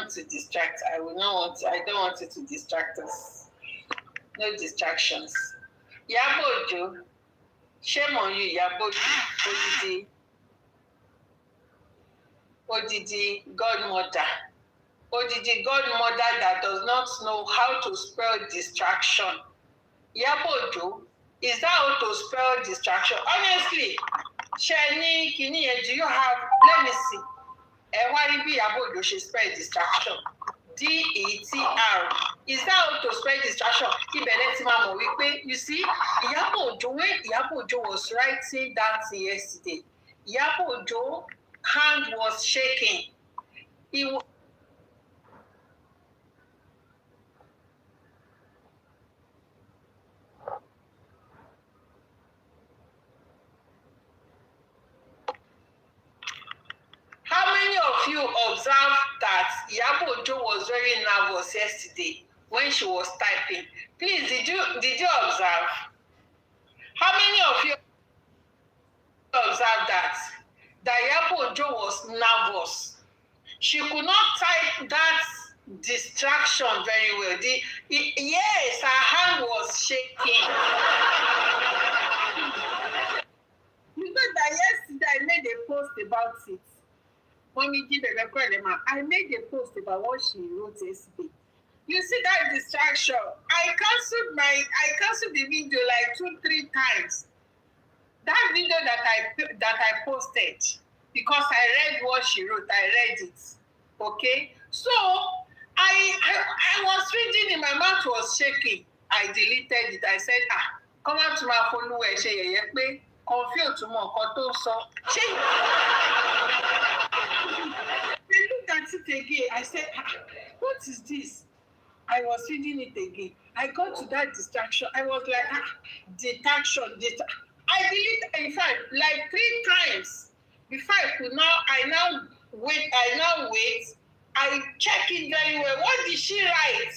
want to distract. I don't want it to distract us. No distractions. Iyabo, shame on you, Iyabo. Odidi godmother. Odidi godmother that does not know how to spell distraction. Iyabo, is that how to spell distraction? Honestly, Shani, Kini, do you have, let me see. Iyabo, she spell distraction. DETR. Is that how to spell distraction? You see, when Iyabo was writing that yesterday, Iyabo hand was shaking. How many of you observed that Iyabo was very nervous yesterday when she was typing? Please, did you observe? How many of you observed that Iyabo was nervous? She could not type that distraction very well. Yes, her hand was shaking. You know that yesterday I made a post about it. I made a post about what she wrote yesterday. You see that distraction? I canceled the video like 2-3 times. That video that I posted, because I read what she wrote, I read it. Okay? So I was reading it, my mouth was shaking. I deleted it. I said, come on to my phone where she confused to more so. I looked at it again. I said, what is this? I was reading it again. I got to that distraction. I was like, detection. I deleted, in fact, like 3 times before I could I now wait. I check it very well. What did she write?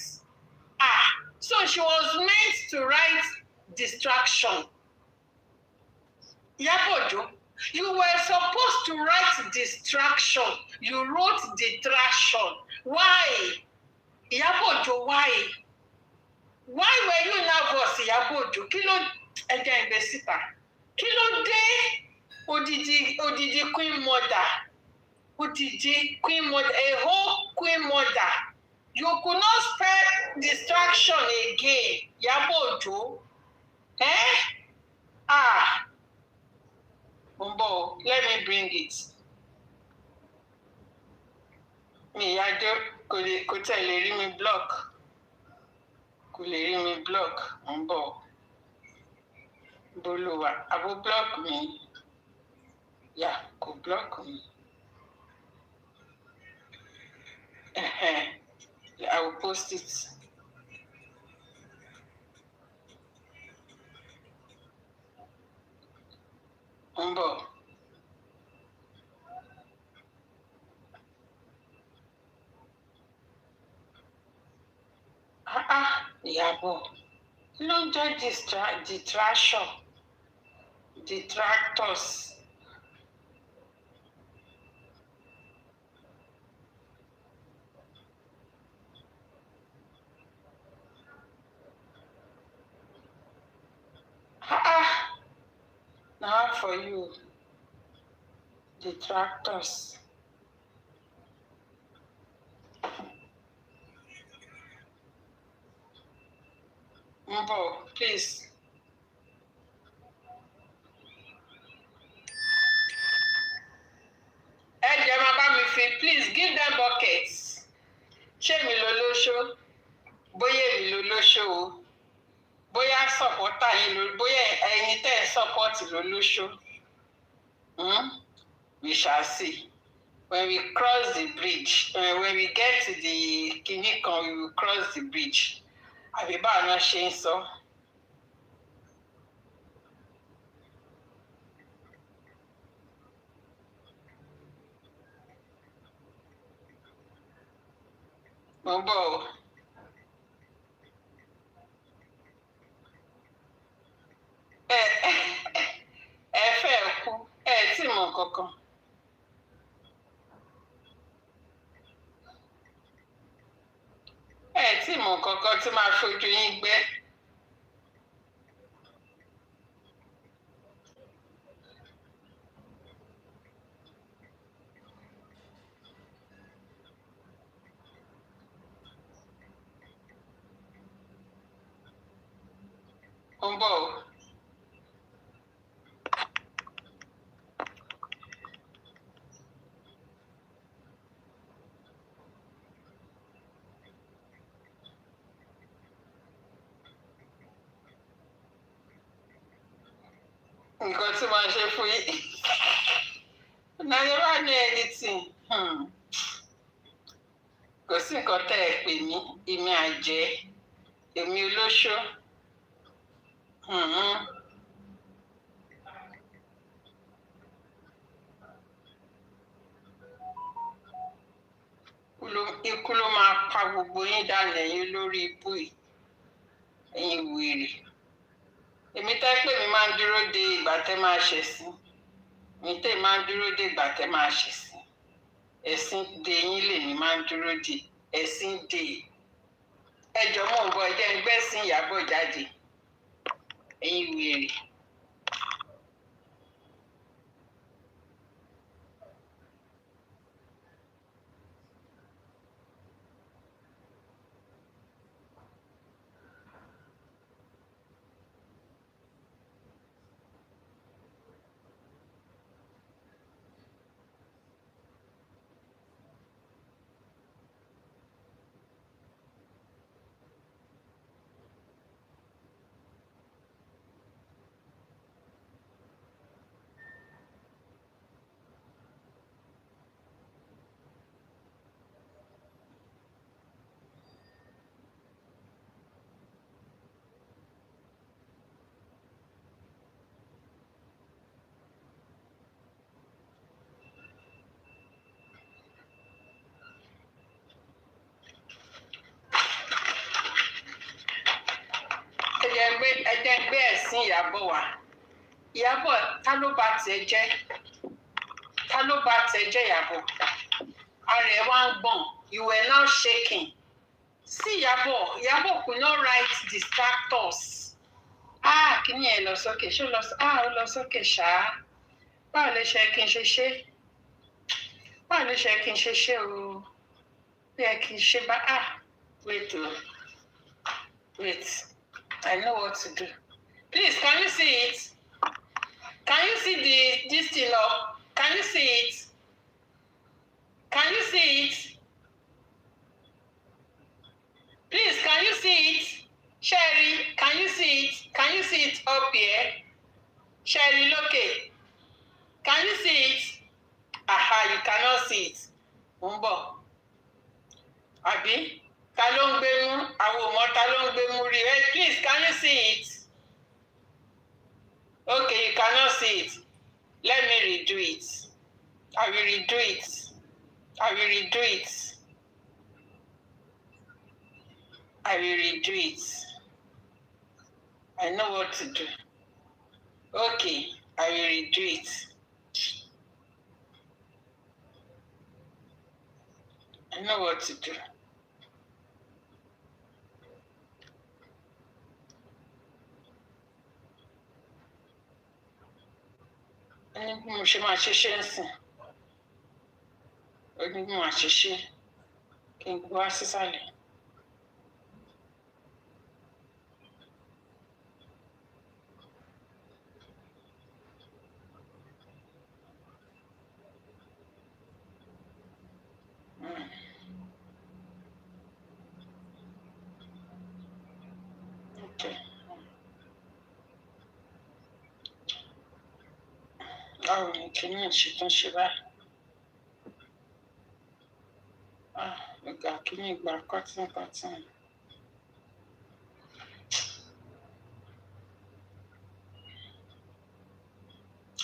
So she was meant to write distraction. Iyabo, you were supposed to write distraction. You wrote detraction. Why? Iyabo, why? Why were you nervous, Iyabo? Kí ló dé? Odidi queen mother. Odidi queen mother, a whole queen mother. You could not spell distraction again, Iyabo. Mbo, let me bring it. Kò tẹ̀lé rí mi block. Kò lè rí mi block. Mbo. Boluwa, abo block me. Yeah, kò block me. I will post it. Mbo. Iyabo. Don't judge distraction. Detractors. Now for you, detractors. Mbo, please. Please give them buckets. Ṣé mi ló lóṣó? Bóyá mi ló lóṣó. Bóyá supporter yín ló, bóyá ẹ̀yin tẹ́ support ló lóṣó. We shall see. When we cross the bridge, when we get to the Kinikon, we will cross the bridge. Àbí báwo náà ṣe ń sọ? Mbo. Ẹ fẹ́ kú, ẹ tí mọ̀ kankan. tí mọ̀ kankan tí máa fojú yín gbẹ́. Ó ń bọ̀ o. Nǹkan tí màá ṣe fún yín. Now you don't know anything. Kò sí nǹkan tẹ́ ẹ pè mí, èmi àjẹ́, èmi olóṣó. Ikú ló máa pa gbogbo yín dànù ẹ̀yin lórí ibú yìí, ẹ̀yin wèrè. Èmi tẹ́ pé mi máa ń dúró de ìgbà tẹ́ máa ṣẹ̀sín. Mi tẹ́ máa ń dúró de ìgbà tẹ́ máa ṣẹ̀sín. Ẹ̀sìn de yín lèmi máa ń dúró de. Ẹ̀sìn de. Ẹjọ́ mò ń bọ̀ ẹ jẹ́ n gbẹ́sìn Ìyábọ̀ jáde. Ẹ̀yin wèrè. Ẹ jẹ́ gbé ẹ̀sìn Ìyábọ̀ wá. Ìyábọ̀ ta ló bá tiẹ̀ jẹ́? Ta ló bá tiẹ̀ jẹ́ Ìyábọ̀? Ara ẹ̀ wá ń gbọ̀n. You were now shaking. Sí Ìyábọ̀ could not write distractors. Kíni ẹ̀ lọ sókè? Ṣé ó lọ sókè ṣáá? Báwo lè ṣe kí n ṣe ṣe? Báwo lè ṣe kí n ṣe ṣe o? Bí ẹ kì í ṣe bá wait o. Wait. I know what to do. Please, can you see it? Can you see this thing up? Can you see it? Can you see it? Please, can you see it? Sherry, can you see it? Can you see it up here? Sherry, look it. Can you see it? You cannot see it. Mumbo. Abi? Ta ló ń gbé mú? Àwọn ọmọ ta ló ń gbé mú rí? Please, can you see it? Okay, you cannot see it. Let me redo it. I will redo it. I will redo it. I will redo it. I know what to do. Okay, I will redo it. I know what to do. Ẹni bí mo ṣe máa ṣiṣẹ́ ń sìn. Ó ní bí mo máa ṣiṣẹ́ kí n gbé wá sísàlẹ̀. Okay. Báwo ni kí ní ìṣètún ṣe báyìí? Ọ̀gá kí ní ìgbà kọ́tún.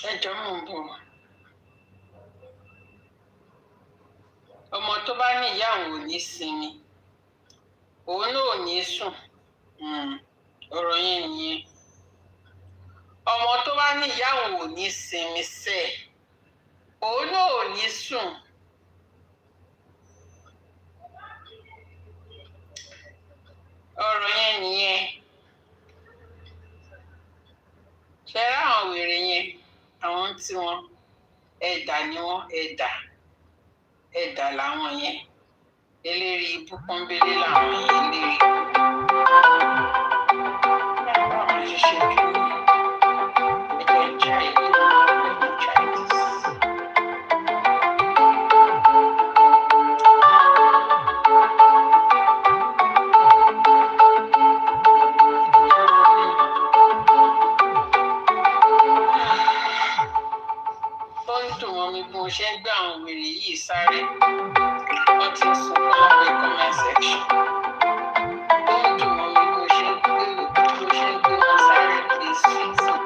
Ẹjọ́ mò ń bọ̀. Ọmọ tó bá ní ìyá òun ò ní sinmi. Òun náà ò ní sùn. Ọ̀rọ̀ yẹn nìyẹn. Ọmọ tó bá ní ìyá òun ò ní sinmi sẹ́ẹ̀. Òun náà ò ní sùn. ni wọ́n ẹ̀dà làwọn yẹn eléri ibú pọ́nbélé làwọn yẹn eléri ibú. Báwo ṣe ṣe kí ni ẹ̀jẹ̀ try it. Let me try this. Mi bí mo ṣe ń gbé àwọn wèrè yìí sáré wọ́n ti ń sunkún lábẹ́ comment section. Ó ń dùn mọ́ mi bí mo ṣe ń gbé wọn sáré please fix it.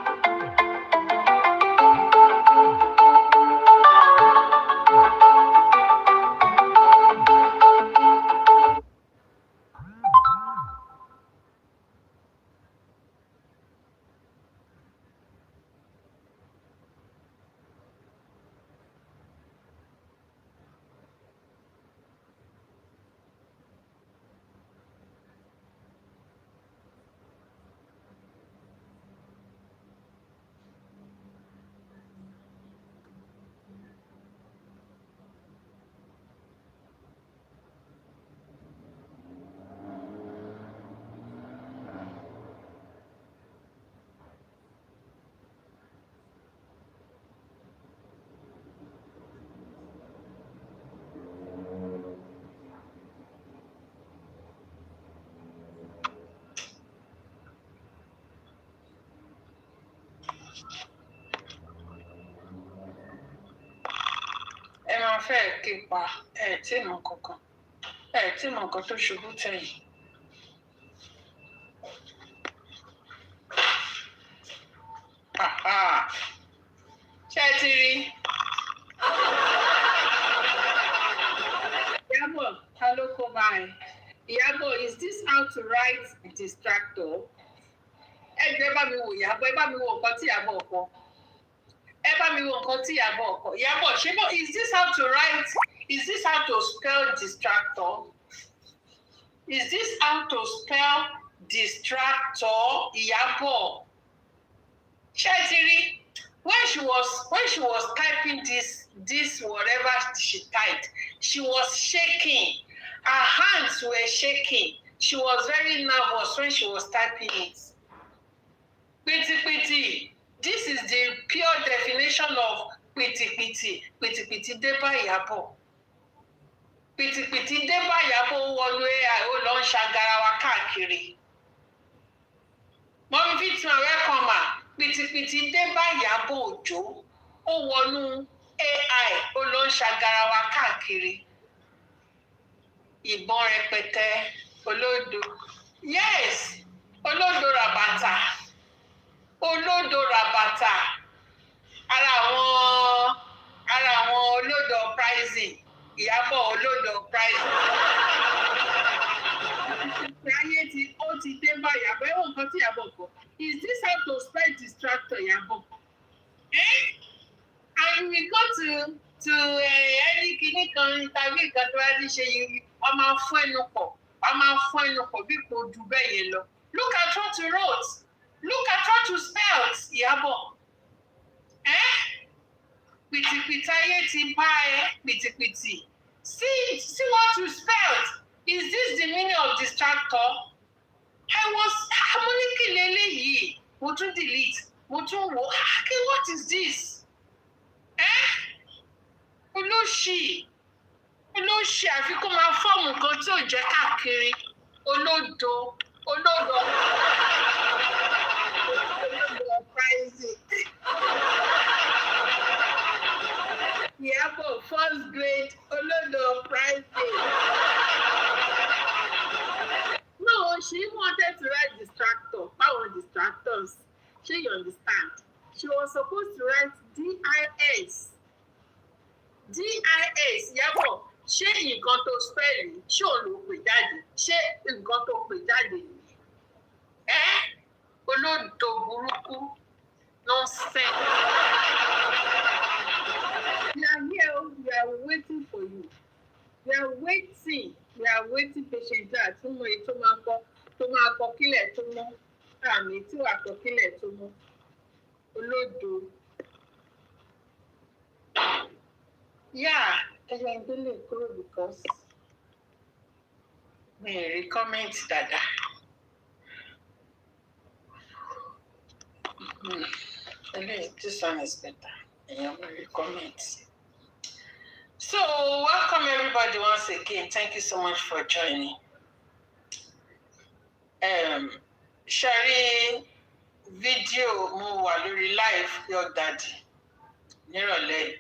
Ẹ máa fẹ́ ké pa tí mọ̀ kankan tí mọ̀ nǹkan tó ṣubú tẹ̀yìn. Ṣé ẹ ti rí? Iyabo, ta ló kó báyìí? Iyabo, is this how to write distractor? Ẹ jẹ́ bá mi wò Iyabo, ẹ bá mi wò nǹkan tí Iyabo kọ. Ẹ bá mi wo nǹkan tí Iyabo kọ. Iyabo, ṣé bó is this how to write? Is this how to spell distractor? Is this how to spell distractor? Iyabo. Ṣé ti rí? When she was typing this whatever she typed, she was shaking. Her hands were shaking. She was very nervous when she was typing it. Piti. This is the pure definition of piti. Piti dé bá Iyabo. Piti dé bá Iyabo wọnú AI ó lọ ń ṣàgarawa káàkiri. Mọ́mí Fitma welcome. Piti dé bá Iyabo Òjó ó wọnú AI ó lọ ń ṣàgarawa káàkiri. Ìbọn rẹpẹtẹ olódo. Yes, olódo ràbàtà. Olódo ràbàtà. Ara àwọn olódo pricing. Iyabo olódo pricing. Ayé ó ti dé bá Iyabo. Ẹ wọ́n nǹkan tí Iyabo kọ. Is this how to spell distractor, Iyabo? And we go to any kìíní kan interview kan tó wá ní ṣe yìí, wọ́n máa fún ẹnu pọ̀ bí kò dù bẹ́ẹ̀ yẹn lọ. Look at what you wrote. Look at what you spelled, Iyabo. Pìtìpìtì ayé ti bá pìtìpìtì. See what you spelled. Is this the meaning of distractor? I was harmonically leléyìí. Mo tún delete. Mo tún wò. Okay, what is this? Olóṣì àfi kó máa fọ́ọ̀mù nǹkan tí ò jẹ́ káàkiri. Olódo pricing. Iyabo first grade olódo pricing. No, she wanted to write distractor. Power distractors. You understand? She was supposed to write DIS. Iyabo, ṣé nǹkan tó spell ṣé ò ló pè jáde? Ṣé nǹkan tó pè jáde? Olódo burúkú nonsense. We are here, we are waiting for you. We are waiting patiently àtúmọ̀ èyí tó máa kọ kílẹ̀ tó mọ́. Àmì tí wàá kọ kílẹ̀ tó mọ́. Olódo. Yeah, I can really go because we recommend that. This one is better. Yeah, we recommend. So, welcome everybody once again. Thank you so much for joining. Sharing video mo wà lórí live Your Daddy nírọ̀lẹ́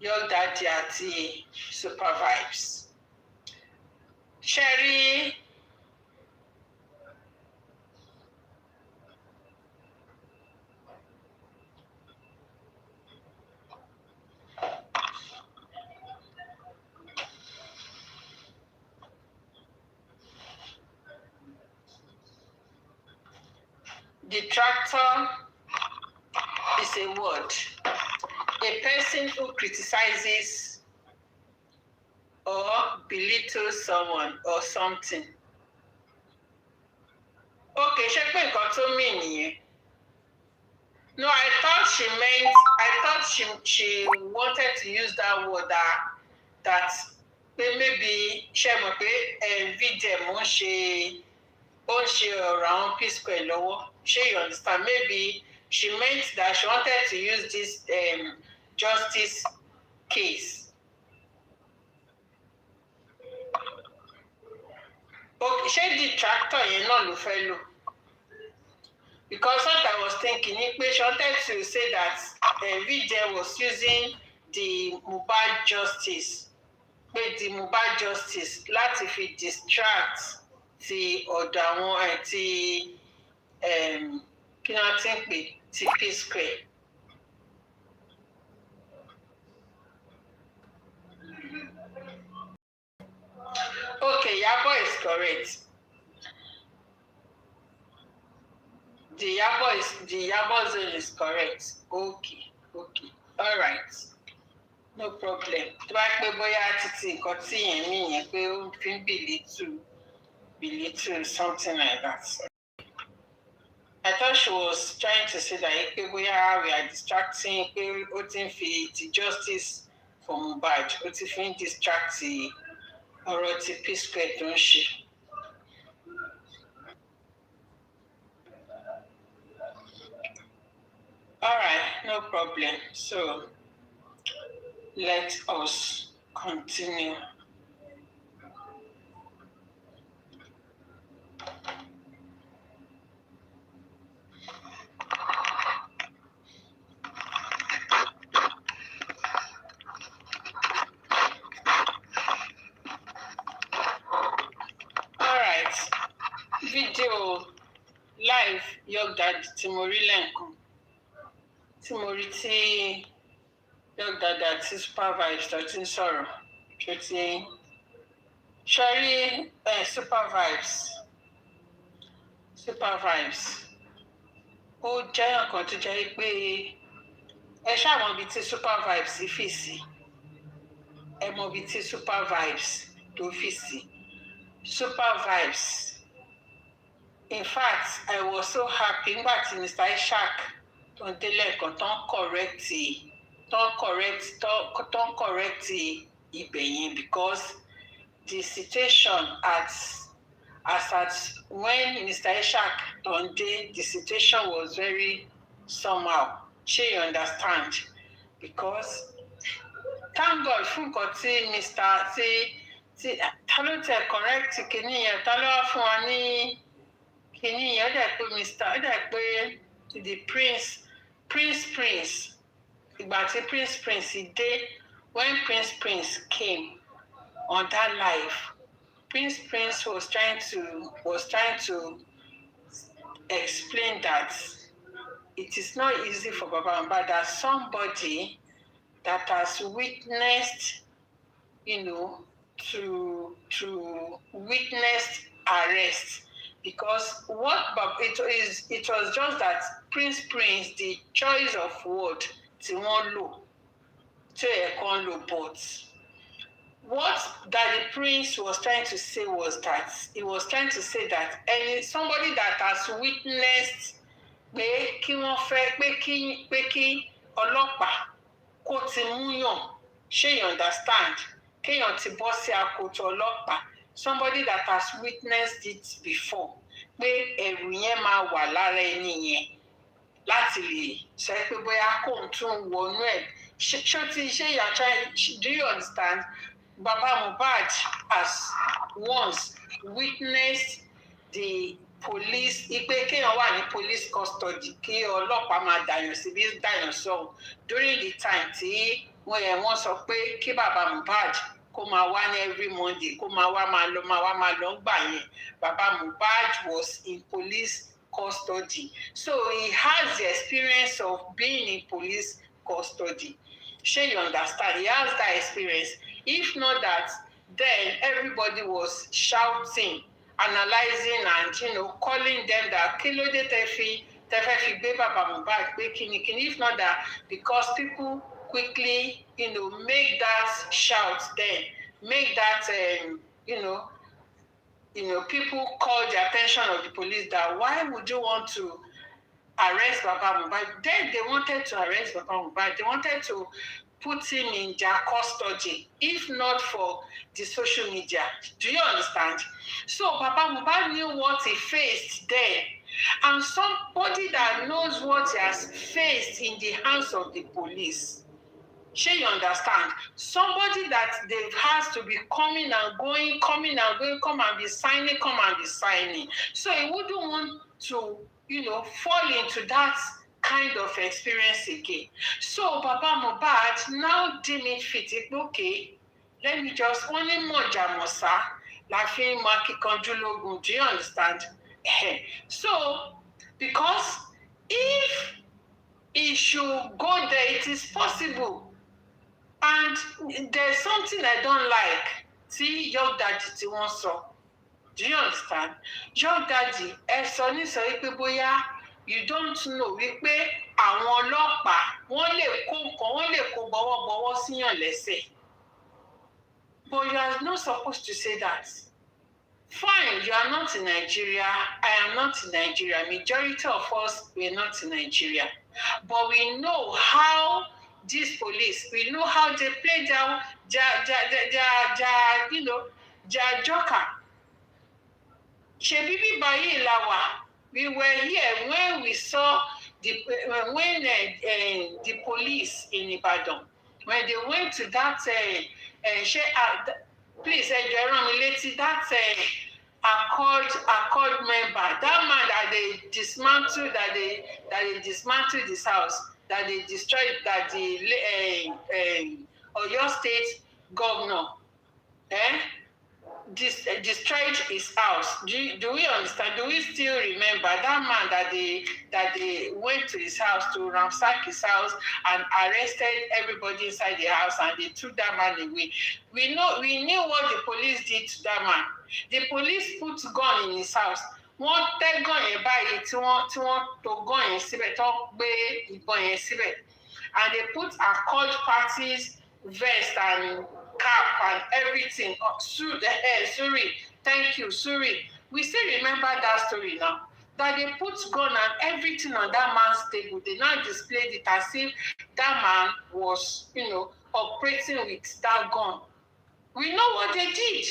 Your Daddy àti Super Vibes. Sherry. Detractor is a word. A person who criticizes or belittles someone or something. Okay, ṣé pé nǹkan tó mì nìyẹn? No, I thought she wanted to use that word that maybe ṣe mọ̀ pé VDM ó ń ṣe ọ̀rọ̀ àwọn P-Square lọ́wọ́. Ṣé you understand? Maybe she meant that she wanted to use this justice case. Okay, ṣé detractor yẹn náà ló fẹ́ lò? Because what I was thinking, she wanted to say that VJ was using the Mohbad justice, the Mohbad justice láti fi distract ti ọ̀dọ̀ àwọn àti kí ni wọ́n ti ń pè ti P-Square. Okay, Iyabo is correct. The Iyabo zone is correct. Okay. All right. No problem. Tó bá pẹ́ bóyá títí nǹkan tí yẹn mí yẹn pé ó fi ń belittle something like that. I thought she was trying to say that pé bóyá we are distracting pé ó ti ń fi ti justice for Mohbad ó ti fi ń distract ọ̀rọ̀ ti P-Square tó ń ṣe. All right, no problem. So let us continue. All right, video live Your Daddy tí mo rí lẹ́ǹkan. Tí mo rí tí Your Daddy àti Super Vibes tó ti ń sọ̀rọ̀ tó ti ṣẹ́rí Super Vibes ó jẹ́ nǹkan tó jẹ́ pé ẹ ṣàmọ̀ ibi tí Super Vibes fi sí ẹ mọ̀ ibi tí Super Vibes tó fi sí Super Vibes. In fact, I was so happy nígbà tí Mr. Ishaq tó ń délẹ̀ kan tó ń correct ibẹ̀ yẹn because the situation as at when Mr. Ishaq tó ń dé, the situation was very somehow. Ṣé you understand? Because thank God fún nǹkan tí Mr. tí ta ló tẹ correct kìíní yẹn ta ló wá fún wa ní kìíní yẹn ó dẹ̀ pé Mr. ó dẹ̀ pé the prince ìgbà tí Prince dé when Prince came on that live Prince was trying to explain that it is not easy for Baba Mohbad that somebody that has witnessed, to witness arrest. Because it was just that Prince, the choice of word, tí wọ́n lò, tí ẹ̀kan lò, but what that the Prince was trying to say was that he was trying to say that somebody that has witnessed pé kí wọ́n fẹ́ pé kí ọlọ́pàá kó ti múyàn Ṣé you understand? Kéèyàn ti bọ́ sí akoto ọlọ́pàá, somebody that has witnessed it before, pé ẹ̀rù yẹn máa wà lára ẹni yẹn láti lè sọ pé bóyá kóun tún wọnú ẹ̀. Ṣé you are trying, do you understand? Baba Mohbad has once witnessed the police, ipe kéèyàn wà ní police custody, kí ọlọ́pàá máa dàyàn síbí dàyàn sọ́hùn during the time tí wọ́n sọ pé kí bàbá Mohbad kó máa wá ní every Monday, kó máa wá máa lọ ń gbà yẹn. Bàbá Mohbad was in police custody, so he has the experience of being in police custody. Ṣé you understand? He has that experience. If not that, then everybody was shouting, analyzing, and calling them that kí ló dé tẹ́ fẹ́ fi gbé bàbá Mohbad pé kíni. If not that, because people quickly make that shout, then make that people call the attention of the police that why would you want to arrest Baba Mohbad? Then they wanted to arrest Baba Mohbad. They wanted to put him in their custody, if not for the social media. Do you understand? So Baba Mohbad knew what he faced there. And somebody that knows what he has faced in the hands of the police. Sure, you understand? Somebody that they has to be coming and going, come and be signing. So he wouldn't want to, fall into that kind of experience again. So Baba Mohbad now deem it fit. Okay, let me just only moja mosa la fi maki konjulogun. Do you understand? So because if he should go there, it is possible. And there's something I don't like. See, Young Daddy tí wọ́n sọ. Do you understand? Young Daddy, ẹ sọ ní sọ wípé bóyá you don't know wípé àwọn ọlọ́pàá wọ́n lè kó nǹkan, wọ́n lè kó bọ́wọ́bọ́wọ́ síyàn lẹ́sẹ̀. But you are not supposed to say that. Fine, you are not in Nigeria. I am not in Nigeria. Majority of us were not in Nigeria. But we know how these police, we know how they play their joker. Shebibi Bayi Lawa, we were here when we saw the police in Ibadan, when they went to that please, that accord member, that man that they dismantled, that they dismantled his house, that they destroyed, that the Oyo State governor destroyed his house. Do we understand? Do we still remember that man that they went to his house to ransack his house and arrested everybody inside the house, and they took that man away? We knew what the police did to that man. The police put gun in his house. Wọ́n tẹ́ gun yẹn báyìí tí wọ́n tó gun yẹn síbẹ̀, tó gbé ìbọn yẹn síbẹ̀, and they put accord parties vest and cap and everything. Suri, thank you, Suri. We still remember that story now. That they put gun and everything on that man's table. They now displayed it as if that man was, operating with that gun. We know what they did.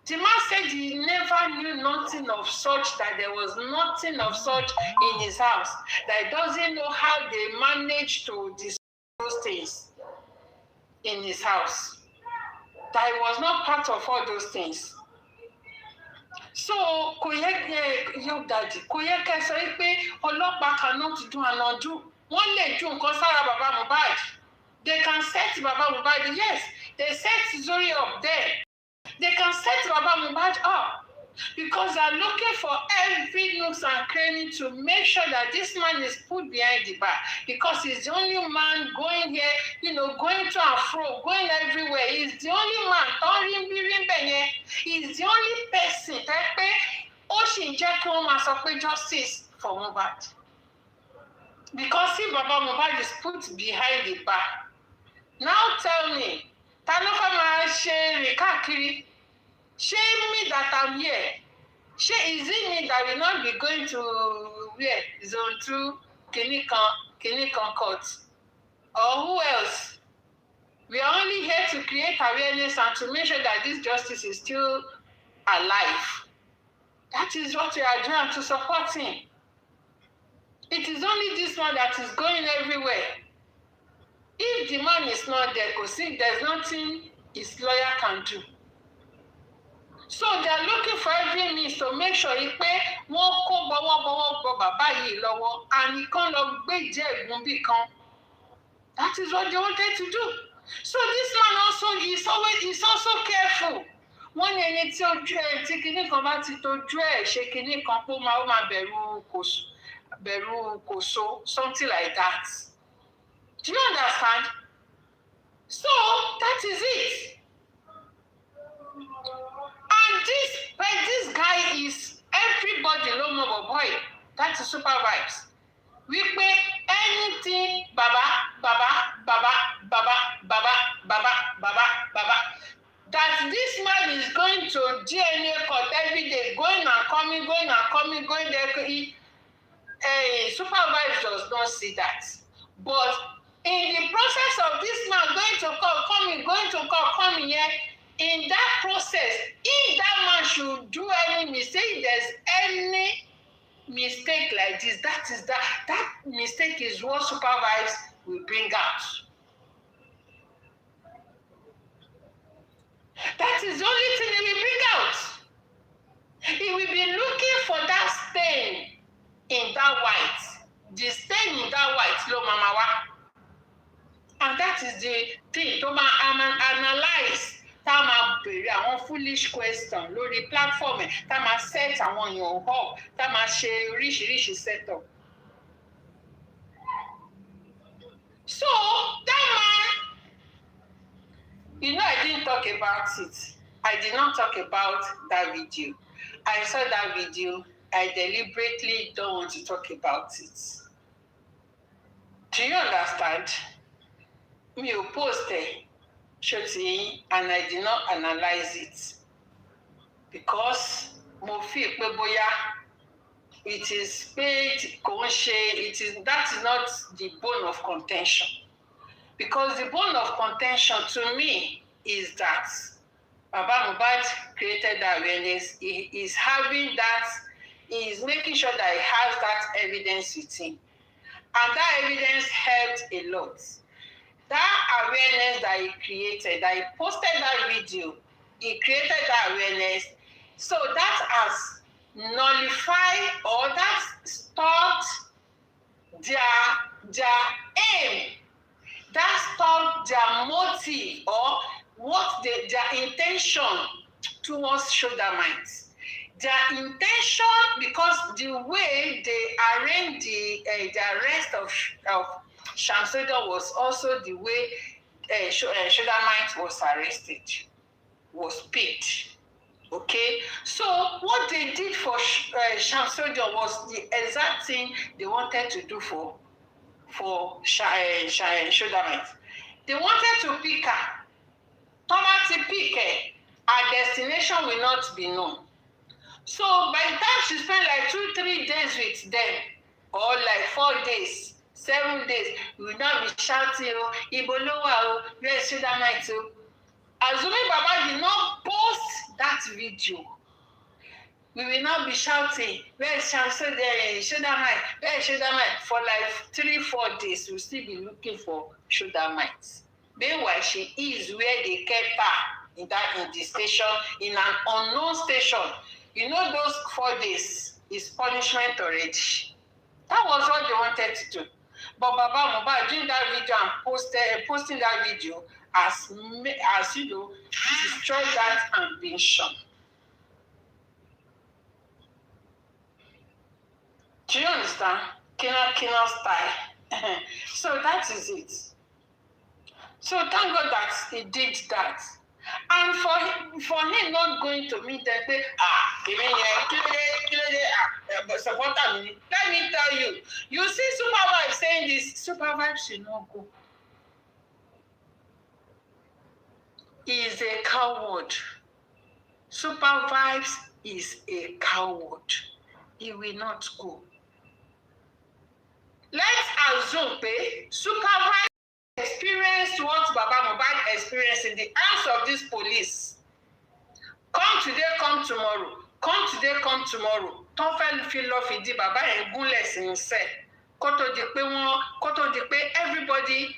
The man said he never knew nothing of such, that there was nothing of such in his house. That he doesn't know how they managed to destroy those things in his house. That he was not part of all those things. So, Young Daddy, kò yẹ kẹ́ sọ pé ọlọ́pàá cannot do and undo. Wọ́n lè ju nǹkan sára Baba Mohbad. They can set Baba Mohbad. Yes, they set Zuri up there. They can set Baba Mohbad up because they are looking for every nooks and cranny to make sure that this man is put behind the bar, because he's the only man going here, going to and fro, going everywhere. He's the only man. He's the only person that justice for Mohbad. Because if Baba Mohbad is put behind the bar, now tell me, ta ló fẹ́ máa ṣe rìn káàkiri? Ṣé me that I'm here? Is it me that will not be going to where? Zone 2, Kinikan Court? Or who else? We are only here to create awareness and to make sure that this justice is still alive. That is what we are doing to support him. It is only this one that is going everywhere. If the man is not there, because there's nothing his lawyer can do. So they are looking for every means to make sure pé wọ́n kó bọ́wọ́ bọ́ bàbá yìí lọ́wọ́ and ìkan lọ gbé ìjẹ́ ẹ̀gún bí kan. That is what they wanted to do. So this man also is also careful. Wọ́n ní ẹni tí ojú ẹ̀ tí kinní kan bá ti tojú ẹ̀ ṣe kinní kan pé ó máa bẹ̀rù kòso, something like that. Do you understand? So that is it. And this guy is everybody ló mọ boy. That is super vibes. Wípé anything baba that this man is going to DNA court every day, going and coming, going there. Super vibes does not see that. But in the process of this man going to court, coming, going to court, coming here, in that process, if that man should do any mistake, there's any mistake like this, that mistake is what supervise will bring out. That is the only thing he will bring out. He will be looking for that stain in that white. The stain in that white, lo mamawa. And that is the thing to analyze. Tá máa béèrè àwọn foolish question lórí platform ẹ̀, tá máa set àwọn èèyàn up, tá máa ṣe oríṣiríṣi setup. So that man, I didn't talk about it. I did not talk about that video. I saw that video. I deliberately don't want to talk about it. Do you understand? Mi ò post ẹ̀. And I did not analyze it because mo feel pé bóyá it is paid that is not the bone of contention, because the bone of contention to me is that Baba Mohbad created that awareness. He is having that, he is making sure that he has that evidence with him, and that evidence helped a lot. That awareness that he created, that he posted that video, he created that awareness. So that has nullified or that stopped their aim. That stopped their motive or their intention towards Shudamites. Their intention, because the way they arranged the arrest of Shamsuddin was also the way Shudamite was arrested, was picked. Okay, so what they did for Shamsuddin was the exact thing they wanted to do for Shudamite. They wanted to pick her. Thomas pick her. Her destination will not be known. So by the time she spent like 2-3 days with them, or like 4 days, 7 days, we will not be shouting, Ibo lo wa, where is Shudamite? Assuming Baba did not post that video, we will not be shouting, where is Shudamite? Where is Shudamite? For like 3-4 days, we'll still be looking for Shudamite. Meanwhile, she is where they kept her in the station, in an unknown station. You know, those 4 days is punishment already. That was what they wanted to do. But Baba Mohbad doing that video and posting that video as destroyed that ambition. Do you understand? Kina style. So that is it. So thank God that he did that. And for him not going to meet them, say, support me. Let me tell you, you see Supervibe saying this, Supervibe should not go. He is a coward. Supervibe is a coward. He will not go. Let's assume Supervibe experienced what Baba Mohbad experienced in the hands of this police. Come today, come tomorrow. Come today, come tomorrow. Tó fẹ́ fi lọ fìdí bàbá yẹn gúnlẹ̀ sí iṣẹ́. Kó tó di pé everybody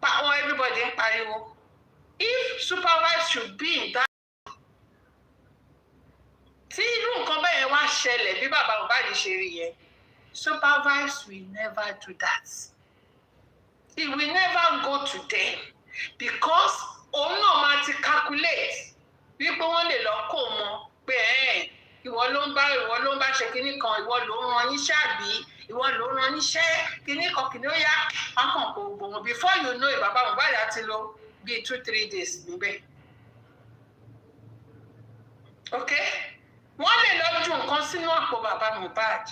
ń pariwo. If supervisors should be in that, tí irú nǹkan bẹ́ẹ̀ wá ṣẹlẹ̀ bí bàbá Mohbad ṣe rí yẹn, supervisors will never do that. It will never go to them because òun náà máa ti calculate wípé wọ́n lè lọ kó wọn pé ìwọ ló ń bá ṣe kinní kan, ìwọ ló ń ran níṣẹ́ àbí ìwọ ló ń ran níṣẹ́ kinní kan kìnìún ó yá akàn kò gbòmò before you know it bàbá Mohbad àti lọ bíi 2-3 days níbẹ̀. Okay? Wọ́n lè lọ ju nǹkan sínú àpò bàbá Mohbad.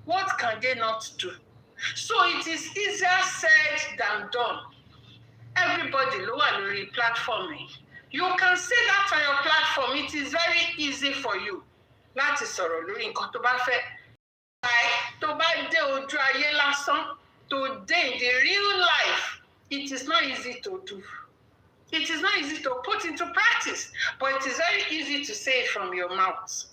What can they not do? So it is easier said than done. Everybody ló wà lórí platform yìí. You can say that on your platform. It is very easy for you láti sọ̀rọ̀ lórí nǹkan tó bá fẹ́. Tó bá dé ojú ayé lásán, today in the real life, it is not easy to do. It is not easy to put into practice, but it is very easy to say it from your mouth.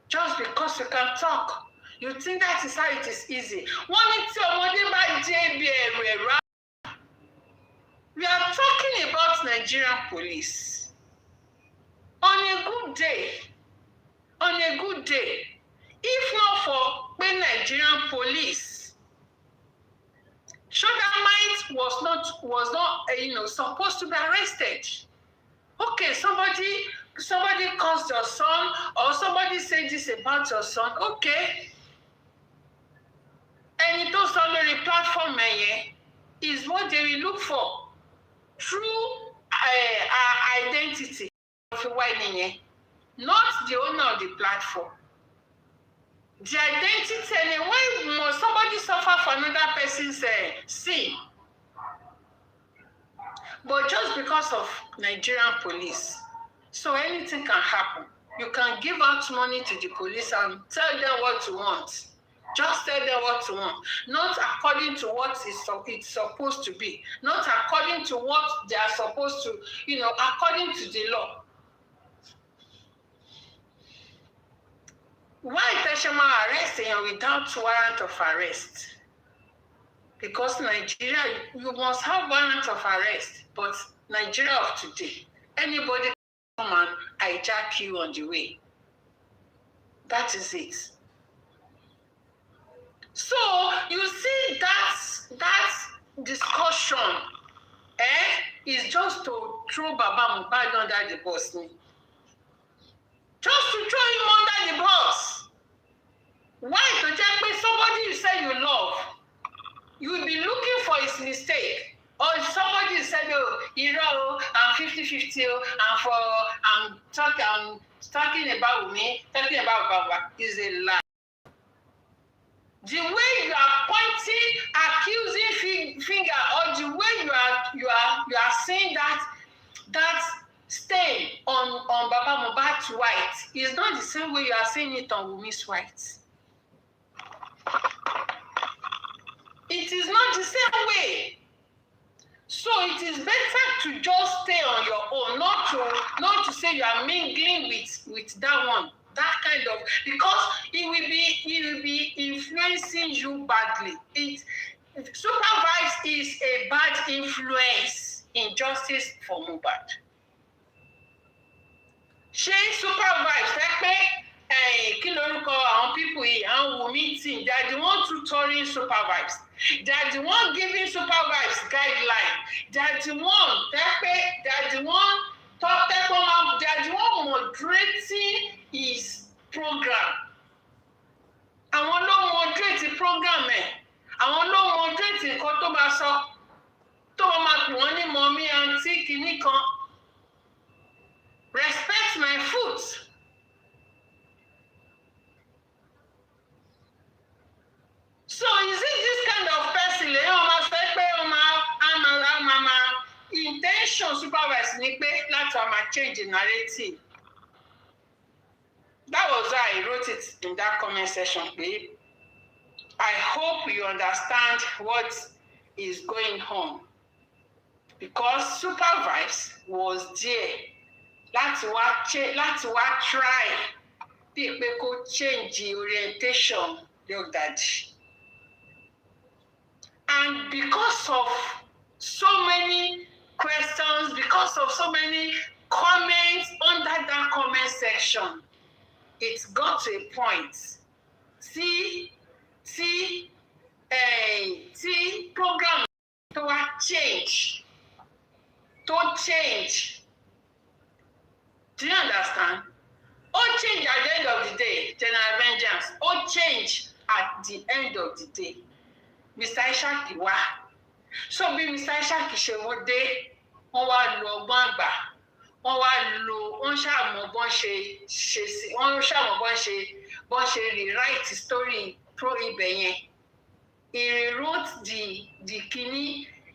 Just because you can talk, you think that is how it is easy. Wọ́n ní tí ọmọdé bá jẹ́ bí ẹ̀rù ẹ̀rọ. We are talking about Nigerian police. On a good day, if not for the Nigerian police, Shodamite was not supposed to be arrested. Okay, somebody caused your son, or somebody said this about your son. Okay. And it also on the platform is what they will look for. True identity of not the owner of the platform. The identity, and why must somebody suffer for another person's sin? But just because of Nigerian police, so anything can happen. You can give out money to the police and tell them what you want. Just tell them what you want, not according to what it's supposed to be, not according to what they are supposed to, according to the law. Why Teshama arrest without warrant of arrest? Because Nigeria, you must have warrant of arrest, but Nigeria of today, anybody can come and hijack you on the way. That is it. So you see that discussion is just to throw Baba Mohbad under the bus. Just to throw him under the bus. Why? To just be somebody you say you love. You will be looking for his mistake. Or if somebody said, I'm 50-50, I'm talking about me, talking about Baba, is a lie. The way you are pointing, accusing finger, or the way you are saying that stain on Baba Mohbad's white is not the same way you are saying it on Wunmi's white. It is not the same way. So it is better to just stay on your own, not to say you are mingling with that one. That kind of, because it will be influencing you badly. Supervise is a bad influence in justice for Mohbad. She supervise, kí lorúkọ àwọn people yìí, àwọn Wunmi team, they are the one tutoring supervise. They are the one giving supervise guideline. They are the one, they are the one moderating his program. Àwọn ló moderate program àwọn ló moderate nǹkan tó bá sọ. Tó máa pè wọ́n ní mommy auntie kìíní kan. Respect my foot. So is it this kind of person? Intention supervise ni pé láti change the narrative. That was why I wrote it in that comment section, babe. I hope you understand what is going on. because supervise was there láti wá try bí pé kó change orientation Young Daddy. And because of so many questions, because of so many comments under that comment section, it got to a point tí program tó wá change. Do you understand? All change at the end of the day, General Vengeance, all change at the end of the day. Mr. Ishaq wá. So bí Mr. Ishaq ṣe wọ́n dé, wọ́n wá lo ọgbọ́n àgbà, wọ́n ṣàmọ̀ bọ́n ṣe rewrite story pro ibẹ̀ yẹn. He rewrote the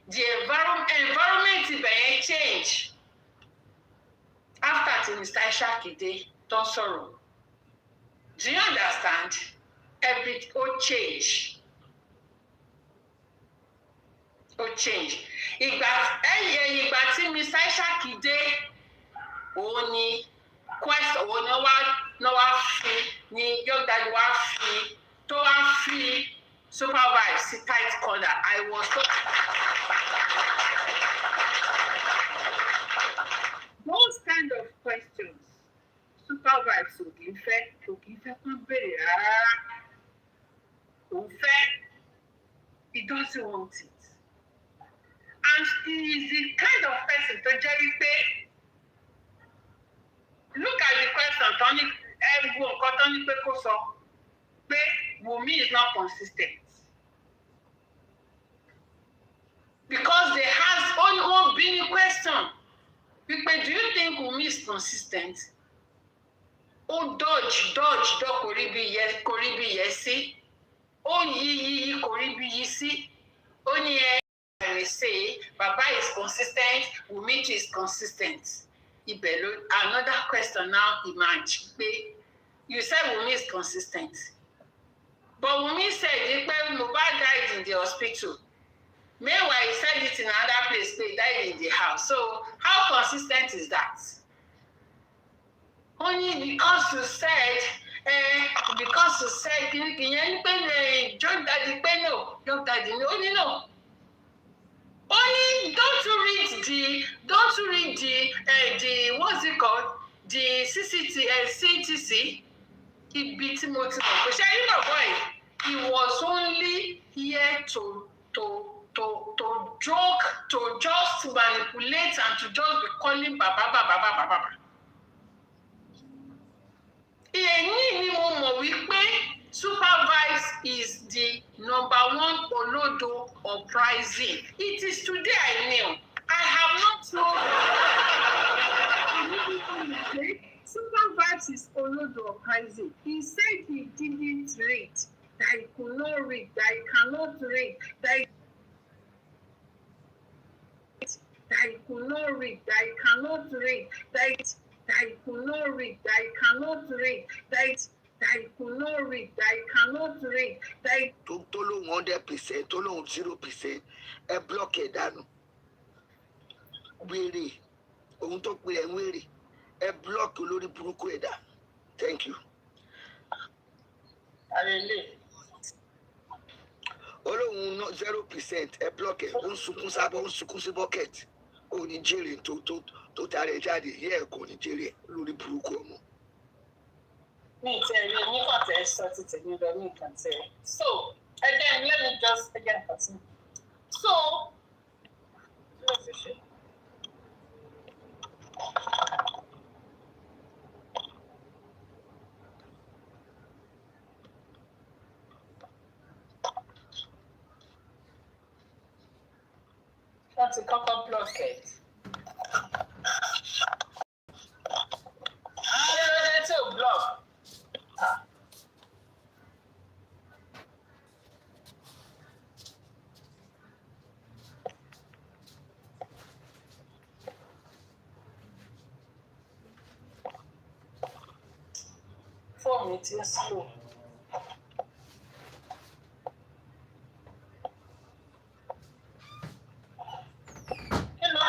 environment ibẹ̀ yẹn change. After tí Mr. Ishaq dé, tó ń sọ̀rọ̀. Do you understand? Everything all change. Ìgbà tí Mr. Ishaq dé, òun ni question òun ni wá fi ní Young Daddy wá fi tó wá fi supervise sí tight corner. I was so those kind of questions supervise kò kì í fẹ́ kán béèrè rárá. Kò fẹ́, he doesn't want it. And he is the kind of person tó jẹ́ wípé look at the question tó ní ẹ̀gbọ́n nǹkan tó ní pé kó sọ pé Wunmi is not consistent. Because they ask one big question wípé do you think Wunmi is consistent? Ó dodge kò rí bí yẹ sí. Ó yí kò rí bí yí sí. Ó ní I say Baba is consistent, Wunmi is consistent. Another question now emerge. You said Wunmi is consistent. But Wunmi said Mohbad died in the hospital. Meanwhile, he said it in another place, they died in the house. So how consistent is that? Only because you said Young Daddy no. Only don't you read the what's it called? The CTC. Ibi tí mo ti mọ̀ pé ṣé you know boy, he was only here to joke, to just manipulate and to just be calling Baba. Èyí ni mo mọ̀ wípé supervise is the number one olodo uprising. It is today I knew. I have not known. Supervise is olodo uprising. He said he didn't read, that he could not read, that he cannot read, that he could not read, that he cannot read, that he could not read, that he cannot read, that he could not read, that he cannot read, that he... tó lóhùn 100%, tó lóhùn 0%, ẹ block ẹ̀ dànù. Wèrè, ohun tó pè ẹ̀ ń wèrè, ẹ block olórí burúkú ẹ̀ dànù. Thank you. Olóhùn 0%, ẹ block ẹ̀, ó ń sunkún sábọ̀, ó ń sunkún sí bucket. Ó ní jèrè tó tààrẹ̀ jáde, yẹ́ ẹ̀ kò ní jèrè lórí burúkú ọmọ. So again, let me just continue. So that's a couple blockade. That's a block. It is slow. Hello.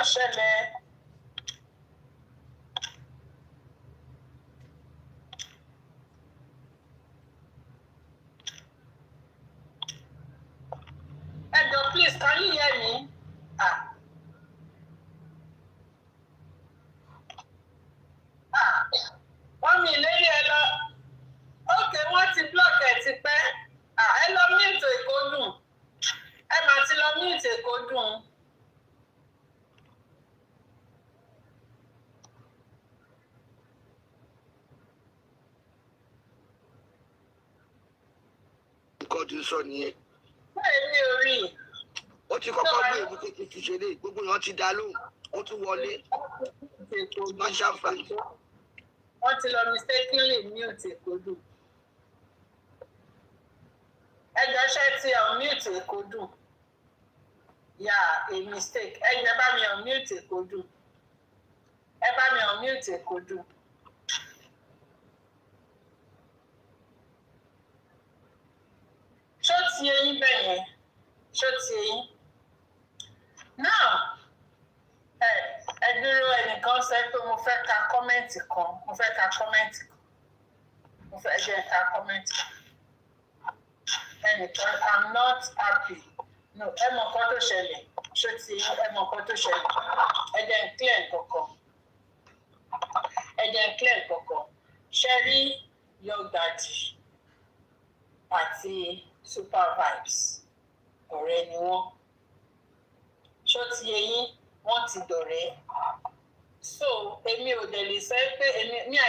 Can you hear me? Wọ́n mi lérí ẹ lọ. Ókè wọ́n ti block ẹ̀ ti pẹ́. Ẹ lọ mute Èkó dùn. Ẹ máa ti lọ mute Èkó dùn. Kọ́ọ̀dù sọ nìyẹn. Bẹ́ẹ̀ ni orí. Ó ti kọ́kọ́ gbé èmi kò ti ṣe lé gbogbo èèyàn ti dá lóhùn ó tún wọlé. Má ṣàǹfààní. Wọ́n ti lọ mistakenly mute Èkó dùn. Ẹjọ́ ṣe ti unmute Èkó dùn. Yeah, a mistake. Ẹjọ́ bá mi unmute Èkó dùn. Ẹ bá mi unmute Èkó dùn. Ṣó ti eyín bẹ́ẹ̀ yẹn? Ṣó ti eyín? Now, ẹ dúró ẹnìkan sọ pé mo fẹ́ ka kọ́mẹ́ǹtì kan. Mo fẹ́ ka kọ́mẹ́ǹtì kan. Mo fẹ́ jẹ́ ka kọ́mẹ́ǹtì kan. Ẹnìkan, I'm not happy. No, ẹ mọ̀ nǹkan tó ṣẹlẹ̀. Ṣó ti eyín? Ẹ mọ̀ nǹkan tó ṣẹlẹ̀. Ẹ jẹ́ n clear nǹkankan. Ẹ jẹ́ n clear nǹkankan. Ṣé rí Young Daddy àti Super Vibes ọ̀rẹ́ ni wọ́n. Ṣó ti eyín? Wọ́n ti dọ̀rẹ́. So èmi ò dẹ̀ lè sọ pé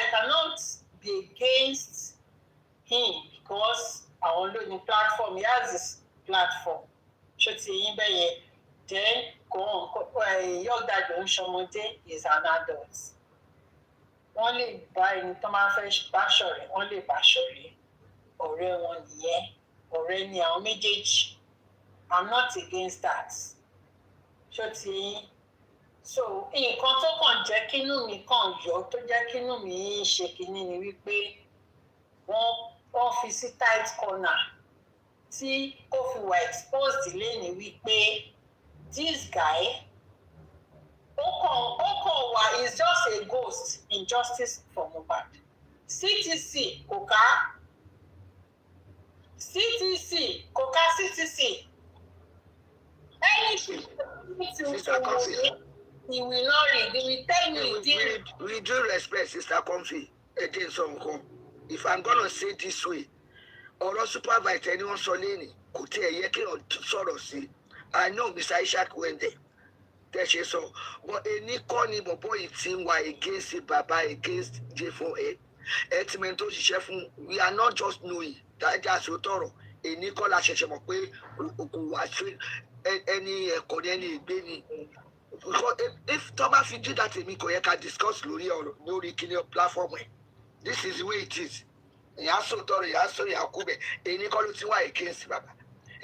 I cannot be against him because àwọn ló ní platform. He has this platform. Ṣó ti eyín bẹ́ẹ̀ yẹn? Then Young Daddy ń ṣọmọdé is an adult. Wọ́n lè bá ẹni tó máa fẹ́ bá ṣọ̀rẹ́, wọ́n lè bá ṣọ̀rẹ́. Ọ̀rẹ́ wọn nìyẹn. Ọ̀rẹ́ ni àwọn méjèèjì. I'm not against that. Ṣó ti yín? So nǹkan tó kàn jẹ́ kínú mi kàn yọ tó jẹ́ kínú mi ṣe kínní ni wípé wọ́n fi sí tight corner tí ó fi wà exposed lẹ́ni wípé this guy ó kàn wà is just a ghost in justice for Mohbad. CTC kò ká CTC. Anything he will not read. He will tell me. With due respect, Sister Comfy, if I'm gonna say this way, ọ̀rọ̀ supervise anyone sọ lẹ́nìí kò tí ẹ yẹ kí wọ́n sọ̀rọ̀ sí. I know Mr. Ishaq went there. Tẹ́ ṣe sọ, but èní kọ́ ni bọ̀bọ̀ yìí ti ń wá against baba against J4A. Ẹtìmẹ̀ tó ṣiṣẹ́ fún, we are not just knowing. Dájà sọ tọrọ èní kọ́ la ṣẹ̀ṣẹ̀ mọ̀ pé kò wá sí ẹni ẹ̀kọ́ ní ẹni ìgbé ni. Because if tọ́ba fi do that èmi kò yẹ ká discuss lórí ọ̀rọ̀ lórí kíní platform ẹ̀. This is the way it is. Ìyá sọ tọrọ ìyá sọ ìyá kú bẹ̀ èní kọ́ ló ti wá against baba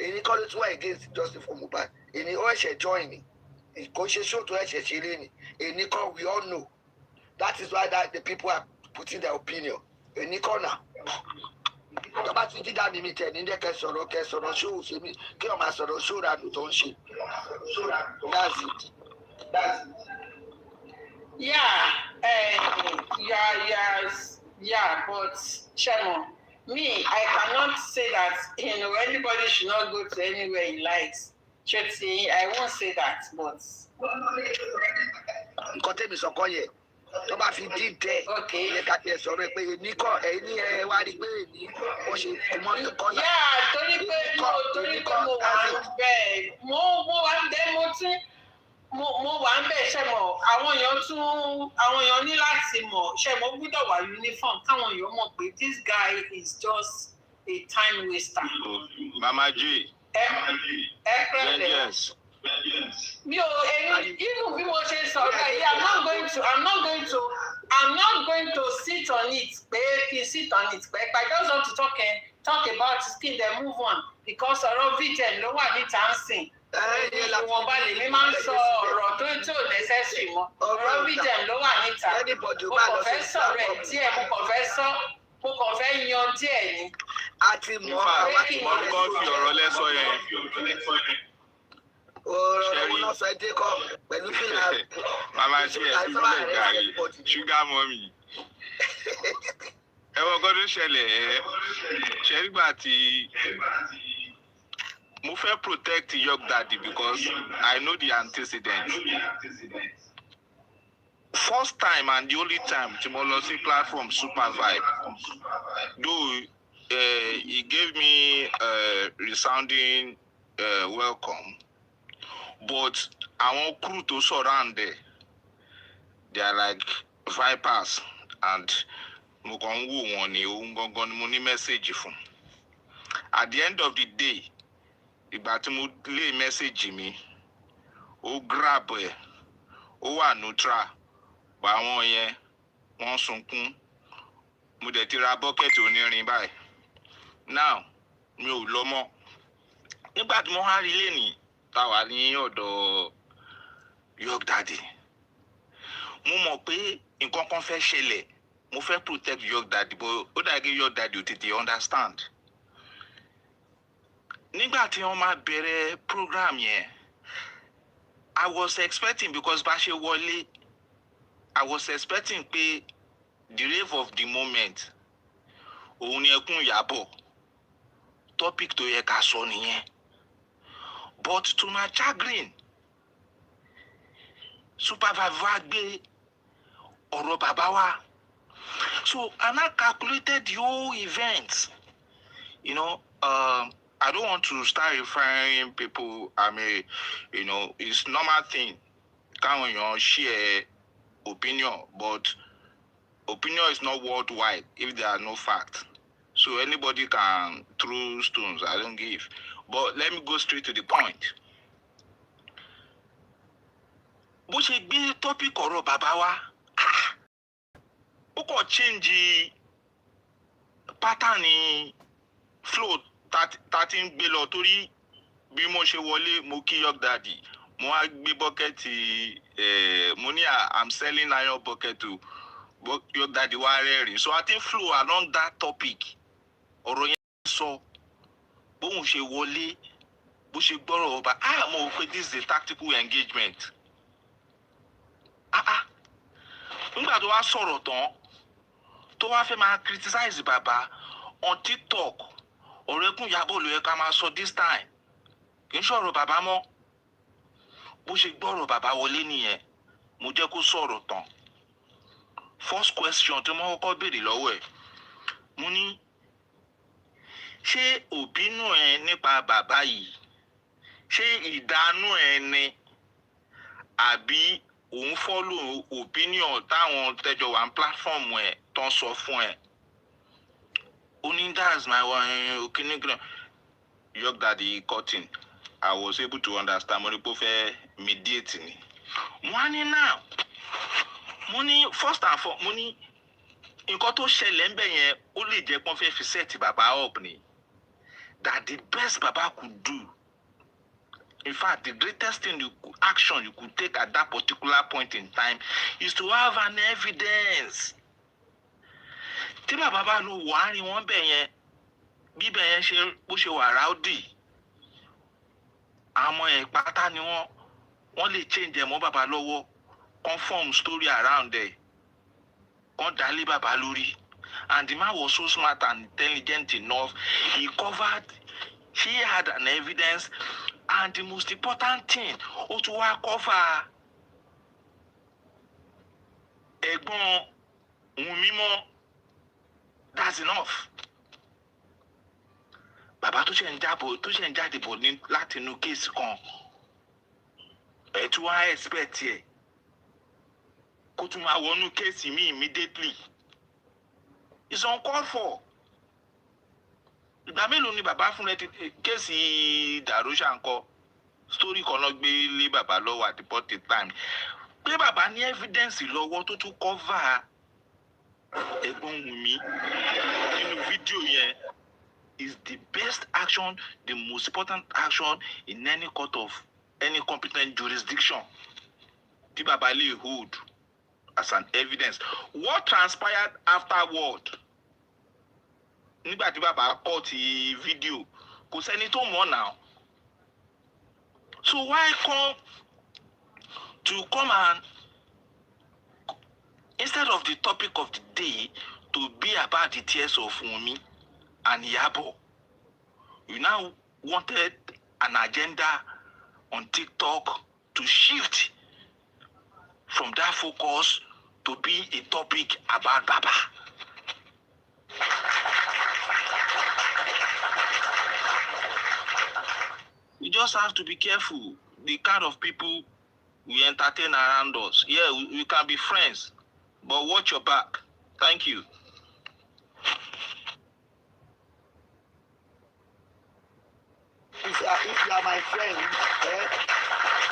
èní kọ́ ló ti wá against justice for Mohbad èní ó ẹ̀ṣẹ̀ join ni kò ṣe show tó ẹ̀ṣẹ̀ ṣe lé ni èní kọ́ we all know that is why the people are putting their opinion èní kọ́ náà. Tọ́ba ti dídá mi tẹ̀ ní kẹ́ sọ̀rọ̀ ṣóò ṣe mí kí wọ́n máa sọ̀rọ̀ ṣóòrànù tó ń ṣe. That's it. Yeah, but Shemo, me, I cannot say that anybody should not go to anywhere he likes. I won't say that, but. Nǹkan tẹ́mi sọ̀kọ́ yẹ tó bá fi dídẹ ẹ ká tiẹ̀ sọ̀rọ̀ pé èmi kọ́ ẹ̀yin ẹ wá rí pé èmi wọ́n ṣe mọ́tò kọ́ náà. torí pé mo wà ń bẹ̀ mo wà ń bẹ̀ mo wà ń bẹ̀ ṣe mọ̀ àwọn èèyàn ní láti mọ̀ ṣe mọ̀ gbọ́dọ̀ wà uniform káwọn èèyàn mọ̀ pé this guy is just a time waster. Mama G. Yes. Mi ò even bí mo ṣe sọ̀rọ̀ yìí I'm not going to sit on it pé kí n sit on it pé I just want to talk about skin then move on because ọ̀rọ̀ VTN ló wà níta ń sìn. Ìwọ̀nba lèmi máa ń sọ ọ̀rọ̀ tó necessary mọ́. Ọ̀rọ̀ VTN ló wà níta. Mo kàn fẹ́ sọ̀rọ̀ ẹ̀ díẹ̀ mo kàn fẹ́ yan díẹ̀ ni. Àti mọ́ àwọn tí wọ́n kọ́ fi ọ̀rọ̀ lẹ́sọ yẹn. Ọ̀rọ̀ wọn náà sọ ẹ́ dé kọ́ pẹ̀lú fìlà. Màmá tí ẹ̀ fi lè gàrí ṣúgà mọ́mì. Ẹ̀wọ̀n kan tó ṣẹlẹ̀ ṣẹ́rígbà tí mo fẹ́ protect York Daddy because I know the antecedents. First time and the only time tí mo lọ sí platform Super Vibe, though he gave me resounding welcome, but àwọn crew tó surround there, they are like vipers, and mo kàn ń wò wọ́n ní ohun gangan ni mo ní message fún. At the end of the day, ìgbà tí mo lé message mi, ó grab ẹ̀, ó wà neutral, bá wọn yẹn wọ́n sunkún. Mo dẹ̀ ti ra bucket onírin báyìí. Now mi ò lọ mọ́. Nígbà tí mo wá rí lẹ́nìí tá wà ní ọ̀dọ̀ York Daddy, mo mọ̀ pé nǹkan kan fẹ́ ṣẹlẹ̀. Mo fẹ́ protect York Daddy, but ó dà gé York Daddy ò tètè understand. Nígbà tí wọ́n máa bẹ̀rẹ̀ program yẹn, I was expecting, because bá ṣe wọlé, I was expecting pé the rave of the moment òun ni ẹkún Iyabo, topic tó yẹ ká sọ nìyẹn. But to my chagrin, Super Vibe wá gbé ọ̀rọ̀ bàbá wa. So I now calculated the whole event. You know, I don't want to start referring people. I mean, you know, it's normal thing. Can't you share opinion, but opinion is not worldwide if there are no facts. So anybody can throw stones. I don't give. But let me go straight to the point. Bó ṣe gbé topic ọ̀rọ̀ bàbá wa, ó kàn change pattern flow tá ti ń gbé lọ, torí bí mo ṣe wọlé mo kí York Daddy, mo wá gbé bucket mo ní I'm selling iron bucket to York Daddy wá rẹ́rìn. So I think flow along that topic. Ọ̀rọ̀ yẹn sọ bóun ṣe wọlé, bó ṣe gbọ́rọ̀ ọba, mo wò pé this is a tactical engagement. Nígbà tó wá sọ̀rọ̀ tán, tó wá fẹ́ máa criticize bàbá on TikTok, ọ̀rọ̀ ẹkún Iyabo ló yẹ ká máa sọ this time, kì í sọ̀rọ̀ bàbá mọ́. Bó ṣe gbọ́rọ̀ bàbá wọlé nìyẹn, mo jẹ́ kó sọ̀rọ̀ tán. First question tí mo kọ́kọ́ béèrè lọ́wọ́ ẹ̀, mo ní ṣé òbínú ẹ nípa bàbá yìí, ṣé ìdánú ẹ ni, àbí òun follow opinion táwọn tẹ́jọ wà ní platform ẹ̀ tán sọ fún ẹ? Ó ní that's my one okinigan. York Daddy cutting. I was able to understand. Mo ní pé ó fẹ́ mediate ni. Mo wá ní now, mo ní first and foremost, mo ní nǹkan tó ṣẹlẹ̀ ń bẹ̀ yẹn ó lè jẹ́ pọ́n fẹ́ fi set bàbá up ni. That the best bàbá could do, in fact the greatest thing action you could take at that particular point in time is to have an evidence. Tí bàbá bá lọ wà ní wọ́n bẹ̀ yẹn, bí bẹ̀ yẹn ṣe bó ṣe wà rowdy, àwọn ẹ̀ pátá ni wọ́n lè change ẹ̀ mọ́ bàbá lọ́wọ́, conform story around there, wọ́n dálé bàbá lórí. And the man was so smart and intelligent enough, he had an evidence, and the most important thing, ó tún wá cover ẹ̀gbọ́n Omowummi mọ́. That's enough. Bàbá tó ṣe ń jáde bọ̀ ní láti inú kéèsì kan, ẹ̀ tún wá expect ẹ̀ kó tún máa wọnú kéèsì mi immediately. It's uncalled for. Ìgbà mélòó ni bàbá fún kéèsì Darosha ńkọ́? Story kan lọ gbé lé bàbá lọ́wọ́ at the point in time. Pé bàbá ní evidence lọ́wọ́ tó tún cover ẹ̀gbọ́n Omowummi nínú fídíò yẹn is the best action, the most important action in any court of any competent jurisdiction. Tí bàbá lè hold as an evidence. What transpired afterward? Nígbà tí bàbá kọ́ ti fídíò, kò sẹ́ni tó mọ̀ now. So why come and instead of the topic of the day to be about the tears of Omowummi and Iyabo, you now wanted an agenda on TikTok to shift from that focus to be a topic about Baba. We just have to be careful the kind of people we entertain around us. Yeah, we can be friends, but watch your back. Thank you. If you are my friend,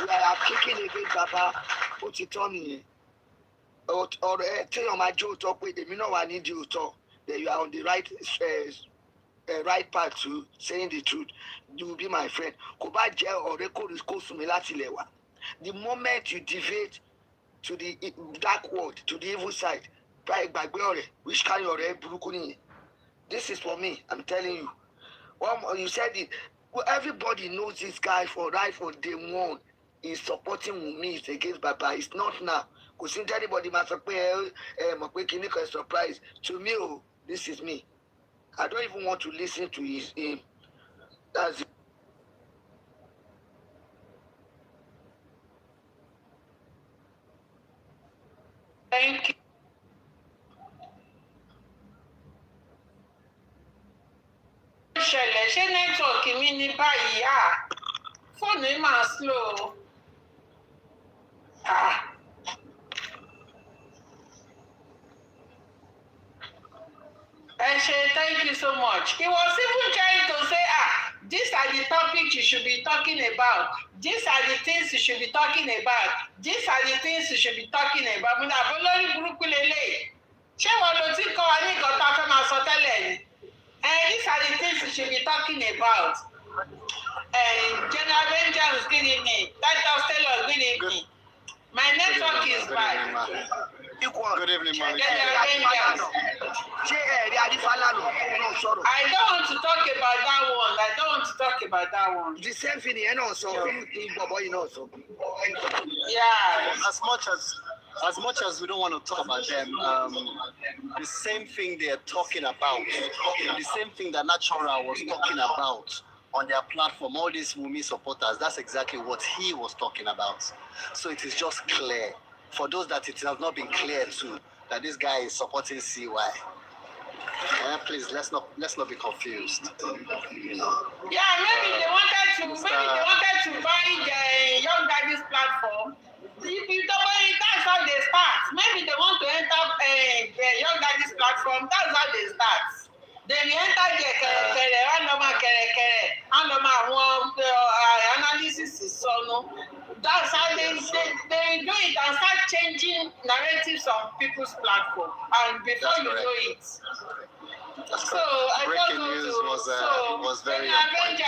you are kicking against Baba, what you tell me? Or tell my Joe talk with them, you know I need you to talk. That you are on the right path to saying the truth. You will be my friend. The moment you deviate to the dark world, to the evil side, which kind of this is for me, I'm telling you. You said it. Well, everybody knows this guy for day one. He's supporting Wunmi, it's against Baba. It's not now. Because since anybody must a surprise. To me, this is me. I don't even want to listen to him. That's it. Thank you. Ṣẹlẹ̀ ṣé nẹ́tíwọ̀kì mi ní báyìí fóònù yìí máa slow. Thank you so much. He was even trying to say, these are the topics you should be talking about. These are the things you should be talking about. These are the things you should be talking about. Ṣé wọn ló ti kọ́ wa ní nǹkan tá a fẹ́ máa sọ tẹ́lẹ̀ ni? These are the things you should be talking about. General Vengeance, good evening. Titus Taylor, good evening. My network is bad. Good evening, Mama. I don't want to talk about that one. The same thing, you know, so you know, so. Yeah. As much as we don't want to talk about them, the same thing they're talking about, the same thing that Natural was talking about on their platform, all these Wunmi supporters, that's exactly what he was talking about. So it is just clear. For those that it has not been clear to, that this guy is supporting CY. Please, let's not be confused. Yeah, maybe they wanted to buy the Young Daddy's platform. That's how they start. Maybe they want to enter the Young Daddy's platform. That's how they start. Then you enter the analysis is so no. That's how they do it and start changing narratives on people's platform. And before you know it. So I breaking news was very important.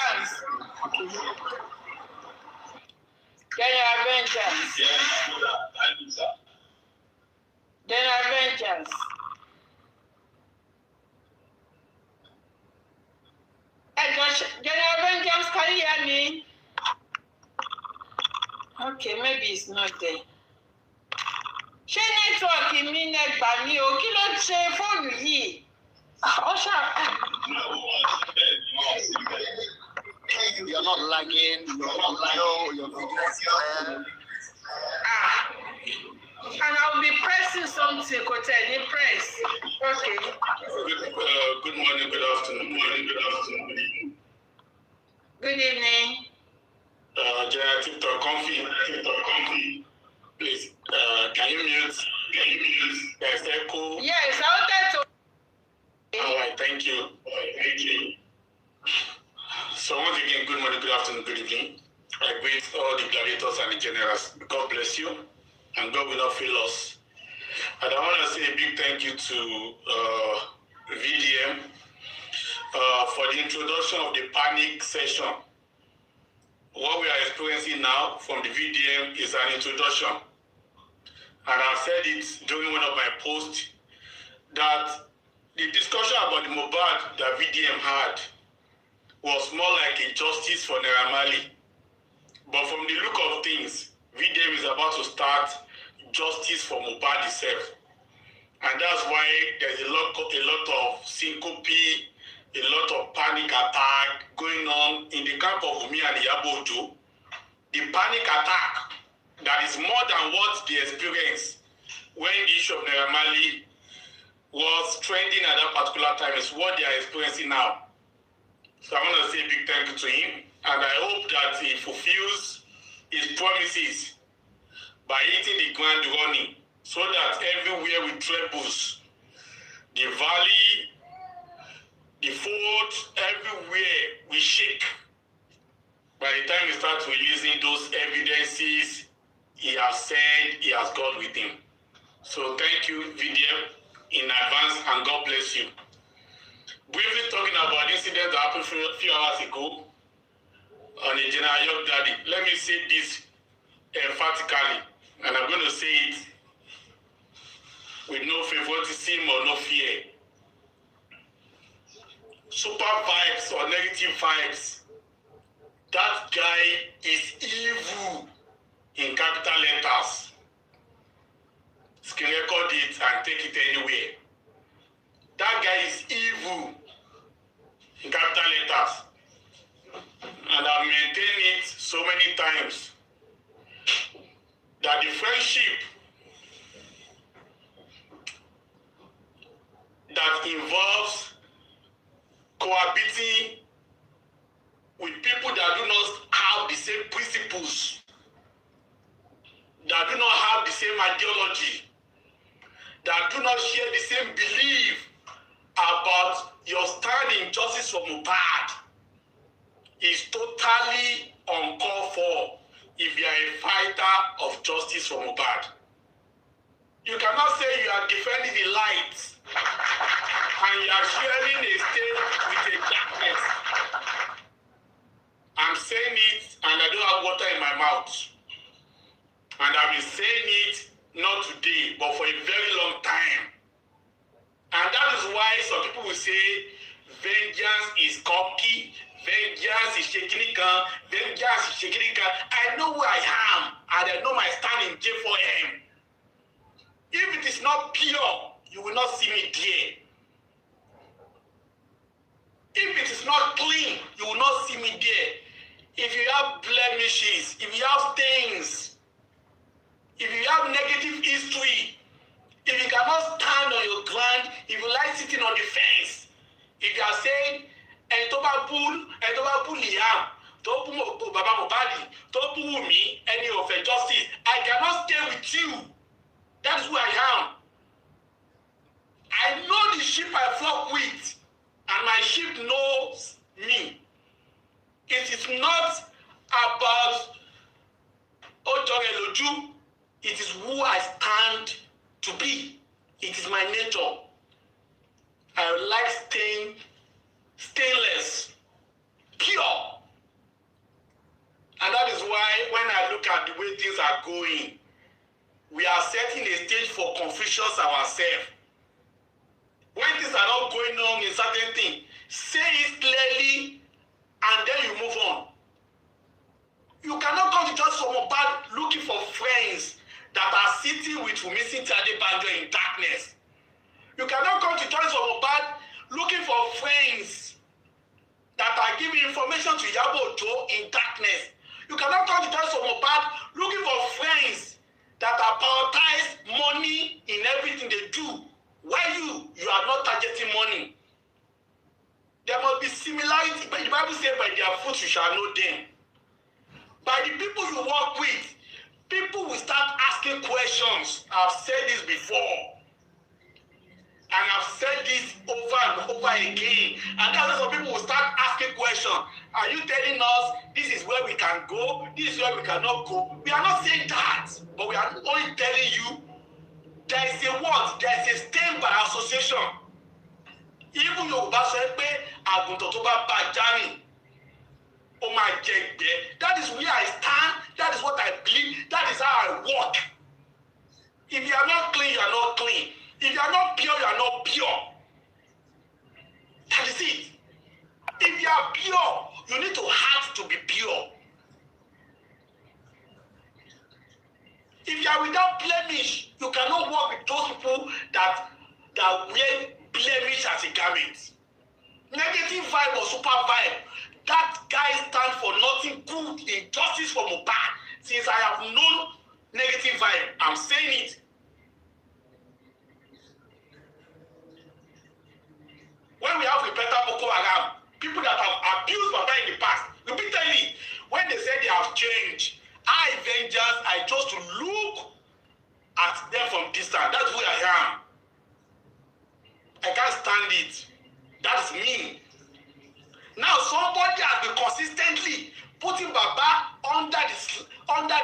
General Vengeance. Thank you, sir. General Vengeance. General Vengeance, can you hear me? Okay, maybe it's not there. Ṣé nẹ́tíwọ̀kì mi nẹ gbà mí o? Kí ló ṣe fóònù yìí? You're not lagging, your video is clear. And I'll be pressing something, Kote, press. Okay. Good morning, good afternoon. Good evening. General TikTok comfy. Please, can you mute? There's echo. Yes, I wanted to. All right, thank you. So once again, good morning, good afternoon, good evening. I greet all the gladiators and the generals. God bless you, and God will not fail us. And I want to say a big thank you to VDM for the introduction of the panic session. What we are experiencing now from the VDM is an introduction. And I've said it during one of my posts that the discussion about the Mohbad that VDM had was more like a justice for Naira Marley. But from the look of things, VDM is about to start justice for Mohbad itself. And that's why there's a lot of syncope, a lot of panic panic attack going on in the camp of Omowummi and Iyabo. The panic attack that is more than what they experienced when the issue of Naira Marley was trending at that particular time is what they are experiencing now. So I want to say a big thank you to him, and I hope that he fulfills his promises by hitting the ground running, so that everywhere we trebles, the valley, the fort, everywhere we shake. By the time he starts releasing those evidences, he has said he has God with him. So thank you, VDM, in advance, and God bless you. Briefly talking about the incident that happened a few hours ago on the General York Daddy. Let me say this emphatically, and I'm going to say it with no favoritism or no fear. Super vibes or negative vibes. That guy is evil in capital letters. You can record it and take it anywhere. That guy is evil in capital letters. And I've maintained it so many times that the friendship that involves cohabiting with people that do not have the same principles, that do not have the same ideology, that do not share the same belief about your stand in justice for Mohbad is totally uncalled for if you are a fighter of justice for Mohbad. You cannot say you are defending the light and you are sharing a state with a darkness. I'm saying it and I don't have water in my mouth. And I've been saying it not today, but for a very long time. And that is why some people will say vengeance is cocky, vengeance is shekinikan, vengeance is shekinikan. I know where I am and I know my stand in J4M. If it is not pure, you will not see me there. If it is not clean, you will not see me there. If you have blemishes, if you have stains, if you have negative history, if you cannot stand on your ground, if you like sitting on the fence, if you are saying, ẹni tó bá bú Liam, tó bú Baba Mohbad, tó bú Wunmi, ẹni ò fẹ́ justice, I cannot stay with you. That is who I am. I know the sheep I flock with, and my sheep knows me. It is not about Ojoreloju. It is who I stand to be. It is my nature. I like staying stainless, pure. And that is why when I look at the way things are going, we are setting a stage for confusions ourselves. When things are not going on in certain things, say it clearly and then you move on. You cannot come to just from Mohbad looking for friends that are sitting with Wunmi Adebanjo in darkness. You cannot come to just from Mohbad looking for friends that are giving information to Iyabo in darkness. You cannot come to just from Mohbad looking for friends that are prioritize money in everything they do. Why you are not targeting money? There must be similarity, but the Bible says, by their fruits you shall know them. By the people you work with, people will start asking questions. I've said this before. And I've said this over and over again. And that's why some people will start asking questions. Are you telling us this is where we can go? This is where we cannot go? We are not saying that. But we are only telling you there is a what? There is a stain by association. Even Yoruba say pé àgùntàn tó bá bá járìn ó máa jẹ ìgbẹ́. That is where I stand. That is what I believe. That is how I walk. If you are not clean, you are not clean. If you are not pure, you are not pure. That is it. If you are pure, you need to have to be pure. If you are without blemish, you cannot walk with those people that wear blemish as a garment. Negative vibe or super vibe. That guy stands for nothing good in justice for Mohbad. Since I have known negative vibe, I'm saying it. When we have repentant Boko Haram, people that have abused Baba in the past, repeatedly, when they say they have changed, I chose to look at them from distance. That's who I am. I can't stand it. That's me. Now somebody has been consistently putting Baba under the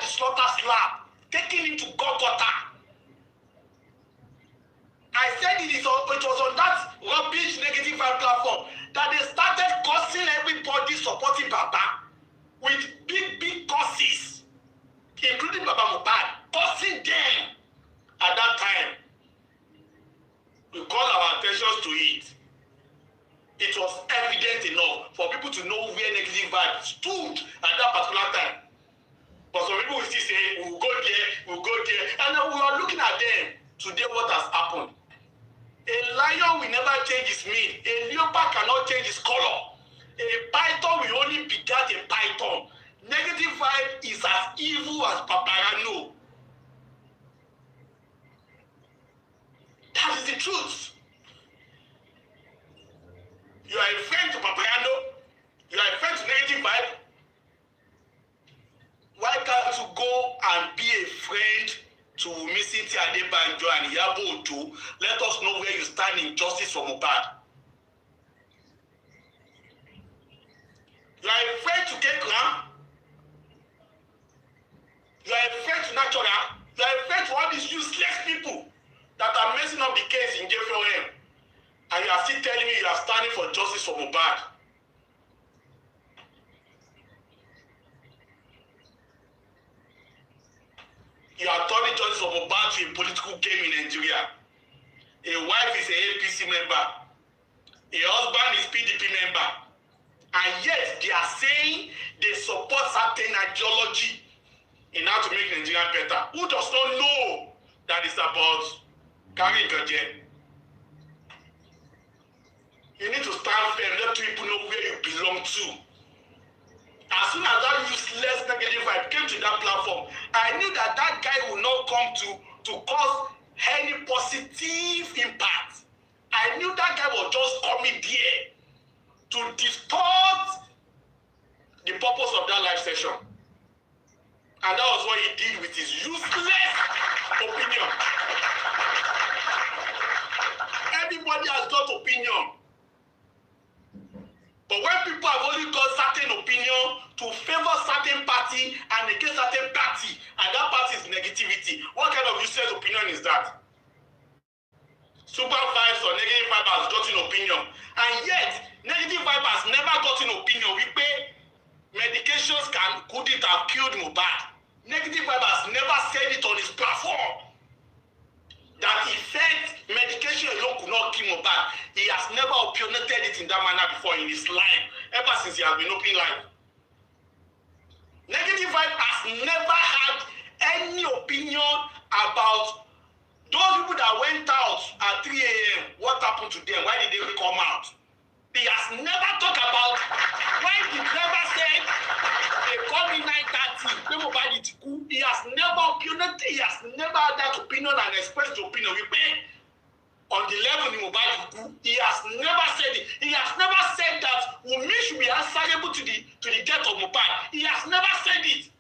slaughter slab, taking him to Golgotha. I said it was on that rubbish negative vibe platform that they started cursing everybody supporting Baba with big curses, including Baba Mohbad, cursing them at that time. We call our attention to it. It was evident enough for people to know where negative vibe stood at that particular time. But some people will still say, we'll go there, and then we are looking at them. Today, what has happened? A lion will never change his meat. A leopard cannot change his color. A python will only beget a python. Negative vibe is as evil as Paparano. That is the truth. You are a friend to Paparano. You are a friend to negative vibe. Why can't you go and be a friend to Missy Adebanjo and Iyabo Ojo? Let us know where you stand in justice for Mohbad. You are a friend to Kekran. You are a friend to Natural. You are a friend to all these useless people that are messing up the case in JFOM. And you are still telling me you are standing for justice for Mohbad. You are turning justice for Mohbad to a political game in Nigeria. A wife is a APC member. A husband is PDP member. And yet they are saying they support certain ideology in how to make Nigeria better. Who does not know that it's about carrying Gajen? You need to stand firm, let people know where you belong to. As soon as that useless negative vibe came to that platform, I knew that that guy would not come to cause any positive impact. I knew that guy was just coming there to distort the purpose of that live session. And that was what he did with his useless opinion. Everybody has got opinion. But when people have only got certain opinion to favor certain party and against certain party, and that party is negativity, what kind of useless opinion is that? Super vibes or negative vibe has gotten opinion, and yet negative vibe has never gotten opinion. We pay medications couldn't have killed Mohbad. Negative vibe has never said it on his platform. That he said medication alone could not kill Mohbad. He has never opinionated it in that manner before in his life, ever since he has been opening life. Negative vibe has never had any opinion about those people that went out at 3 a.m. What happened to them? Why did they come out? He has never talked about why the driver said they called me 9:30. He has never opinionated. He has never had that opinion and expressed the opinion. We pay on the level in Mohbad. He has never said it. He has never said that Wunmi should be answerable to the death of Mohbad. He has never said it.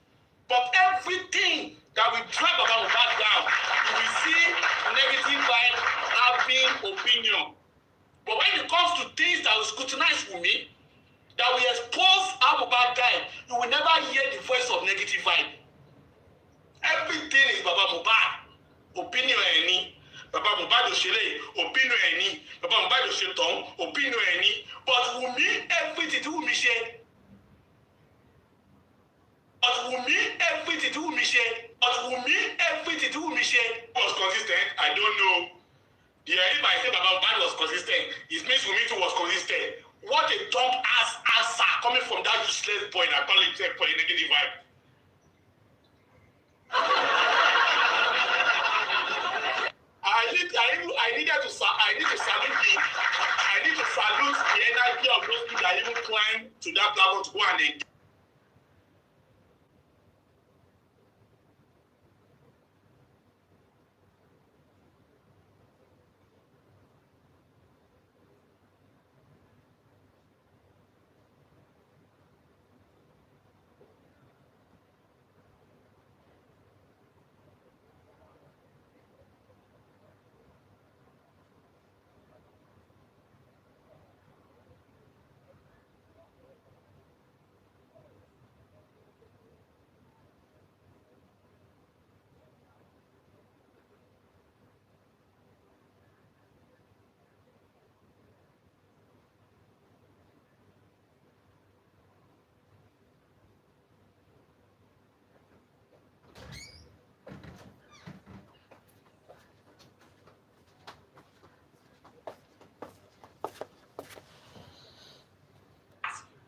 But everything that we drag about Mohbad down, we see negative vibe having opinion. But when it comes to things that will scrutinize Wunmi, that will expose how Mohbad died, you will never hear the voice of negative vibe. Everything is Baba Mohbad. Opinion any. Baba Mohbad Oshele, opinion any. Baba Mohbad Oshetong, opinion any. But Wunmi, everything to Wunmi share. But Wunmi, everything to Wunmi share. But Wunmi, everything to Wunmi share. Was consistent? I don't know. Yeah, if I say Baba Mohbad was consistent, it means Wunmi too was consistent. What a dumb ass answer coming from that useless boy that call himself for a negative vibe. I need to salute the energy of those people that even climb to that platform to go and engage.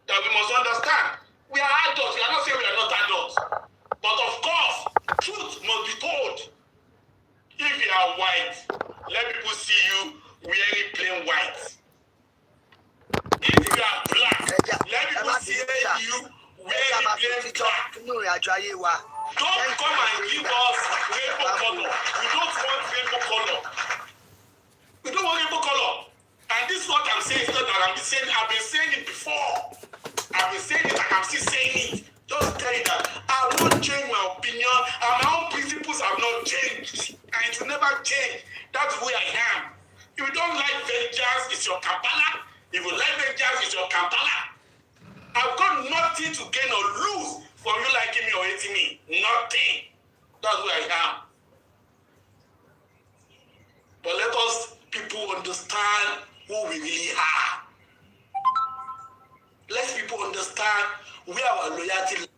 That we must understand. We are adults. We are not saying we are not adults. But of course, truth must be told. If you are white, let people see you wearing plain white. If you are black, let people see you wearing plain black. Don't come and give us rainbow color. We don't want rainbow color. We don't want rainbow color. And this is what I'm saying. It's not that I've been saying it before. I've been saying it and I'm still saying it. Just tell you that I will not change my opinion and my own principles have not changed. And it will never change. That's who I am. If you don't like vengeance, it's your Kampala. If you like vengeance, it's your Kampala. I've got nothing to gain or lose from you liking me or hating me. Nothing. That's who I am. But let us people understand who we really are. Let people understand where our loyalty lies.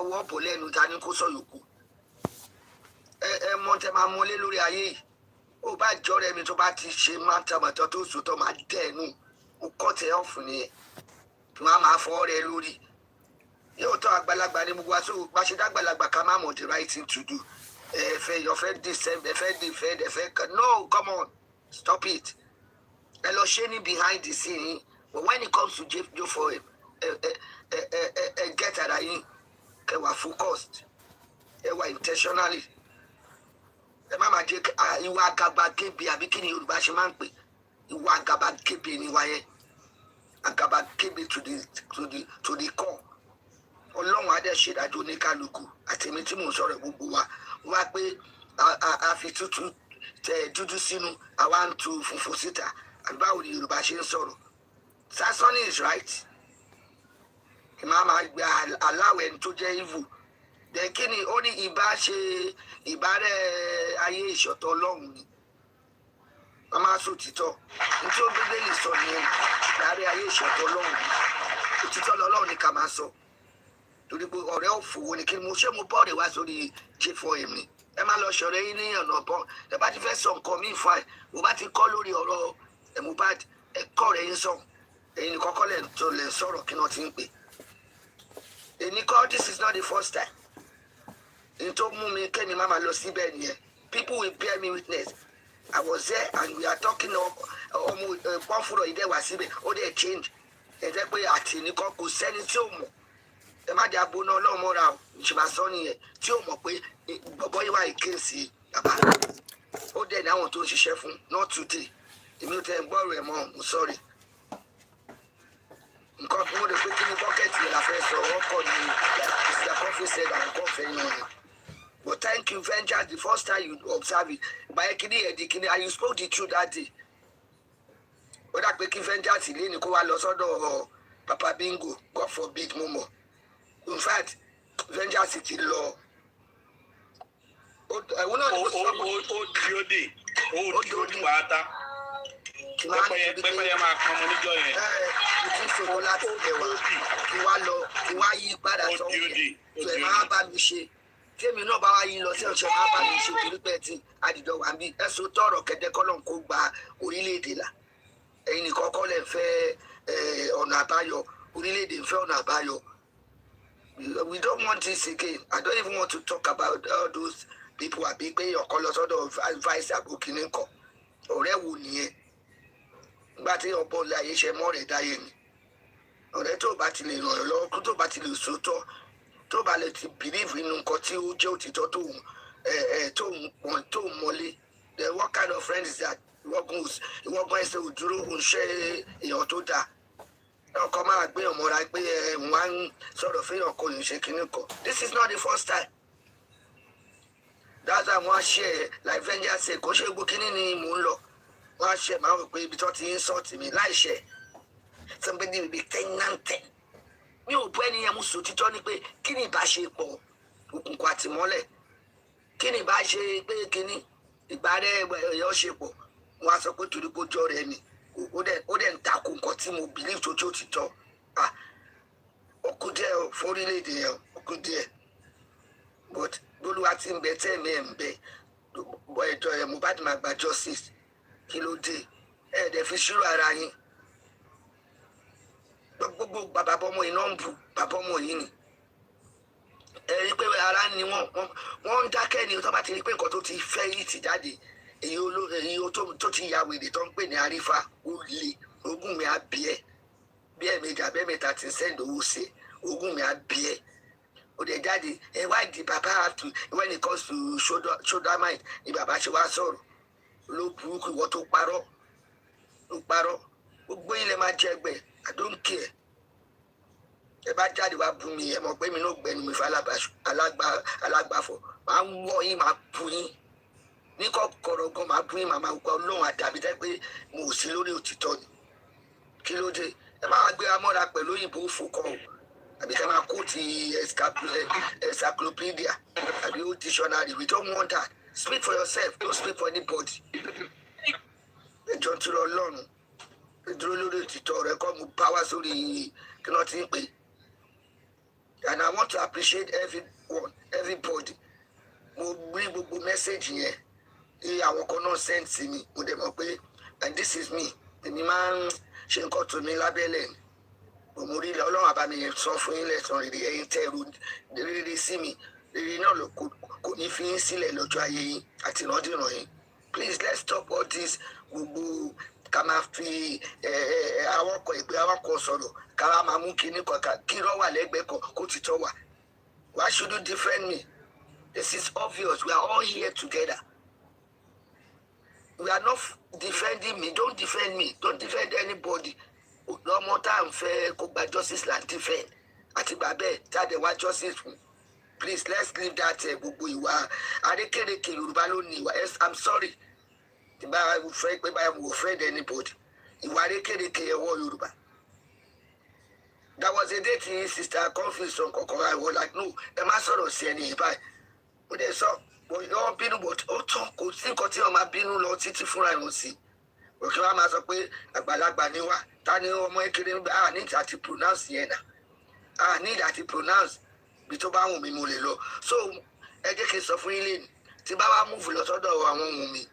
tọwọ́ bò lẹ́nu ta ni kó sọ yòókù ẹ mọ tẹ máa mọlé lórí ayé yìí ó bá jọrẹ mi tó bá ti ṣe máa tàbàtà tó sòtọ́ máa dẹ̀ ẹnu mo kọ́ tẹ ọ̀fun nìyẹn kí wọ́n á máa fọ́ rẹ lórí yóò tọ́ àgbàlagbà ní gbogbo aṣọ bá ṣe dágbàlagbà ká má mọ̀ the right thing to do ẹ fẹ́ descend ẹ fẹ́ defend ẹ fẹ́ no come on stop it ẹ lọ ṣe ní behind the scene but when it comes to jo for him get ara yín kẹ wà focused ẹ wà intentionally ẹ má máa jẹ ìwà àgàbàgebè àbí kí ni Yorùbá ṣe máa ń pè ìwà àgàbàgebè ni wáyé àgàbàgebè to the core Ọlọ́run adé ṣe ìdájọ́ oníkálukú àtẹ̀mí tí mò ń sọ̀rọ̀ gbogbo wa wá pé àfi tútù tẹ dúdú sínú àwa ń tu funfun síta àbí báwo ni Yorùbá ṣe ń sọ̀rọ̀ Sasoni is right ìmáà máa gbé aláwẹ̀ ẹni tó jẹ́ evil then kí ni ó ní ìbárẹ́ ayé ìṣọ̀tọ̀ Ọlọ́run ni wọ́n máa sọ òtítọ́ nítorí ó gbégbé lè sọ nìyẹn ìbárẹ́ ayé ìṣọ̀tọ̀ Ọlọ́run òtítọ́ lọ́lọ́run ni ká máa sọ torí pé ọ̀rẹ́ òfòwò ni kí ni mo ṣe mo bọ́ọ̀rẹ̀ wá sórí J4M ni ẹ má lọ ṣọ̀rẹ́ yín ní ọ̀nà bọ́ ẹ bá ti fẹ́ sọ nǹkan míì fún ẹ mo bá ti kọ́ lórí ọ̀rọ̀ Mohbad ẹ kọ́ rẹ̀ yín sọ ẹ̀yin nìkan kọ́ lẹ̀ sọ̀rọ̀ kí wọ́n ti ń pè èmi kọ́ this is not the first time n tó mú mi kẹ́mi má máa lọ síbẹ̀ nìyẹn people will bear me witness I was there and we are talking ọmọ pọ́nfúrọ̀ yìí dẹ̀ wá síbẹ̀ ó dẹ̀ change ẹ̀ jẹ́ pé àti nìkan kò sẹ́ni tí ò mọ̀ ẹ má dé abóná Ọlọ́run mọ́ra o ìṣèbá sọ nìyẹn tí ò mọ̀ pé bọ́bọ́ yìí wà ìkéèsì bàbá ó dẹ̀ ní àwọn tó ń ṣiṣẹ́ fún not today èmi ò tẹ́ ń gbọ́rọ̀ ẹ̀ mọ́ mo sorry nǹkan fún òde pé kí ni bọ́kẹ́tì yẹn la fẹ́ sọ ọkọ̀ ni Mr. Coffee said àwọn kò fẹ́ yan ni but thank you Vengeance the first time you observe it báyẹn kí ni ẹ̀dí kí ni and you spoke the truth that day ó dà pé kí Vengeance lé ní kó wá lọ sọ́dọ̀ Papa Bingo God forbid mo mọ̀ in fact Vengeance ti lọ ẹ̀wọ̀n náà ni mo sọ pé ó di odi pàtà pẹpẹ yẹn máa kan ọmọ níjọ yẹn mo ti ṣòro láti ẹwà kí wá yí padà sọ́wọ́ tó ẹ̀ máa bá mi ṣe tèmi náà bá wá yí lọ sí ọ̀sẹ̀ máa bá mi ṣe torí pé tí àdìjọ wà ń bí ẹ̀sùn tọrọ kẹ́tẹ́kọ́lọ́n kó gba orílẹ̀-èdè là ẹ̀yin nìkan kọ́ lẹ̀ ń fẹ́ ọ̀nà àbáyọ orílẹ̀-èdè ń fẹ́ ọ̀nà àbáyọ. We don't want this again. I don't even want to talk about all those people àbí pé ọ̀kan lọ sọ́dọ̀ vice àbòkínní kan ọ̀rẹ́ wo nìyẹn nígbà tí ọ̀pọ̀ ilé ayé ṣe mọ́ rẹ̀ dáyé ni ọ̀rẹ́ tó bá ti lè ràn ọ́ lọ́wọ́ tó bá ti lè sòótọ́ tó bá lè ti believe nínú nǹkan tí ó jẹ́ òtítọ́ tó mọ́lé then what kind of friend is that ìwọ́gbọ́n ẹsẹ̀ òdúró ń ṣe èèyàn tó dáa ọkọ̀ máa gbé ọmọra pé wọ́n á ń sọ̀rọ̀ fẹ́yàn kò ní ṣe kínní kan this is not the first time that's why wọ́n á ṣe like Vengeance kò ṣe gbó kínní ni mò ń lọ wọ́n á ṣe máa wò pé ibi tó ti ń sọ̀tì mi láìṣẹ̀ somebody will be tenante mi ò bọ́ ẹni yẹn mú sùn títọ́ ni pé kí ni ìbáṣepọ̀ òkùnkùn àtìmọ́lẹ̀ kí ni ìbá ṣe pé kíní ìgbà rẹ̀ ẹ̀yọ́ ṣe pọ̀ wọ́n á sọ pé torí kó jọ rẹ̀ ni ó dẹ̀ ń takò nǹkan tí mo believe tó tó ti tọ́ ó kú díẹ̀ fún orílẹ̀-èdè yẹn ó kú díẹ̀ but bolúwa ti ń bẹ tẹ́ẹ̀mí ẹ̀ ń bẹ ẹjọ́ ẹ̀ Mohbad máa gba justice kí ló dé ẹ̀ẹ́dẹ̀ fi ṣírò ara yín gbogbo bàbá ọmọ yìí náà ń bu bàbá ọmọ yìí ni ẹ̀rí pé ara ni wọ́n ń dákẹ́ ni tó bá ti rí pé nǹkan tó ti fẹ́ yìí ti jáde èyí tó ti ya wèrè tó ń pè ní àrífà ó le ogún mi á bí ẹ bí ẹ̀ẹ̀mejì abẹ́mẹ́ta ti ń sẹ́ńdì owó ṣe ogún mi á bí ẹ ó dẹ̀ jáde ẹ wá di bàbá àtù when it comes to shoulder mind ni bàbá ṣe wá sọ̀rọ̀ ló burúkú ìwọ tó parọ́ gbogbo ilẹ̀ máa jẹ ẹgbẹ́ I don't care ẹ bá jáde wá bú mi ẹ mọ̀ pé mi náà gbẹnu mi fún alágbàfọ̀ máa ń wọ́ yín máa bú yín ní kọ̀ọ̀kọ̀rọ̀ gan máa bú yín máa gbọ́ Ọlọ́run àdàbí tẹ́ pé mo ò sí lórí òtítọ́ ni kí ló dé ẹ máa gbé amọ́ra pẹ̀lú òyìnbó fòkàn o àbí ká máa kó ti encyclopedia àbí old dictionary we don't want that speak for yourself don't speak for anybody ẹjọ́ tí lọ Ọlọ́run dúró lórí òtítọ́ rẹ kọ́ mo bá wá sórí kí wọ́n ti ń pè And I want to appreciate everyone, everybody. Mo rí gbogbo message yẹn. Àwọn kan náà send sí mi. Mo dẹ̀ mọ̀ pé, and this is me. Èmi máa ń ṣe nǹkan tó mi lábẹ́lẹ̀ ni. Mo rí Ọlọ́run àbá mi yẹn sọ fún yín lẹ́sàn rere ẹ̀yin tẹ́rù rere sí mi. Rere náà kò ní fi yín sílẹ̀ lọ́jọ́ ayé yín àti ìrandíran yín. Please let's stop all this gbogbo ká máa fi àwọn ọkọ̀ ìpè àwọn ọkọ̀ sọ̀rọ̀ ká wá máa mú kinní kan kí irọ́ wà lẹ́gbẹ̀ẹ́ kan kó ti tọ́ wà. Why should you defend me? This is obvious. We are all here together. We are not defending me. Don't defend me. Don't defend anybody. Lọ́mọ tá à ń fẹ́ kó gba justice land defend. Àti bàbẹ́ jáde wá justice fún. Please let's leave that gbogbo ìwà àrékèrèkè Yorùbá ló ní ìwà. Yes, I'm sorry. Tí bá fẹ́ pé báyìí mo offend anybody. Ìwà àrékèrèkè ẹ̀wọ̀ Yorùbá. That was a day tí sister confused on kọ̀ọ̀kan. I was like, no, ẹ má sọ̀rọ̀ sí ẹni ìbáyìí. Mo dẹ̀ sọ, wọ́n bínú but ó tán kò sí nǹkan tí wọ́n máa bínú lọ títí fúnra wọn sí. Òkè wa máa sọ pé àgbàlagbà ni wá. Ta ni ọmọ ekele ń gbà? Need àti pronounce yẹn náà. Need àti pronounce bí tó bá wùn mí mo lè lọ. So ẹ jẹ́ kí n sọ fún yín lẹ́nu. Tí bá wá múùfù lọ sọ́dọ̀ àwọn ohun mi.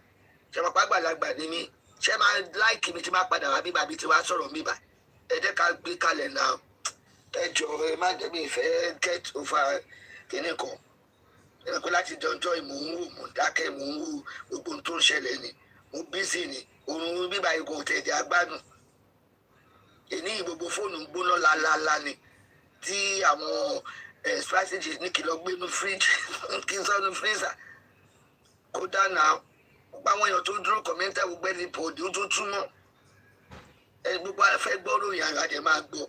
Ṣé máa pàgbàlagbà ni mí? Ṣé máa láìkì mi tí máa padà wá bíbá bí tí wàá sọ̀rọ̀ mi bá? Ẹ jẹ́ ká gbé kalẹ̀ náà. Ẹ jọ̀ọ́ ẹ má jẹ́ mi ìfẹ́ get over kíní kan. Ẹ kó láti jọjọ́ ìmọ̀ ń wò mò ń dákẹ́ mò ń wò gbogbo ohun tó ń ṣẹlẹ̀ ni. Mo busy ni. Òun bíbá ikọ̀ tẹ̀dẹ̀ agbádùn. Èní gbogbo fóònù ń gbóná lálálá ni. Tí àwọn spices ní kí lọ gbé ní fridge kí n sọ́nu freezer. Kódà náà gbogbo àwọn èèyàn tó dúró kọ̀mẹ́ntà gbogbo ẹni pòdì ó tún túmọ̀. Gbogbo afẹ́ gbọ́rò yàrá àdè máa gbọ́.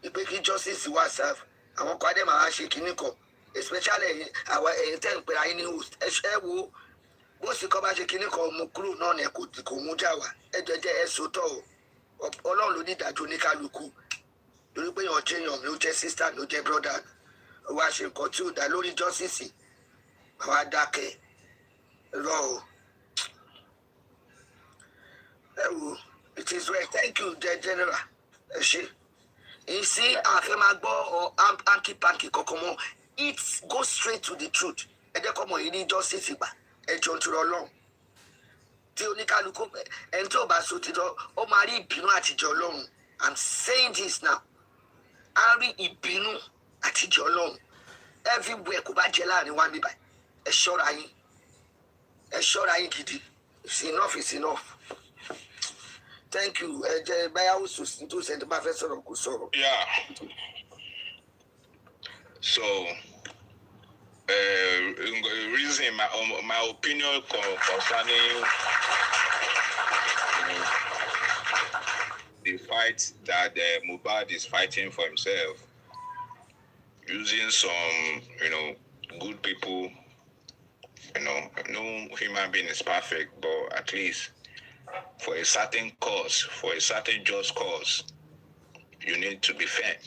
Ìpè kí justice wà serve. Àwọn kan àdè máa ṣe kíní kan. Especially àwọn ẹ̀yin tẹ́ ń pera yín ní host. Ẹ wo bó sì kọ́ bá ṣe kíní kan mo kúrò náà ní kò mú jà wá. Ẹ jẹ́jẹ́ ẹ sòótọ́ o. Ọlọ́run ló ní ìdájọ́ oníkálukú. Torí pé èèyàn jẹ́ èèyàn mi ó jẹ́ sister ló jẹ́ brother. Ó wá ṣe nǹkan tí ó dá lórí justice. Àwa dákẹ́. Rọ o. Ẹ wo it is well. Thank you general. Ẹ ṣé. Ìsí àfẹ́ máa gbọ́ hanky-panky kankan mọ́. It goes straight to the truth. Ẹ jẹ́ kọ́ mọ̀ yìí ní justice gbà. Ẹ jọ ń turọ Ọlọ́run. Tí oníkálukú ẹni tí ò bá so títọ́ ó máa rí ìbínú àtijọ́ Ọlọ́run. I'm saying this now. A rí ìbínú àtijọ́ Ọlọ́run. Everywhere kò bá jẹ́ láàrin wa níbàyí. Ẹ ṣọ́ra yín. Ẹ ṣọ́ra yín gidi. It's enough, it's enough. Thank you. Ẹ jẹ́ báyàwó sòsì tó ṣe tó bá fẹ́ sọ̀rọ̀ kò sọ̀rọ̀. Yeah. So, reason my opinion concerning the fight that Mohbad is fighting for himself, using some, good people. No human being is perfect, but at least for a certain cause, for a certain just cause, you need to be fair.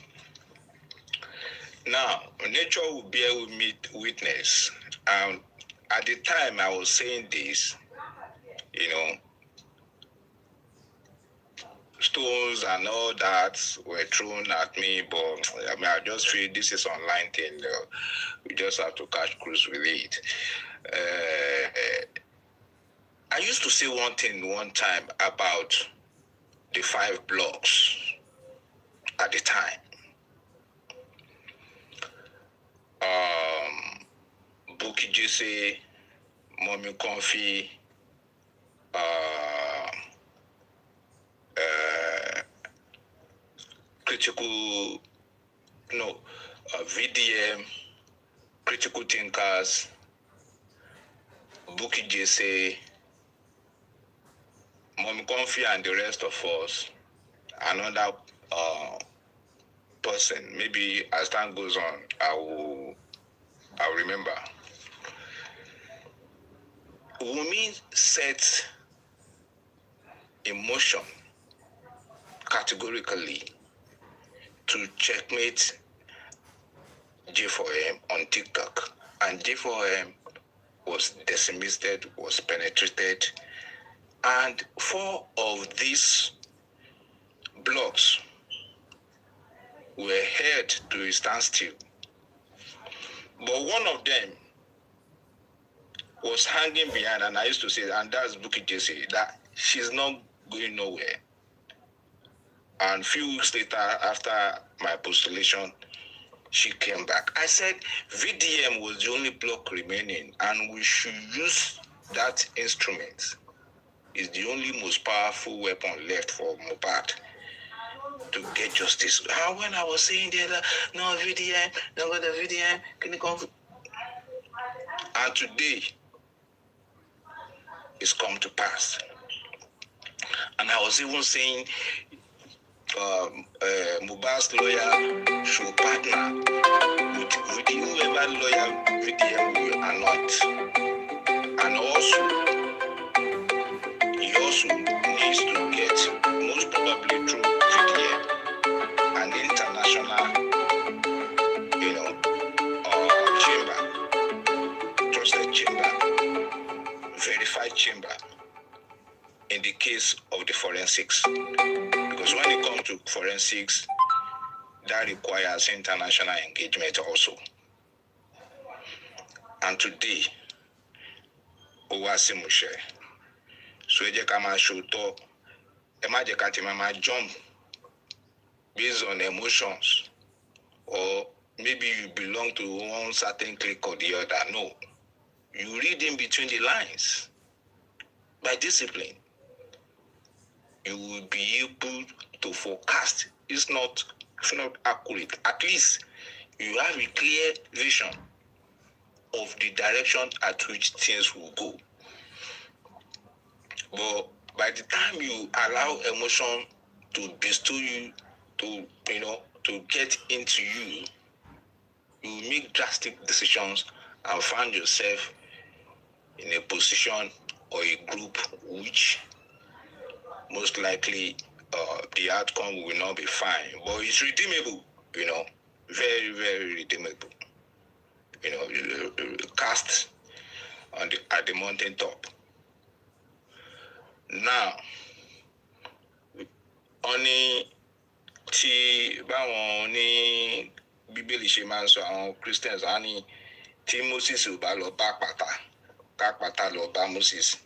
Now, nature will bear with me witness. At the time I was saying this, stones and all that were thrown at me, but I just feel this is online thing. We just have to catch cruise with it. I used to say one thing one time about the 5 blocks at the time. Buki Jesse, Mommy Comfy, VDM, Critical Thinkers, Buki Jesse, Mommy Comfy and the rest of us, another person. Maybe as time goes on, I'll remember. Wunmi set in motion categorically to checkmate J4M on TikTok, and J4M was decimated, was penetrated, and 4 of these blocks were held to a standstill But one of them was hanging behind, and I used to say, and that's Bukky Jesse, that she's not going nowhere. And a few weeks later, after my postulation, she came back. I said, VDM was the only block remaining, and we should use that instrument. It's the only most powerful weapon left for Mohbad to get justice. And when I was saying that, no VDM, no the VDM, can you come? And today, it's come to pass. And I was even saying, Mohbad's lawyer should partner with whoever lawyer VDM will anoint. And also, he also needs to get, most probably through VDM, an international, chamber, trusted chamber, verified chamber, in the case of the forensics. Because when it comes to forensics, that requires international engagement also. And today, Owasi Mushe, so eje kama shoto, emaje kati mama jump based on emotions, or maybe you belong to one certain clique or the other. No, you read in between the lines. By discipline, you will be able to forecast. It's not accurate. At least you have a clear vision of the direction at which things will go. But by the time you allow emotion to bestow you, to get into you, you make drastic decisions and find yourself in a position or a group which most likely the outcome will not be fine. But it's redeemable, very, very redeemable. Cast at the mountain top. Now, only tí báwọn ní Bíbélì ṣe máa ń sọ àwọn Christians á ní tí Moses ò bá lọ bá pàtà ká pàtà lọ bá Moses.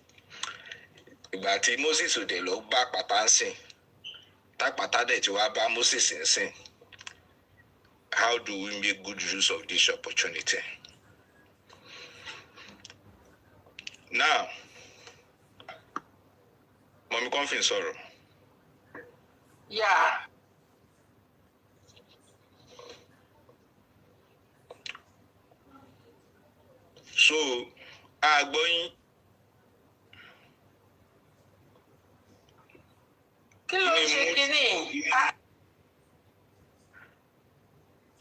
Ìgbà tí Moses ò dé lọ bá pàtà ń sìn, tá pàtà dẹ̀ tí wá bá Moses ń sìn. How do we make good use of this opportunity? Now, Mommy Confin sorrow. Yeah. So, going. Kí ló ṣe kíní?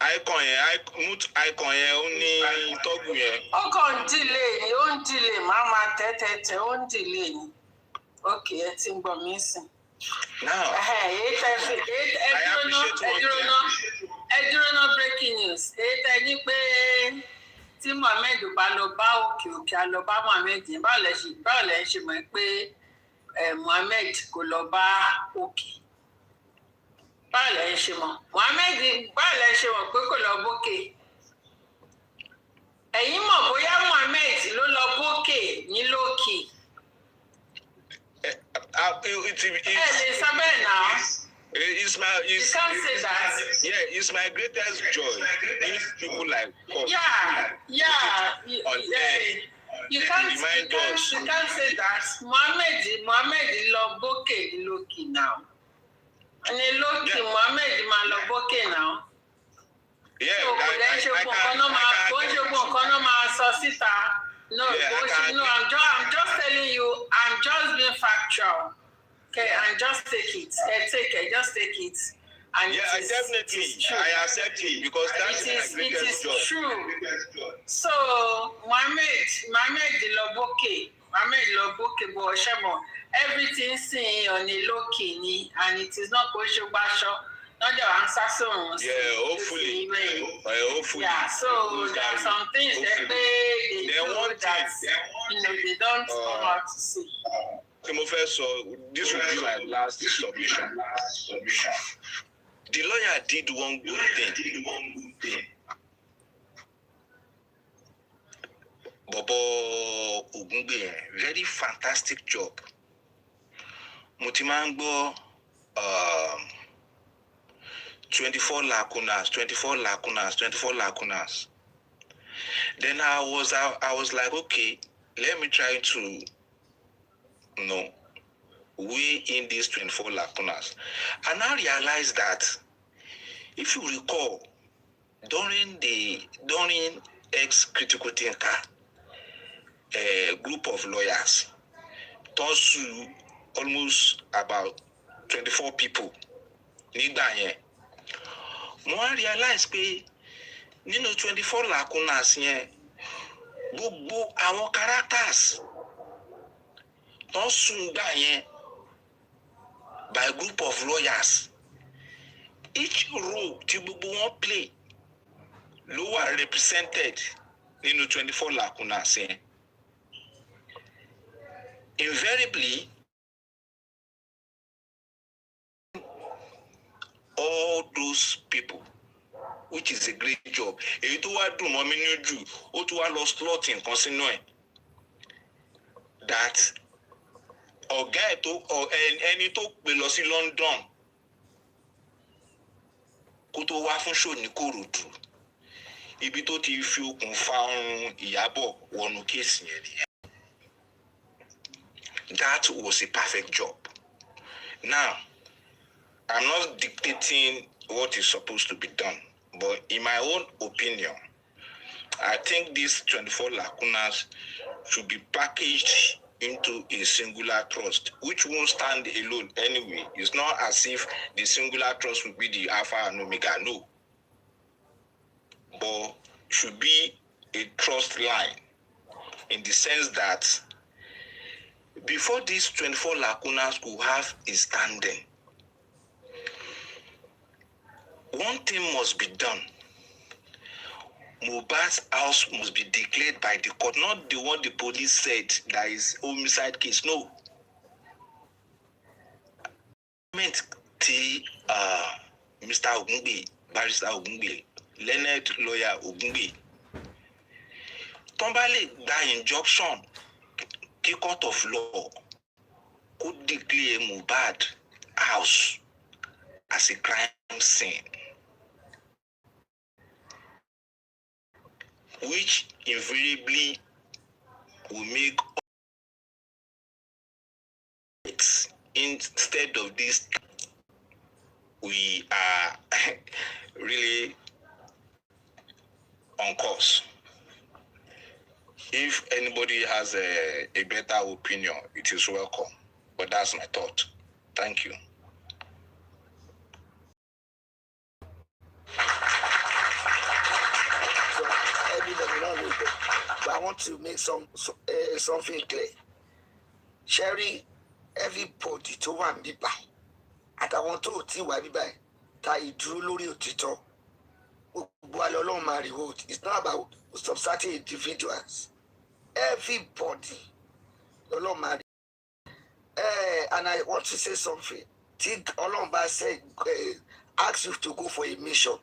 Icon yẹn ó ní tọ́gù yẹn. Ó kàn ń delay, máa tẹ́tẹ́tẹ́, ó ń delay ni. Okay, ẹ ti ń gbọ́ mí sìn. Now, ẹ dúró ná breaking news. Èyí tẹ́ ní pé tí Mohammed bá lọ bá òkè á lọ bá Mohammed yẹn, báwo lẹ ṣe mọ̀ pé Mohammed kò lọ bá òkè? Báwo lẹ ṣe mọ̀? Mohammed báwo lẹ ṣe mọ̀ pé kò lọ bókè? Ẹ̀yin mọ̀ bóyá Mohammed ló lọ bókè ní lókè? It's my, you can't say that. Yeah, it's my greatest joy if people like us. You can't say that. Mohammed lọ bókè ní lókè now. Ní lókè Mohammed máa lọ bókè now. Yeah, so kò dẹ́ ṣe gbọ̀n kan náà máa sọ síta. No, I'm just telling you, I'm just being factual. Okay, and just take it. Just take it. And yeah, definitely. I accept it because that is my greatest joy. It is true. So, Mohammed Loboke, Boshemo, everything seen on a low key, and it is not Kosho Basho, not the answer songs. Yeah, hopefully. Yeah, so there are some things that they do that they don't come out to see. So this will be my last submission. The lawyer did one good thing. Bobo Ogungbe, very fantastic job. Mutimango 24 lacunas. Then I was like, okay, let me try to weigh in these 24 lacunas. And I realized that if you recall, during ex-critical thinker group of lawyers, Tosu almost about 24 people. I realized that 24 lacunas here, our characters Tosu by a group of lawyers. Each role Tibubu won't play lower represented 24 lacunas. Invariably, all those people, which is a great job. It was do lost lot in consignment that or guy to or any to below London. Koto wa fun show ni Korodu. Ibi tó ti fi okùn fa ọrùn Iyabo wọnú case yẹn. That was a perfect job. Now, I'm not dictating what is supposed to be done, but in my own opinion, I think these 24 lacunas should be packaged into a singular trust, which won't stand alone anyway. It's not as if the singular trust will be the Alpha and Omega, no. But should be a trust line in the sense that before these 24 lacunas could have a standing, one thing must be done. Mohbad's house must be declared by the court, not the one the police said that is homicide case. No. Mr. Ogungbe, Barrister Ogungbe, Leonard lawyer Ogungbe, Tombale that injunction, key court of law could declare Mohbad house as a crime scene, which invariably will make it instead of this. We are really on course. If anybody has a better opinion, it is welcome. But that's my thought. Thank you. So everybody knows, but I want to make something clear. Sherry, everybody to one be by. Àtàwọn tó ti wà bíbáyìí ta ìdúró lórí òtítọ́ gbogbo alẹ́ Ọlọ́run máa reward. It's not about some certain individuals. Everybody Ọlọ́run máa and I want to say something. Tí Ọlọ́run bá said ask you to go for a mission.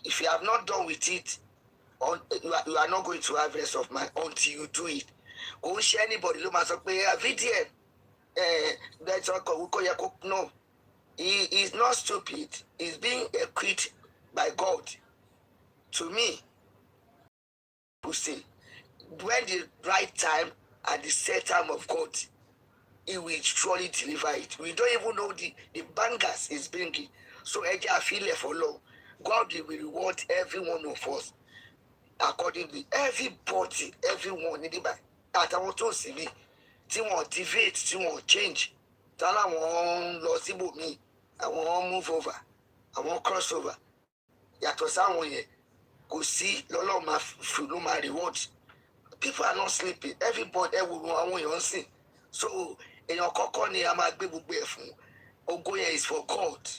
If you have not done with it, you are not going to have rest of mind until you do it. Kò ń ṣe anybody ló máa sọ pé VDM that's all no. He is not stupid. He's being equipped by God. To me, who say, when the right time and the set time of God, He will surely deliver it. We don't even know the bangers is bringing. So I feel for long. God will reward every one of us accordingly. Everybody, everyone, anybody. Àtàwọn tó sì rí tí wọ́n deviate, tí wọ́n change, táwọn lọ síbòmíì. I want move over. I want cross over. Yàtọ̀ sáwọn yẹn kò sí lọ́lọ́ máa fi ló máa reward. People are not sleeping. Everybody àwọn èèyàn sìn. So èèyàn kọ́kọ́ ni a máa gbé gbogbo ẹ̀ fún. Ògo yẹn is for God.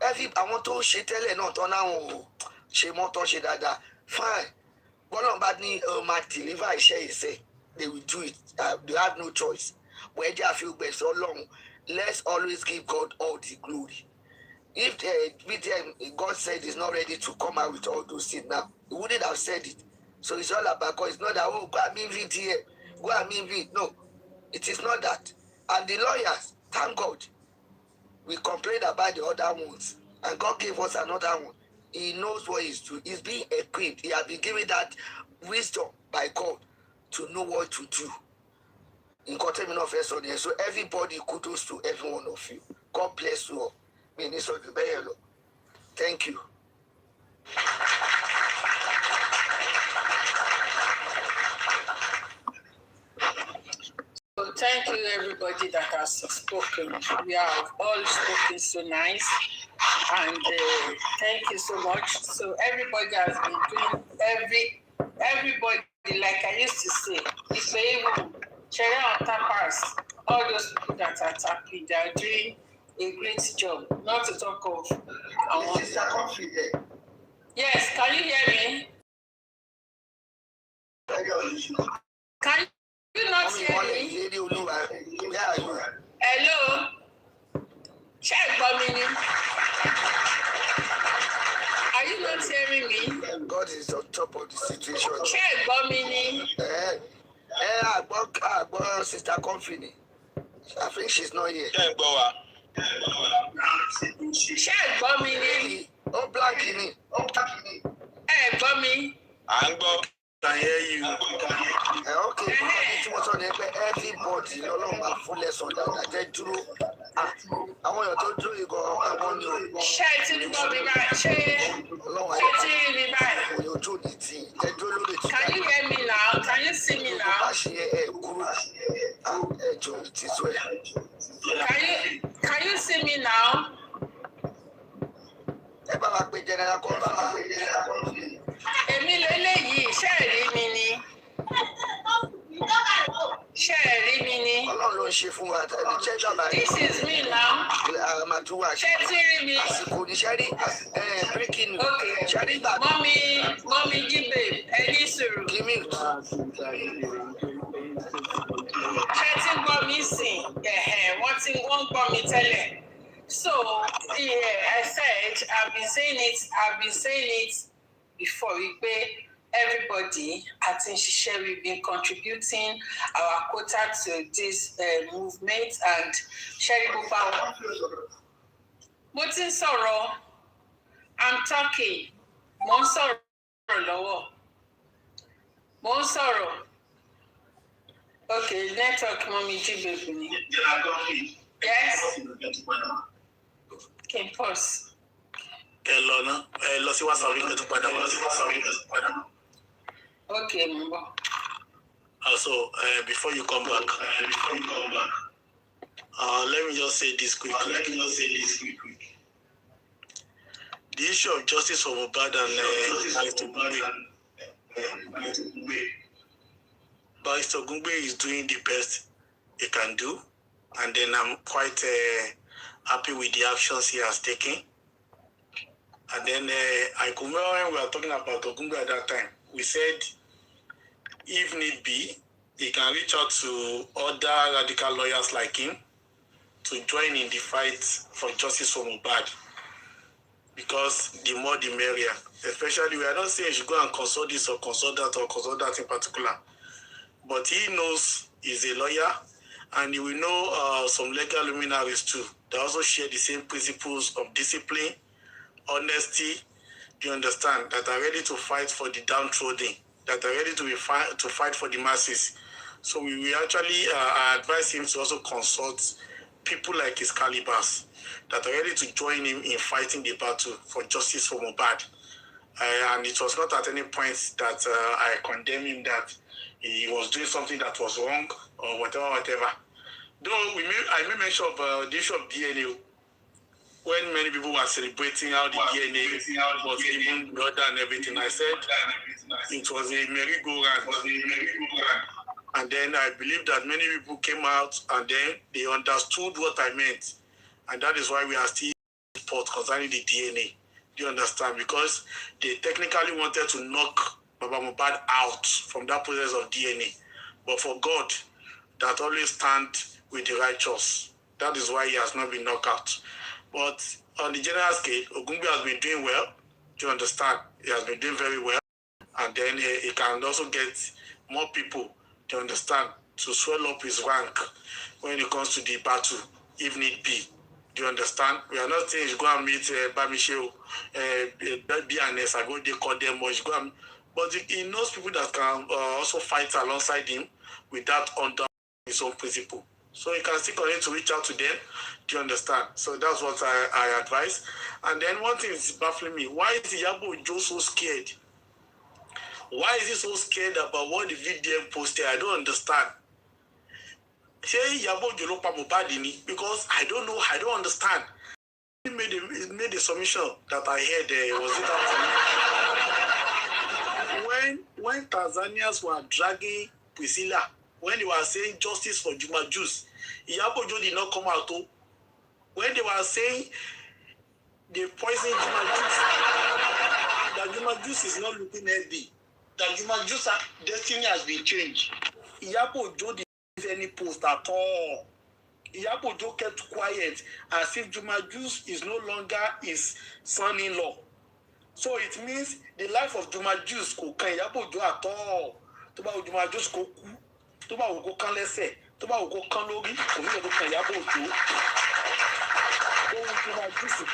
Àwọn tó ṣe tẹ́lẹ̀ náà tán láwọn ò ṣe mọ́tọ́ ṣe dáadáa. Fine. Bọ́lá bá ní máa deliver iṣẹ́ ìṣe. They will do it. They have no choice. But ẹ jẹ́ àfihàn gbẹ̀sẹ̀ Ọlọ́run. Let's always give God all the glory. If God said he's not ready to come out with all those things now, he wouldn't have said it. So it's all about, because it's not that, oh, go and meet it here, go and meet it. No, it is not that. And the lawyers, thank God, we complained about the other ones, and God gave us another one. He knows what he's doing. He's being equipped. He has been given that wisdom by God to know what to do. In containment of SOD. So everybody, kudos to every one of you. God bless you all. Minister Dubeyelo. Thank you. So thank you everybody that has spoken. We have all spoken so nice. And thank you so much. So everybody has been doing everybody, like I used to say, if they even cherry on tappers, all those people that are tapping, they are doing a great job. Not to talk of Yes, can you hear me? Can you not hear me? Hello? Check for me. Are you not hearing me? God is on top of the situation. Check for me. I bought Sister Company. I think she's not here. Check for me. Oh, black in it. Hey, for me. Can hear you. Okay, everybody, no longer full lesson that I do. I want you to do it. I want you. Share it to me right. Share Can you hear me now? Can you see me now? Can you see me now? Èmi lélẹ́yìí, ṣé ẹ rí mi ni? Ṣé ẹ rí mi ni? This is me now. Ṣé tí rí mi? Okay. Mọ́mí jíbe, ẹ ní sùúrù. Ṣé tí ń gbọ́ mi sìn? Wọ́n ń gbọ́ mi tẹ́lẹ̀. So, yeah, I said, I've been saying it before. Everybody at Inshishe, we've been contributing our quota to this movement, and Sherry Buba. Motin Soro, I'm talking. Monsoro Lowo. Monsoro. Okay, network, mommy, baby. Yes. Okay, pause. Okay, Mbo. Also, before you come back, let me just say this quickly. The issue of justice for Mohbad and Barrister Gungbe is doing the best he can do, and then I'm quite happy with the actions he has taken. And then I could remember when we were talking about Ogungbe at that time, we said if need be, he can reach out to other radical lawyers like him to join in the fight for justice for Mohbad. Because the more the merrier. Especially, we are not saying he should go and consult this or consult that in particular. But he knows he's a lawyer, and he will know some legal luminaries too. They also share the same principles of discipline, honesty, do you understand, that are ready to fight for the downtrodden, that are ready to fight for the masses. So we actually advise him to also consult people like his calibers that are ready to join him in fighting the battle for justice for Mohbad. And it was not at any point that I condemn him that he was doing something that was wrong or whatever. Though I made mention of the issue of DNA, when many people were celebrating how the DNA was even better and everything, I said it was a merry-go-round. And then I believe that many people came out and then they understood what I meant. And that is why we are still in support concerning the DNA. Do you understand? Because they technically wanted to knock Baba Mohbad out from that process of DNA. But for God, that always stands with the righteous. That is why he has not been knocked out. But on the general scale, Ogungbe has been doing well. Do you understand? He has been doing very well. and then he can also get more people, to understand, to swell up his rank when it comes to the battle, if need be. Do you understand? We are not saying you go and meet Bamisheo, BNS, I go they call them, or you go and, but he knows people that can also fight alongside him without under his own principle. So he can still continue to reach out to them. Do you understand? So that's what I advise. And then one thing is baffling me. Why is Iyabo Ojo so scared? Why is he so scared about what the VDM posted? I don't understand. Say Iyabo Ojo look at Mohbad ni, because I don't know, I don't understand. He made a submission that I heard. Was it after when Tanzanians were dragging Priscilla, when they were saying justice for Juma Juice, Iyabo Ojo did not come out. When they were saying they poisoned Juma Juice, that Juma Juice is not looking healthy, that Juma Juice's destiny has been changed. Iyabo Ojo didn't give any post at all. Iyabo Ojo kept quiet as if Juma Juice is no longer his son-in-law. So it means the life of Juma Juice kò kan Iyabo Ojo at all. Tó bá Juma Juice kò kú, tó bá kò kan lẹ́sẹ̀, tó bá kò kan lórí, kò ní lè kan Iyabo Ojo. Juma Juice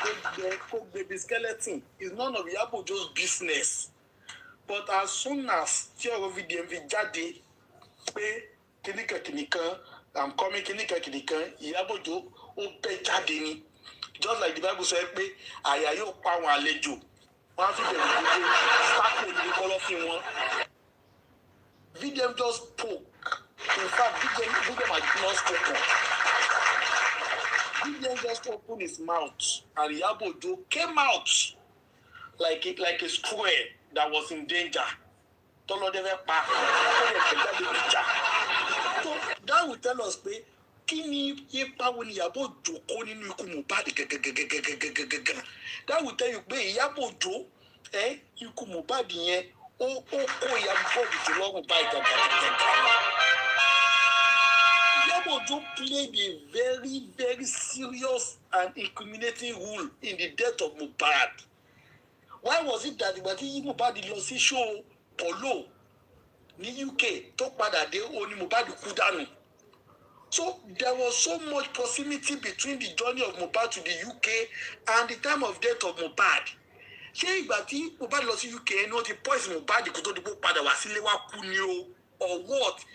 kò gbé the skeleton is none of Iyabo Ojo's business. But as soon as tí ọ̀rọ̀ VDM jáde pé kìnìkan, I'm coming kìnìkan, Iyabo Ojo ó bẹ́ jáde ni. Just like the Bible said pé àyà yóò pa àwọn àlejò. Wọ́n á fi bẹ̀rù gbogbo sákò ní kọ́lọ́fín wọn. VDM just spoke. In fact, VDM had not spoken. VDM just opened his mouth and Iyabo Ojo came out like a square that was in danger. So that will tell us pé kí ni ipa wo ni Iyabo Ojo kó nínú ikú Mohbad gẹ́gẹ́gẹ́gẹ́gẹ́gẹ́gẹ́. That will tell you pé Iyabo Ojo ikú Mohbad yẹn ó kó Iyabo Ojo lọ́rùn báyìí gẹ́gẹ́gẹ́gẹ́. Iyabo Ojo played a very, very serious and incriminating role in the death of Mohbad. Why was it that ìgbà tí Mohbad lọ sí show polo ní UK tó padà dé ó ní Mohbad kú dànù? So there was so much proximity between the journey of Mohbad to the UK and the time of death of Mohbad. Ṣé ìgbà tí Mohbad lọ sí UK ẹni wọ́n ti poison Mohbad kó tó di pé padà wá sílé wá kú ni o? Or what?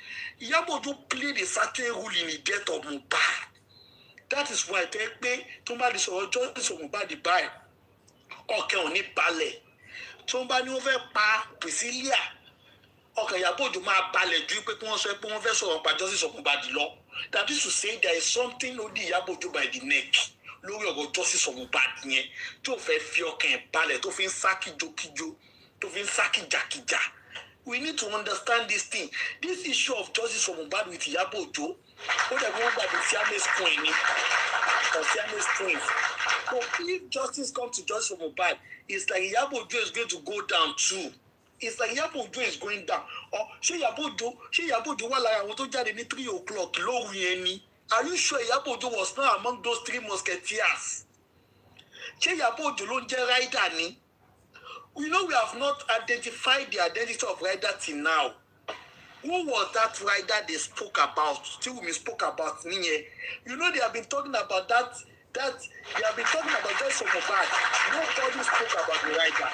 Iyabo Ojo played a certain role in the death of Mohbad. That is why tẹ́ pé tó bá di sọ̀rọ̀ justice of Mohbad báyìí ọkàn ò ní balẹ̀. Tó bá ní wọ́n fẹ́ pa Priscilla ọkàn Iyabo Ojo máa balẹ̀ ju pé kí wọ́n sọ pé wọ́n fẹ́ sọ̀rọ̀ pa justice of Mohbad lọ. That is to say there is something holding Iyabo Ojo by the neck lórí ọ̀rọ̀ justice of Mohbad yẹn tó fẹ́ fi ọkàn ẹ̀ balẹ̀ tó fi ń sá kíjokíjo tó fi ń sá kíjàkíjà. We need to understand this thing. This issue of justice for Mohbad with Iyabo Ojo, ó dẹ̀ wọ́n gbà the Siamese twin ni or Siamese twins. So if justice comes to justice for Mohbad, it's like Iyabo Ojo is going to go down too. It's like Iyabo Ojo is going down. Or ṣé Iyabo Ojo wà lára àwọn tó jáde ní 3 o'clock lóru yẹn ni? Are you sure Iyabo Ojo was not among those 3 musketeers? Ṣé Iyabo Ojo ló ń jẹ́ rider ni? We know we have not identified the identity of rider till now. Who was that rider they spoke about? Still we spoke about Ninye. You know they have been talking about that they have been talking about just so bad. Nobody spoke about the rider.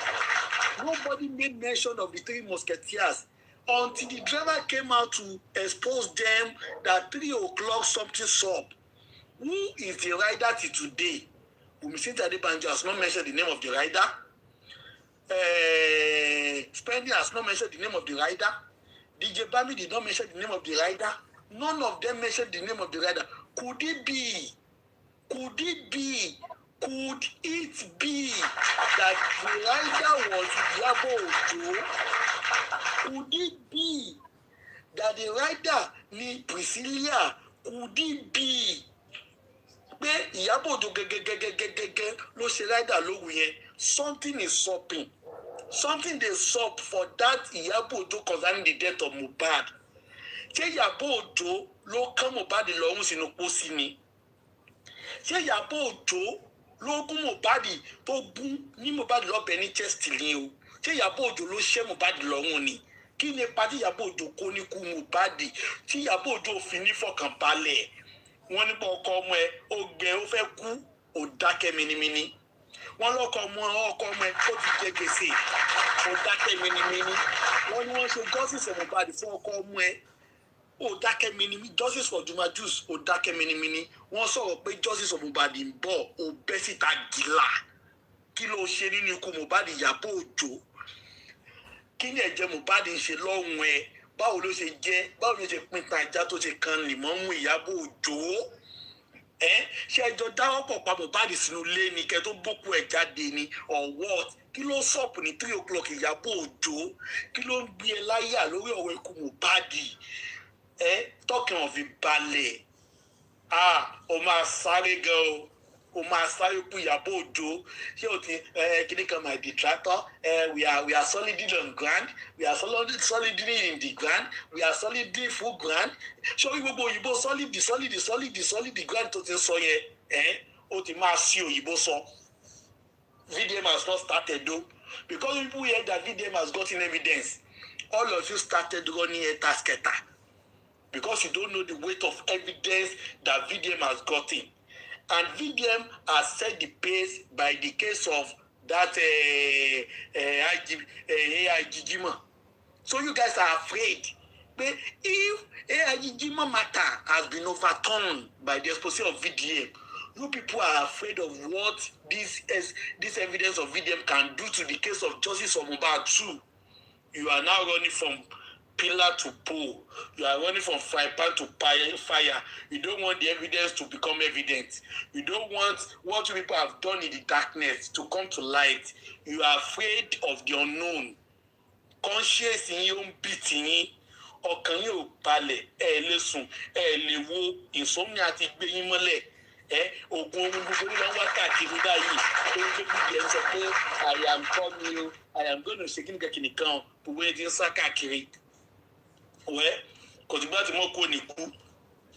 Nobody made mention of the 3 musketeers until the driver came out to expose them that 3 o'clock something up. Who is the rider till today? Wunmi Adebanjo has not mentioned the name of the rider. Spendi has not mentioned the name of the rider. DJ Bami did not mention the name of the rider. None of them mentioned the name of the rider. Could it be that the rider was Iyabo Ojo? Could it be that the rider ni Priscilla? Could it be pé Iyabo Ojo gẹ́gẹ́gẹ́gẹ́gẹ́ ló ṣe rider lóhùn yẹn? Something is sopping. Something they sup for that Iyabo Ojo concerning the death of Mohbad. Ṣé Iyabo Ojo ló kán Mohbad lọ́rùn sínú pósí ni? Ṣé Iyabo Ojo ló gún Mohbad tó gún ní Mohbad lọ́bẹ̀ ní chest ni o? ṣé Iyabo Ojo ló ṣẹ́ Mohbad lọ́rùn ni kí ni ipa tí Iyabo Ojo kó ní kú Mohbad tí Iyabo Ojo fi ní fọkànbalẹ̀ wọ́n nípa ọkọ ọmọ ẹ ó gbẹ ó fẹ́ kú ó dákẹ́ minimini wọ́n lọ́kọ ọmọ ẹ ó ti jẹ gbèsè ó dákẹ́ minimini wọ́n ní wọ́n ṣe justice for Mohbad fún ọkọ ọmọ ẹ ó dákẹ́ minimini justice for Juma Juice ó dákẹ́ minimini wọ́n sọ̀rọ̀ pé justice for Mohbad ń bọ̀ ó bẹ́ síta gìlà kí ló ṣe nínú ikú Mohbad Iyabo Ojo kí ni ẹ̀jẹ̀ Mohbad ń ṣe lọ́rùn ẹ báwo ló ṣe jẹ́ báwo ló ṣe pín tan ajá tó ṣe kan lìmọ́mù Iyabo Ojo ṣe ẹjọ́ dáwọ́ pọ̀ pa Mohbad sínú ilé ni kẹ́ tó bókú ẹ̀ jáde ni or what kí ló sọ̀pù ní 3 o'clock Iyabo Ojo kí ló ń gbé ẹ láyà lórí ọ̀rọ̀ ikú Mohbad tọkàn ọ̀fìn balẹ̀ ó máa sáré gan o máa sáré kú Iyabo Ojo ṣé o ti kíní kan my detractor we are solidly on ground we are solidly in the ground we are solidly full ground ṣé gbogbo òyìnbó solid ground tó ti sọ yẹn ó ti máa sí òyìnbó sọ VDM has not started though because people hear that VDM has gotten evidence all of you started running a tasketa because you don't know the weight of evidence that VDM has gotten. And VDM has set the pace by the case of that AIGGima. So you guys are afraid. But if AIGGima matter has been overturned by the exposure of VDM, you people are afraid of what this evidence of VDM can do to the case of justice for Mohbad too. You are now running from pillar to pole. You are running from fry pan to fire. You don't want the evidence to become evident. You don't want what you people have done in the darkness to come to light. You are afraid of the unknown. Conscience in your beating. Ọkàn yín ò balẹ̀ lè sùn lè wo insomnia ti gbé yín mọ́lẹ̀ oògùn ohun gbogbo ní wọ́n wá káàkiri báyìí tó ń gbé bíbí ẹ̀ ń sọ pé I am coming o I am going to ṣe kí nìkan gbogbo ẹ̀ ti ń sá káàkiri kò tí gbá tí mo kó ní kú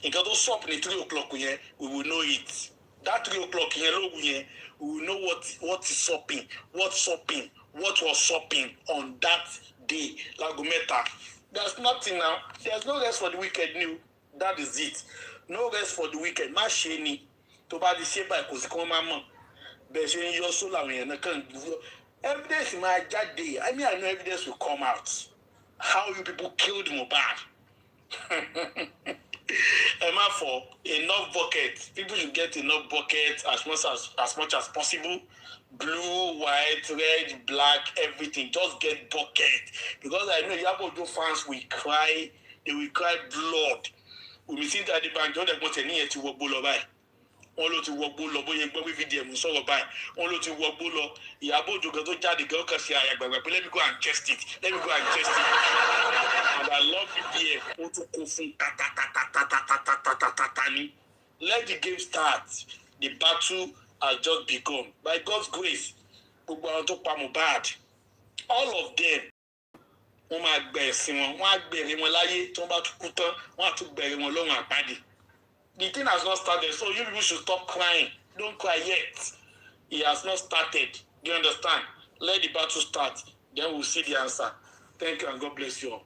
nǹkan tó sọ̀pù ní 3 o'clock yẹn we will know it that 3 o'clock yẹn lóru yẹn we will know what is sopping what was sopping on that day láago mẹ́ta. There's nothing now. There's no rest for the wicked new. That is it. No rest for the wicked. Má ṣe ni. Tó bá di ṣe báyìí kò sí kí wọ́n máa mọ̀. Bẹ́ẹ̀ ṣe ń yọ sólà àwọn èèyàn náà kàn dúró. Evidence máa jáde. I mean I know evidence will come out. How you people killed Mohbad. Emma for enough buckets. People should get enough buckets as much as possible. Blue, white, red, black, everything. Just get bucket. Because I know Iyabo Ojo fans will cry. They will cry blood. We will see that the bank don't want any yet to walk below by. Wọ́n ló ti wọgbó lọ bóyá gbọ́ wí VDM sọ̀rọ̀ báyìí. Wọ́n ló ti wọgbó lọ. Iyabo Ojo gan tó jáde gan kan sí àyàgbàgbà pé let me go and test it. And I love VDM. Ó tún kó fún tatatatatatatata ni. Let the game start. The battle has just begun. By God's grace, gbogbo àwọn tó pa Mohbad, all of them, wọ́n máa gbẹ̀ ẹ̀sìn wọn, wọ́n á gbẹ̀rẹ̀ wọn láyé tí wọ́n bá tún kú tán, wọ́n á tún gbẹ̀rẹ̀ wọn lọ́run àpáàdì. The thing has not started, so you people should stop crying. Don't cry yet. It has not started. Do you understand? Let the battle start. Then we'll see the answer. Thank you and God bless you all.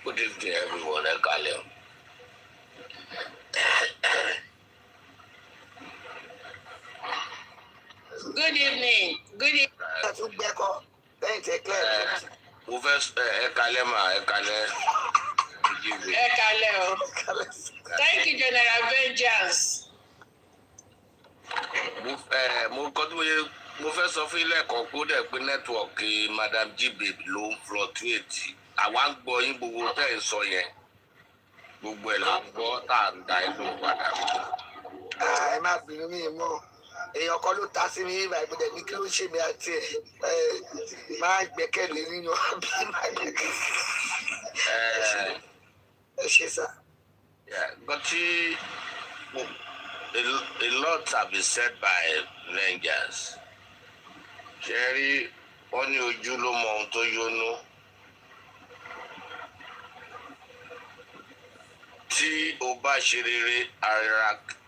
Good evening, everyone. Ekaleo. Good evening. Good evening. Mo fẹ́ ẹ̀kalẹ́ mà ẹ̀kalẹ́. Ekaleo. Thank you, General Vengeance. Mo fẹ́ sọ fún ilé ẹ̀kọ́ kó dẹ̀ pé nẹ́tíwọ̀kì Madam G-Babe ló ń fluctuate. Àwa ń gbọ́ yín gbogbo tẹ́ ẹ̀ sọ yẹn. Gbogbo ẹ̀ la ń gbọ́ tá à ń da inú padà. Ẹ má bínú mi mọ́. Èèyàn kan ló ta sí mi ìgbà ìbúdẹ̀ ní kí ló ṣe mi àti ẹ̀ máa gbẹ́kẹ̀lé nínú àbí máa gbẹ́kẹ̀lé. Ẹ ṣe sá. But a lot have been said by Vengeance. Ṣé rí wọ́n ní ojú ló mọ ohun tó yónú. tí o bá ṣe rere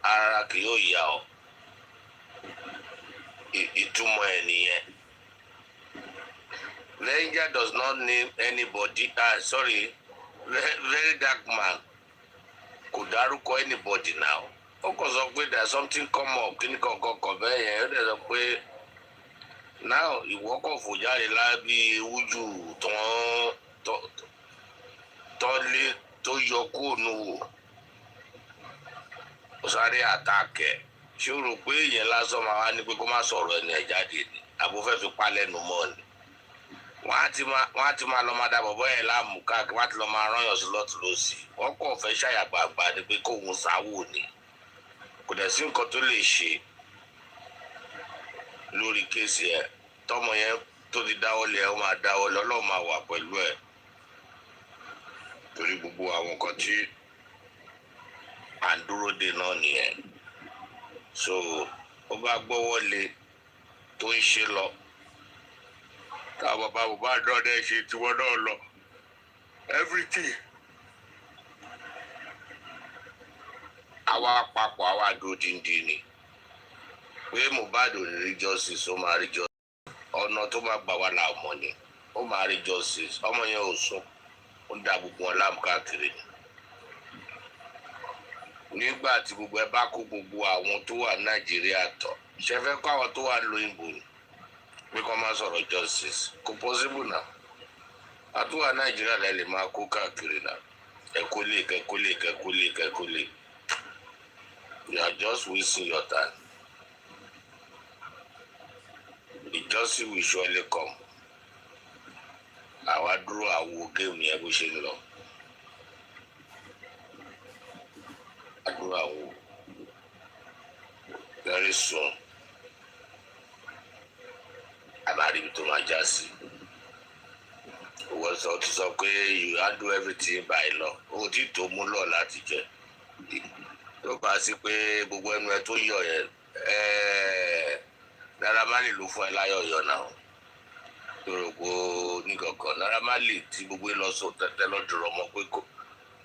ara kì yóò yá ọ ìtumọ̀ ẹ̀ nìyẹn. Niger does not name anybody very dark man kò dárúkọ anybody now. Ó kàn sọ pé there is something come up kí ni kankan bẹ́ẹ̀ yẹn ó dẹ̀ sọ pé now ìwọ kàn fò jáde lábí ewújù tọ́lé tó yọ kóònù wò ó sáré àtàkẹ́ ṣé o rò pé ìyẹn lásán máa wá ní pé kó má sọ̀rọ̀ ẹni ẹ̀ jáde ni àbò fẹ́ fi pa lẹ́nu mọ́ ni wọ́n á ti máa lọ máa dábọ̀ bọ́ yẹn láàmú káàkiri wọ́n á ti lọ máa rányàn sí lọ́tún lọ́sì wọ́n kàn fẹ́ ṣàyàgbàgbà ni pé kóun sáwò ni kò dẹ̀ sí nǹkan tó lè ṣe lórí kéèsì ẹ̀ tọmọ yẹn tó ti dáwọ́lé ẹ̀ ó máa dáwọ́lé ọlọ́run máa wà pẹ̀lú ẹ̀ torí gbogbo àwọn nǹkan tí à ń dúró de náà nìyẹn so ó bá gbọ́wọ́ lé tó ń ṣe lọ táwọn bàbá dọ́ọ̀dẹ́ ṣe tiwọn náà lọ everything àwa àpapọ̀ àwa dòdìndì ni pé Mohbad ò ní rí justice ó máa rí justice ọ̀nà tó máa gbà wá làwọn ọmọ ni ó máa rí justice ọmọ yẹn ò sùn ó ń da gbogbo wọn láàmú káàkiri nígbà tí gbogbo ẹ bá kó gbogbo àwọn tó wà Nàìjíríà tọ ṣe fẹ́ kó àwọn tó wà lóyìnbó ni pé kó má sọ̀rọ̀ justice kò possible náà àtúwà Nàìjíríà lẹ lè máa kó káàkiri náà ẹkólé you are just wasting your time. The justice will surely come. Àwa dúró àwo géèmù yẹn bó ṣe ń lọ. Àdúrà àwo very soon. Àbáríbi tó máa já sí. Owó sọ ti sọ pé you handle everything by law. O ti tó mú lọ láti jẹ. Tó bá sí pé gbogbo ẹnu ẹ tó yọ yẹn Naira Marley ló fún ẹ láyọ̀yọ̀ náà yorùbá onígangan Naira Marley tí gbogbo lọ sọ tẹ́tẹ́ lọ́dúnrún ọmọ pé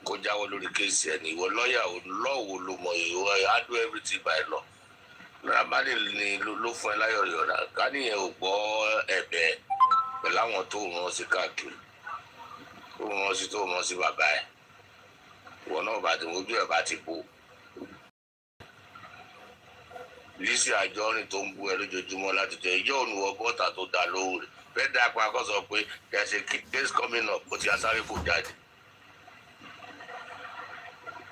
kó jáwọ́ lórí kéèsì ẹ̀ ní ìwọ lọ́ọ̀yà lọ́wọ́ ló mọ ìwọ I do everything by law Naira Marley ni ló fún ẹ láyọ̀yọ̀ náà ká níyẹn ò gbọ́ ẹ̀bẹ̀ pẹ̀lú àwọn tó rán sí káàkiri tó rán sí bàbá ẹ̀ ìwọ náà bá ti ojú ẹ̀ bá ti bò. Lizzy Anjorin tó ń bú ẹ lójoojúmọ́ láti jẹ ìjọ ònùwọ̀ bọ́tà tó dá lóhùn rẹ̀ fẹ́ dá apá kọ́ sọ pé there's a case coming up ó ti asáré fò jáde.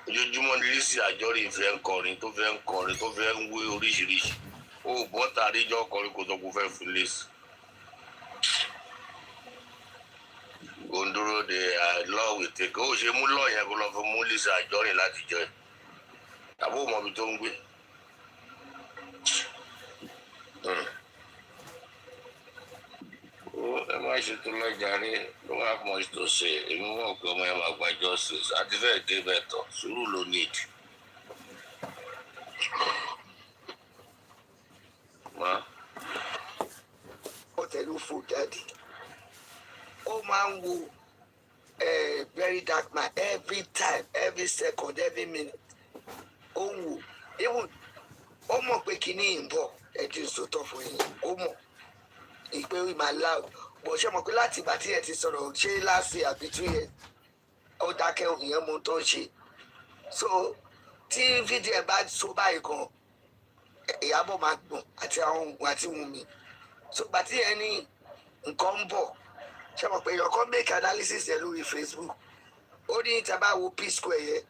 Ojoojúmọ́ ni Lizzy Anjorin fẹ́ ń kọrin tó fẹ́ ń wé oríṣiríṣi ó bọ́tà àríjọ́ kọrin kò tó kó fẹ́ fún Lizzy. Gondoro de law will take ó ṣe mú lọ́ọ̀ yẹn kó lọ fún mú Lizzy Anjorin láti jẹ tàbí òmọ̀bi tó ń gbé. Ẹ má ṣe tó lọ́jà rí don't have much to say èmi mọ̀ pé ọmọ ẹ máa gba justice àti fẹ́ẹ̀ dé bẹ̀tọ̀ sùúrù ló need. Ó tẹ̀lé fò jáde ó máa ń wo very dark man every time every second every minute ó ń wò even ó mọ̀ pé kíní ń bọ̀ ẹ̀jú sótọ́ fún yín ó mọ̀ ìpè ìmọ̀ loud bọ̀ ṣe mọ̀ pé láti ìgbà tí ẹ ti sọ̀rọ̀ ṣé last year àbí 2 years ó dákẹ́ ìyẹn mo tó ń ṣe so tí fídíò ẹ bá so báyìí kan Ìyábọ̀ máa gbọ̀n àti àwọn àti Wùnmí so gbà tí ẹ ní nǹkan ń bọ̀ ṣe mọ̀ pé èèyàn kan make analysis ẹ lórí Facebook ó ní ìtàbá wo P-Square yẹn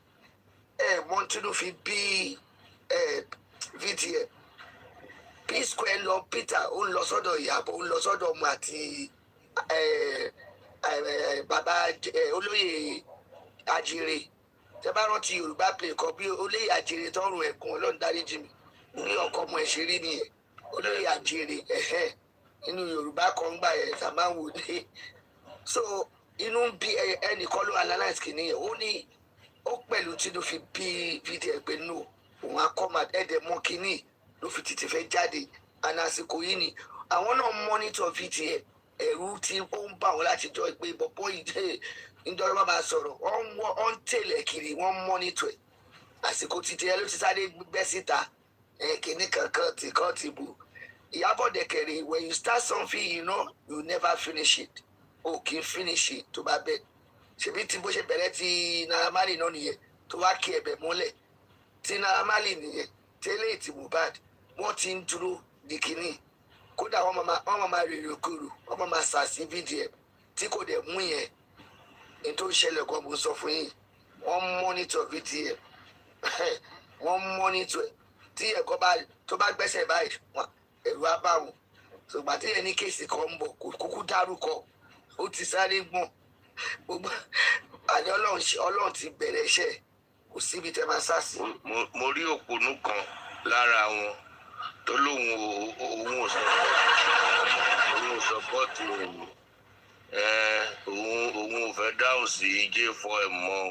mọ́ tínú fi bí fídíò P-Square lọ Peter ó ń lọ sọ́dọ̀ Ìyábọ̀ ó ń lọ sọ́dọ̀ ọmọ àti bàbá olóyè Àjèrè tẹ bá rántí Yorùbá play kan bí olóyè Àjèrè tọrùn ẹ̀kún Ọlọ́run dáríjì mi ní ọkọ ọmọ ẹ̀ṣẹ̀rí nìyẹn olóyè Àjèrè nínú Yorùbá kan gbà yẹn tá máa ń wò dé so inú ń bí ẹnìkan ló analyse kìíní yẹn ó ní ó pẹ̀lú tí ló fi bí fídíò ẹ̀ pé no òun akọ́mà ẹ̀dẹ̀ mọ́ kìíní ló fi tètè fẹ́ jáde àsìkò yìí ni àwọn náà mọ́nítọ̀ fídíò ẹ̀ ẹ̀rù tí ó ń bà wọ́n láti jọ pé bọ̀bọ́ nítorí wọ́n máa sọ̀rọ̀ wọ́n ń tẹ̀lé kiri wọ́n mọ́nítọ̀ ẹ̀ àsìkò títí ẹ ló ti sáré gbẹ́ síta kìíní kankan tí kan ti bù Ìyábọ̀ Dẹ̀kẹ̀rẹ̀ when you start something you never finish it o kì í finish it tó bá bẹ́ẹ̀ ṣebí tí bó ṣe bẹ̀rẹ̀ ti Naira Marley náà nìyẹn tó wá kí ẹ̀bẹ̀ mọ́lẹ̀ tí Naira Marley nìyẹn tẹ́lẹ̀ tí Mohbad wọ́n ti ń dúró di kìíní kódà wọ́n máa rèrè kúrò wọ́n máa sàṣì VDM tí kò dẹ̀ mú yẹn ní tó ń ṣẹlẹ̀ gan mo sọ fún yín wọ́n mọ́nítọ̀ VDM wọ́n mọ́nítọ̀ ẹ̀ tí ẹ̀kọ́ tó bá gbẹ́sẹ̀ báyìí ẹ̀rù á bá wọn ṣùgbọ́n tí ẹni kéèsì kan ń bọ̀ kò kúkú dárúkọ ó ti sáré gbọ̀n gbogbo àní ọlọ́run ti bẹ̀rẹ̀ iṣẹ́ kò síbi tẹ́ máa sá sí. mo rí òpònú kan lára wọn tó lóun òun ò sọpọ́ọ̀tì òun ò fẹ́ dáhùn sí J4M mọ́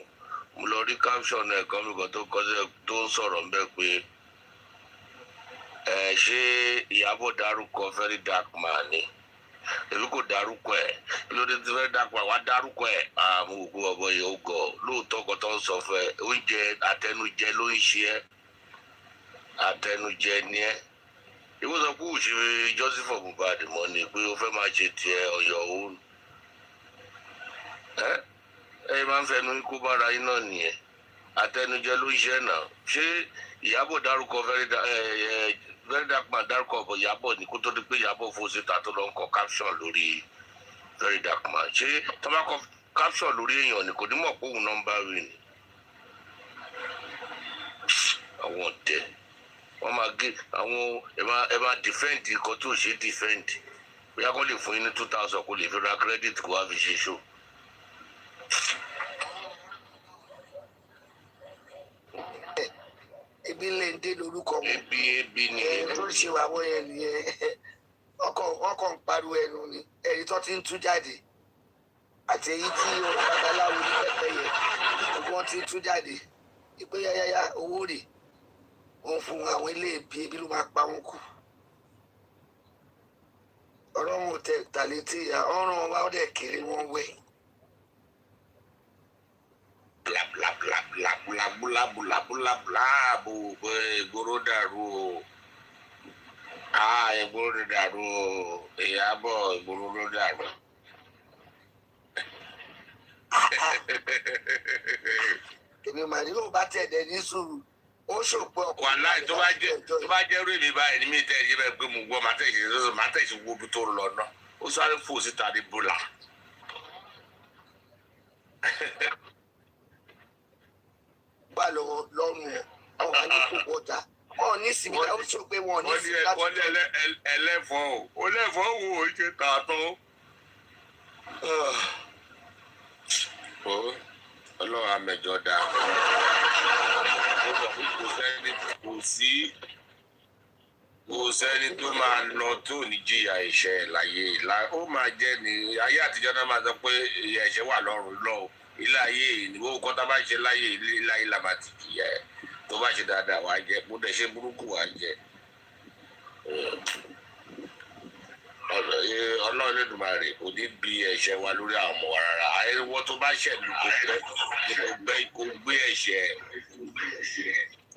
mo lọ rí caption ẹ̀kan mi kan tó ń sọ̀rọ̀ ń bẹ́ pé ṣé Ìyábọ̀ dárúkọ very dark man ni èmi kò dárúkọ ẹ̀ lóde tí very dark man wá dárúkọ ẹ̀ àmọ́ òkú ọ̀bọ yìí ó gọ̀ lóòótọ́ kan tó ń sọ fún ẹ oúnjẹ àtẹnujẹ ló ń ṣe ẹ́ àtẹnujẹ ni ẹ́ ìwọ sọ pé òṣèré Joseph Mohbad mọ́ ni pé ó fẹ́ máa ṣe tiẹ̀ ọ̀yọ́ òun ẹ máa ń fẹnu kó bára yín náà nìyẹn àtẹnujẹ ló ń ṣe náà ṣé Ìyábọ̀ dárúkọ very dark man dárúkọ ọ̀bọ̀ Ìyábọ̀ ní kó tó di pé Ìyábọ̀ fún síta tó lọ ń kọ caption lórí very dark man ṣé tó bá kọ caption lórí èèyàn ni kò ní mọ̀ pé òun nọ́mbà rí ni àwọn ọ̀tẹ̀ wọ́n máa gé àwọn ẹ máa defend ikọ̀ tó ṣe defend bóyá kó lè fún yín ní 2000 kó lè fi ra credit kó wá fi ṣe show. ebi lè dé lórúkọ wọn ebi ni tó ń ṣe wàwọ yẹn nìyẹn wọn kàn ń pariwo ẹnu ni ẹ̀rí tó ti ń tú jáde àti èyí tí babaláwo ní pẹpẹ yẹn gbogbo wọn ti ń tú jáde ìpè yáyáyá owó rè wọn fún àwọn ilé ebi ló máa pa wọn kù ọ̀rọ̀ wọn ò tẹ tàlétí ọ̀rọ̀ wa ó dẹ̀ kiri wọn wẹ̀. bla bla bla bla bla bla bla bla bla bo ìgboro dàrú o ìgboro dàrú o Ìyábọ̀ ìgboro ló dàrú. èmi màdí ló bá tẹ̀lé ní sùúrù ó ṣòpọ̀ ọkọ̀. wàláì tó bá jẹ́ rú èmi báyìí ní mi tẹ̀ ẹ́ bẹ́ẹ̀ pé mo gbọ́ màá tẹ̀sí wo bí tó lọ náà ó sáré fò síta ní bùlà. gbà lọ́rùn ẹ̀ àwọn ní kókó ọjà wọn ní sinmi ó sọ pé wọn ní sinmi láti. wọ́n ní ẹlẹ́fọ̀ọ́ ó lẹ́fọ̀ọ́ wo ó ṣe tà tán. Ọlọ́run àmẹjọ dáa kò sẹ́ni tó máa lọ tó ní jìyà ẹ̀ṣẹ̀ láyé ó máa jẹ́ ní ayé àtijọ́ náà máa sọ pé ẹ̀ṣẹ̀ wà lọ́rùn lọ́wọ́ ilé ayé ìníwó kọ́ tá bá ṣe láyé ilé ayé la máa ti jìyà ẹ̀ tó bá ṣe dáadáa wàá jẹ bó dẹ̀ ṣe burúkú wàá jẹ. Ọlọ́run Olódùmarè kò ní bí ẹ̀ṣẹ̀ wa lórí àwọn ọmọ wa rárá àìwọ́ tó bá ṣẹ̀ ní kò gbé ẹ̀ṣẹ̀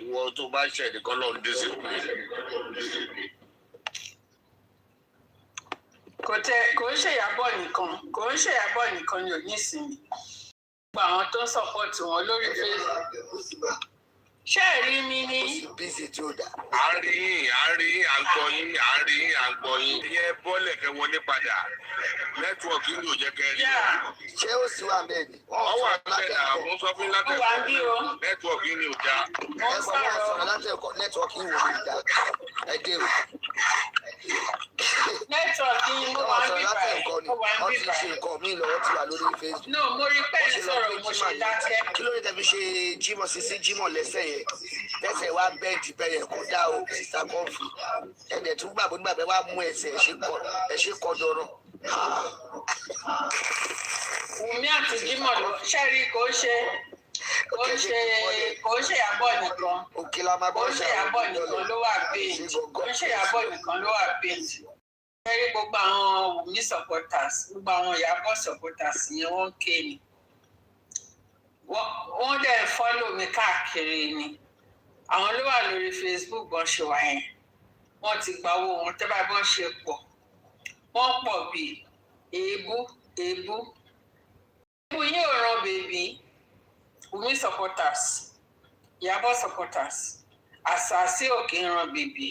ìwọ tó bá ṣẹ̀ ní kọ́ lọ́run dé sí pé. kò ń ṣèyàbọ̀ nìkan ni ò ní ìsinmi gbogbo àwọn tó ń sọpọ́ọ̀tì wọn lórí Facebook ṣé ẹ rí mi ní. bísí tí ó dà. à ń rí yín à ń gbọ́ yín à ń gbọ́ yín. ìyẹn bọ́ọ̀lẹ̀ kẹ́ wọlé padà nẹ́tíwọ̀kì ní òjẹ́ kẹ́ rí. ṣé ó sì wà bẹ́ẹ̀ ni. wọ́n wà bẹ́ẹ̀ náà mo sọ fún látẹ̀kọ́. wà á bí o. nẹ́tíwọ̀kì ní òjá. wọ́n sọ̀rọ̀ látẹ̀kọ́ nẹ́tíwọ̀kì wò ní ìjà ẹ̀dẹ̀ o. nẹ́tíwọ̀kì mo wà ń bí báyìí. wọ́n ti ṣe nǹkan míì lọ́wọ́ tí wà lórí Facebook. no mo rí pé ẹ sọ̀rọ̀ mo ṣe dákẹ́. kí ló dé tẹ̀fi ṣe jímọ̀ sísí jímọ̀ lẹ́sẹ̀ yẹn lẹ́sẹ̀ wá bẹ́ẹ̀dì bẹ́ẹ̀ yẹn kó dá o sísá kọ́ọ̀fù ẹ̀dẹ̀ tún gbàgbé wá mú ẹsẹ̀ ẹ̀ṣẹ̀ kọ́ dọ́rọ̀. Wùmí àti Jímọ̀ ló ṣẹ́rí kò ń ṣe Ìyábọ̀ nìkan kò ń ṣe Ìyábọ̀ nìkan ló wà péjì kò ń ṣe Ìyábọ̀ nìkan ló wà péjì ṣẹ́rí gbogbo àwọn Wùmí supporters gbogbo àwọn Ìyábọ̀ supporters yẹn wọ́n ń ké ni wọ́n dẹ̀ follow mi káàkiri ni àwọn ló wà lórí Facebook bọ́n ṣe wà yẹn wọ́n ti gba owó wọn tẹ́ bá bọ́n ṣe pọ̀ wọ́n pọ̀ bí èébú èébú yín ò ran bèbí Wunmi supporters Iyabo supporters àṣàṣì òkè ń ran bèbí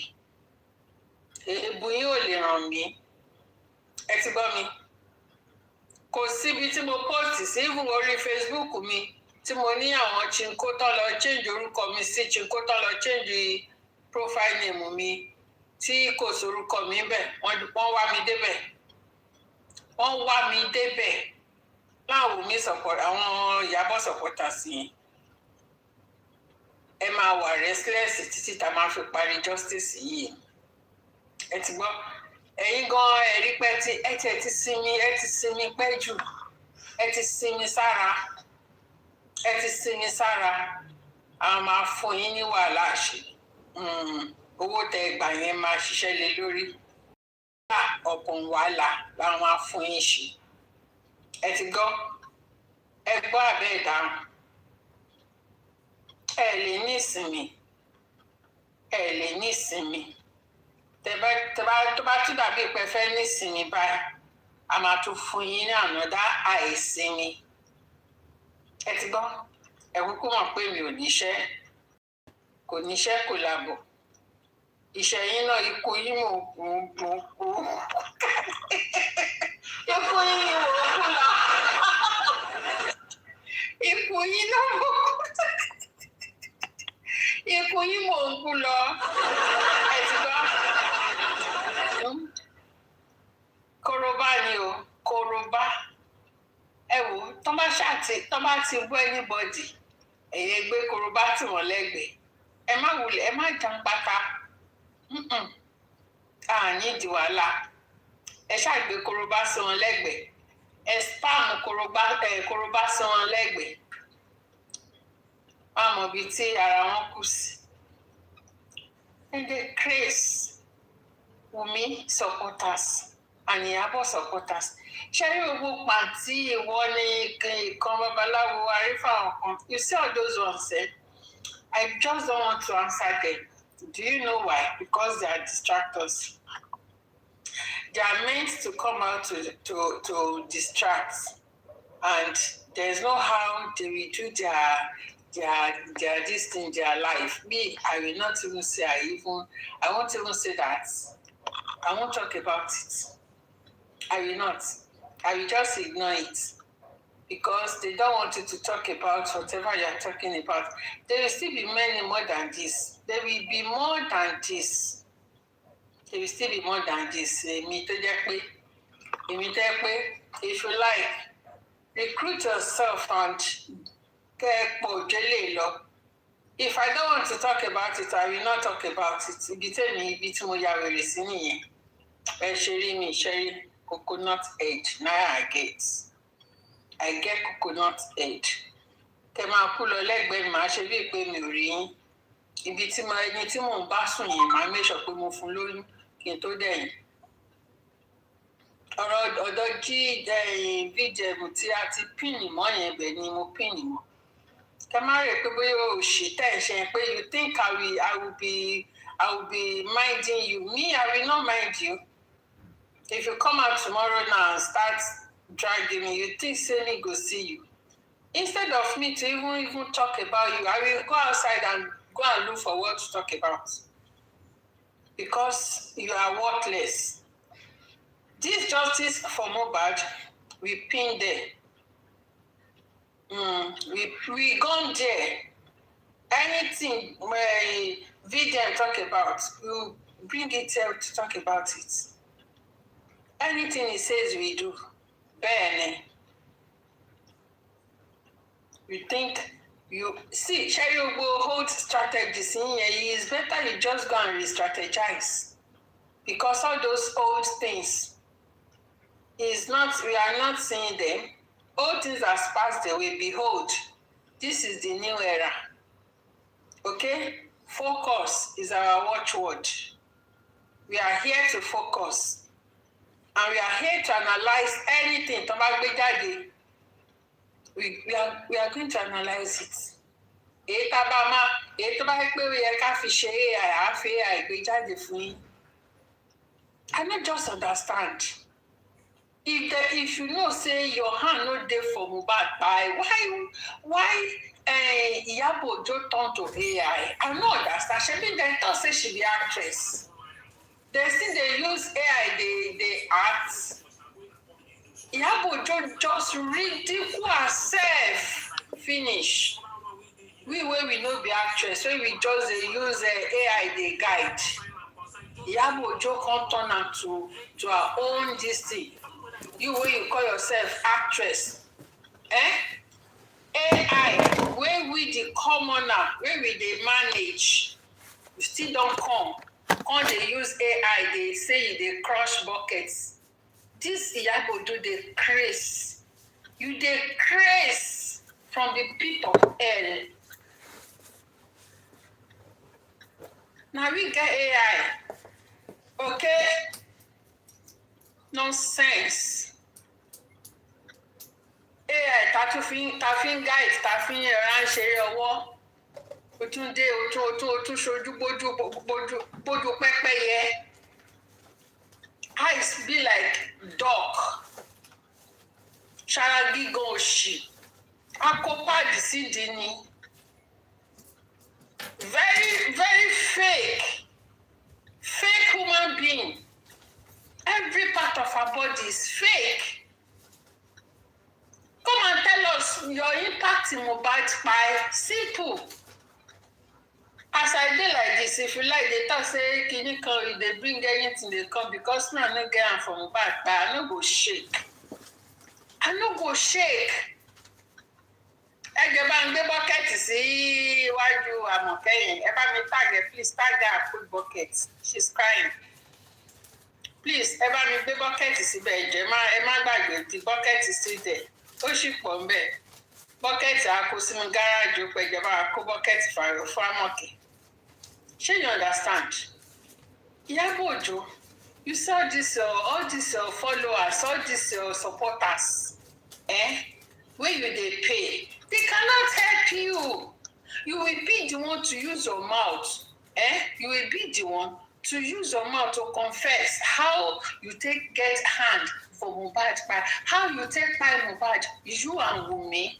èébú yín ò lè ràn mí ẹ ti gbọ́ mi kò síbi tí mo post sí even orí Facebook mi tí mo ní àwọn chinko tán lọ change orúkọ mi sí chinko tán lọ change profile name mi tí kò sórúkọ mi bẹ̀ wọ́n wá mi débẹ̀ láwọn Wunmi support àwọn Iyabo supporters yẹn ẹ máa wà restless títí tá a máa fi parí justice yìí ẹ ti gbọ́ ẹ̀yin gan ẹ̀rí pẹ́ tí ẹ ti sinmi pẹ́ jù ẹ ti sinmi sára a máa fún yín ní wàhálà ṣe owó tẹ gbà yẹn máa ṣiṣẹ́ lé lórí ọ̀pọ̀ wàhálà làwọn máa fún yín ṣe ẹ ti gbọ́ ẹ gbọ́ àbẹ́ ìdáhùn ẹ lè ní ìsinmi tó bá tún dàbí pé fẹ́ ní ìsinmi báyìí a máa tún fún yín ní ànádá àìsinmi ẹ ti gbọ́ ẹ kúkú mọ̀ pé mi ò níṣẹ́ kò lábọ̀ iṣẹ́ yín náà ikú yín mò ń kú ikú yín ni mò ń kú lọ ikú yín náà ikú yín mò ń kú lọ ẹ ti gbọ́ koroba ni o koroba ẹ wò tó bá ti bú anybody ẹ̀yẹ gbé koroba tì wọ́n lẹ́gbẹ̀ẹ́ ẹ má jan pátá àní ìdí wàhálà ẹ ṣàgbé koroba sí wọn lẹ́gbẹ̀ẹ́ ẹ spam koroba sí wọn lẹ́gbẹ̀ẹ́ wọn mọ ibi tí ara wọn kù sí and the craze Wunmi supporters and Iyabo supporters ṣe rí gbogbo pàǹtí ìwọ ní ìkan babaláwo arífà ọ̀kan you see all those ones I just don't want to answer them. Do you know why? Because they are distractors. They are meant to come out to distract, and there's no how they will do their this thing, their life. Me, I will not even say I won't even say that. I won't talk about it. I will not. I will just ignore it. Because they don't want you to talk about whatever you are talking about. There will still be many more than this. There will be more than this. There will still be more than this. If you like, recruit yourself and get more jelly. If I don't want to talk about it, I will not talk about it. Sherry, coconut edge. Now I get coconut head. Kẹ máa kú lọ lẹ́gbẹ̀ẹ́ mi máa ṣe bíi pé mi ò rí yín. Ibi tí ẹni tí mò ń bá sùn yẹn máa make sure pé mo fún lóyún kí n tó dẹ̀yìn. Ọ̀rọ̀ ọ̀dọ̀ VJM tí a ti píìnì mọ́ yẹn bẹ̀ ni mo píìnì mọ́. Kẹ má rè pé bóyá òṣì tẹ̀ ṣe pé you think I will be minding you. Me, I will not mind you. If you come out tomorrow now and start dragging me, you think Sally go see you. Instead of me to even talk about you, I will go outside and go and look for what to talk about. Because you are worthless. This justice for Mohbad, we pin there. We gone there. Anything VDM talk about, you bring it here to talk about it. Anything he says, we do. Benny, you think you see Sherry will hold strategies in here. It's better you just go and re-strategize because all those old things we are not seeing them. Old things has passed away. Behold, this is the new era. Okay? Focus is our watchword. We are here to focus. And we are here to analyze anything tó bá gbé jáde. we are going to analyze it. Èyí tó bá yẹ pé ó yẹ ká fi ṣe AI, á fi AI gbé jáde fún yín. I no just understand. If you know say your hand no dey for Mohbad kpai, why Iyabo Ojo turn to AI? I no understand. Shebi dem talk say she be actress. They still dey use AI dey act. Iyabo Ojo just ridicule herself finish. We no be actress, wey we just dey use AI dey guide. Iyabo Ojo come turn am to her own this thing. You wey you call yourself actress, AI wey we the commoner, wey we dey manage, you still don come dey use AI dey say you dey crush buckets. This Iyabo Ojo dey craze. You dey craze from the pit of hell. Now we get AI, okay? Nonsense. AI ta fi ń guide, ta fi ń ránṣẹ́ ọwọ́. O tún dé, o tún ṣojú bójú pẹ́pẹ́yẹ. Eyes be like dog. Ṣara gígan òṣì. Akópàdì sídìí ni. Very, very fake. Fake human being. Every part of her body is fake. Come and tell us your impact in Mohbad kpai. Simple. As I dey like this, if you like, they talk say kini kan, if they bring anything, they come because me I no get am for Mohbad kpai. I no go shake. I no go shake. Ẹ jẹ́ bá ń gbé bọ́kẹ́tì sí iwájú Àmọ̀kẹ́yìn. Ẹ bá mi tag her, please tag her and put bucket. She's crying. Please, ẹ bá mi gbé bọ́kẹ́tì síbẹ̀ ẹ̀jẹ̀ ẹ má gbàgbé ti bọ́kẹ́tì sí dẹ̀. Ó sì pọ̀ ń bẹ̀. Bọ́kẹ́tì á kó sínú gáràjì ó pẹ́ ìjọba á kó bọ́kẹ́tì fún Àmọ̀kẹ́. Ṣé you understand? Iyabo Ojo, you saw this all these followers, all these supporters, wey you dey pay. They cannot help you. You will be the one to use your mouth. You will be the one to use your mouth to confess how you take get hand for Mohbad, how you take buy Mohbad, you and Wunmi.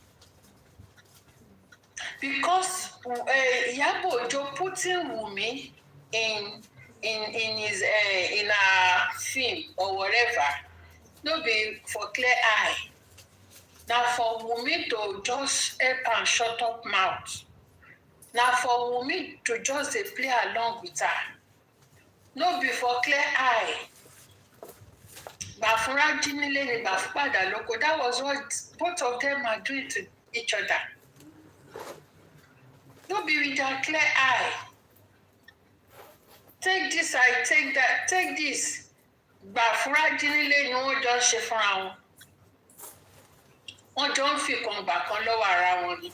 Because Iyabo Ojo putting Wunmi in his in a film or whatever, no be for clear eye. Now for Wunmi to just help and shut up mouth. Now for Wunmi to just play along with her. No be for clear eye. Bafura Jinile ni Bafupada Loko. That was what both of them are doing to each other. No be with their clear eye. Take this, I take that, take this. Bafura Jinile ni wọ́n jọ ṣe fúnra wọn. Wọ́n jọ ń fi kan gbà kan lọ́wọ́ ara wọn ni.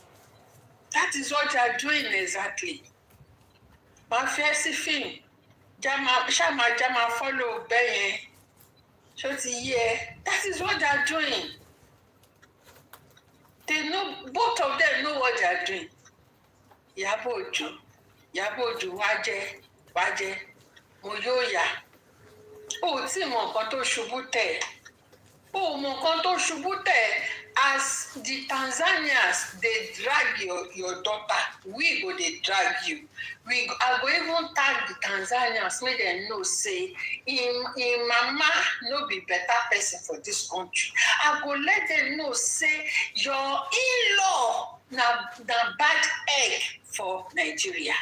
That is what they are doing exactly. Màá fi ẹ́ sí fíìmù. Jama follow bẹ́yẹn. Ṣó ti yé ẹ? That is what they are doing. They know, both of them know what they are doing. Iyabo Ojo wá jẹ́, mo yóò yá. O ò tí mọ nǹkan tó ṣubú tẹ̀. O ò mọ nǹkan tó ṣubú tẹ̀. As the Tanzanians, they drag your daughter, we go dey drag you. I go even tag the Tanzanians, make them know say im mama no be better person for this country. I go let them know say your in-law na bad egg for Nigeria.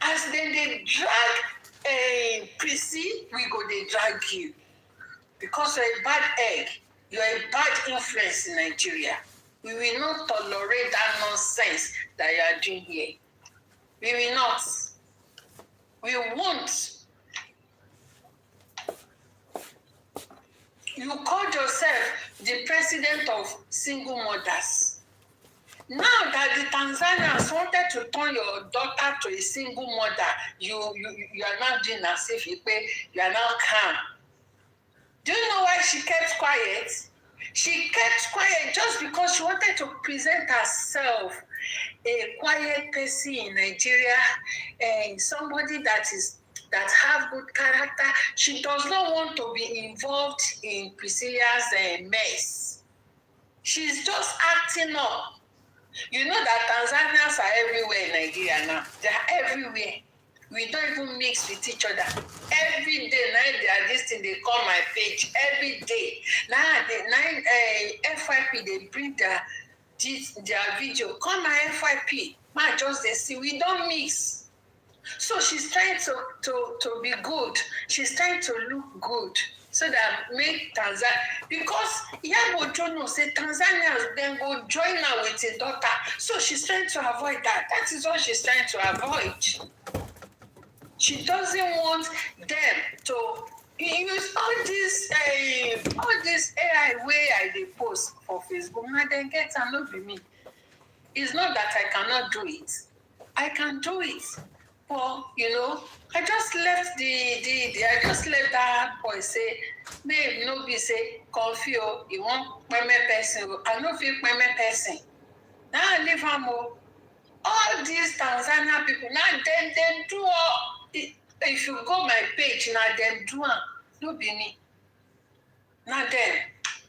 As they drag Prissy, we go dey drag you because you're a bad egg. You are a bad influence in Nigeria. We will not tolerate that nonsense that you are doing here. We will not. We won't. You called yourself the president of single mothers. Now that the Tanzanians wanted to turn your daughter to a single mother, you are now doing as if you are now calm. Do you know why she kept quiet? She kept quiet just because she wanted to present herself a quiet person in Nigeria, and somebody that have good character. She does not want to be involved in Priscilla's mess. She's just acting up. You know that Tanzanians are everywhere in Nigeria now. They are everywhere. We don't even mix with each other. Every day, now they are this thing, they call my page. Every day. Now, FYP, they bring their video. Call my FYP. Man, just they see. We don't mix. So she's trying to be good. She's trying to look good. So that make Tanzania, because Iyabo knows say Tanzanians then go join her with his daughter. So she's trying to avoid that. That is what she's trying to avoid. She doesn't want them to use all this AI way they post for Facebook. Now then get and not with me. It's not that I cannot do it. I can do it. But I just left I just let that boy say, babe, no be say coffee or you want women person. I no feel women person. Now I leave him all these Tanzania people. Now they do all. If you go my page, now them do no be me. Now them.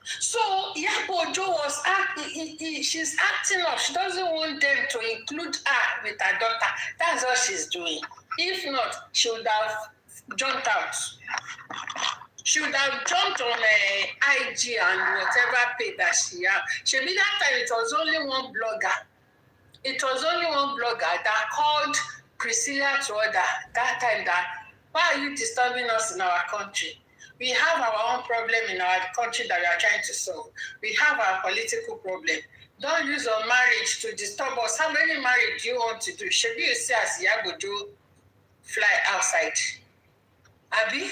So Iyabo was she's acting up. She doesn't want them to include her with her daughter. That's what she's doing. If not, she would have jumped out. She would have jumped on IG and whatever page that she had. Maybe that time it was only one blogger. It was only one blogger that called Priscilla to order that time that, why are you disturbing us in our country? We have our own problem in our country that we are trying to solve. We have our political problem. Don't use our marriage to disturb us. How many marriage do you want to do? Should you say as Iyabo do fly outside? Abi?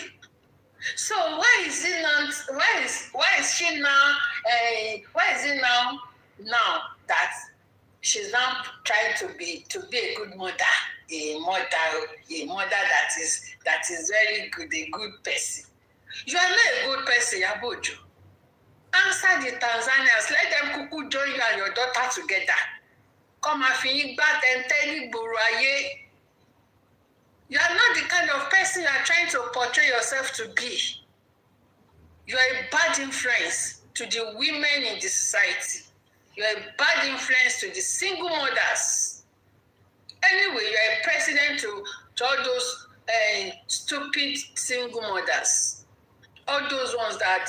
So why is it now that she's now trying to be a good mother, a mother that is very good, a good person? You are not a good person, Iyabo. Answer the Tanzanians. Let them kuku join you and your daughter together. Come and finish back and tell you Boruaye. You are not the kind of person you are trying to portray yourself to be. You are a bad influence to the women in the society. You are a bad influence to the single mothers. Anyway, you are a president to all those stupid single mothers. All those ones that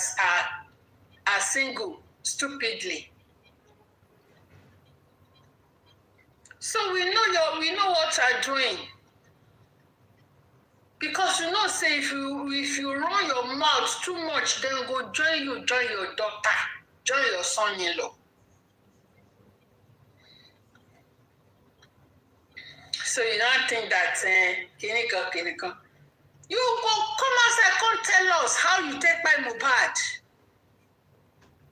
are single stupidly. So we know what you are doing. Because say if you run your mouth too much, then go join your daughter, join your son-in-law. So you don't think that Kinika. You go come outside, come tell us how you take by Mohbad.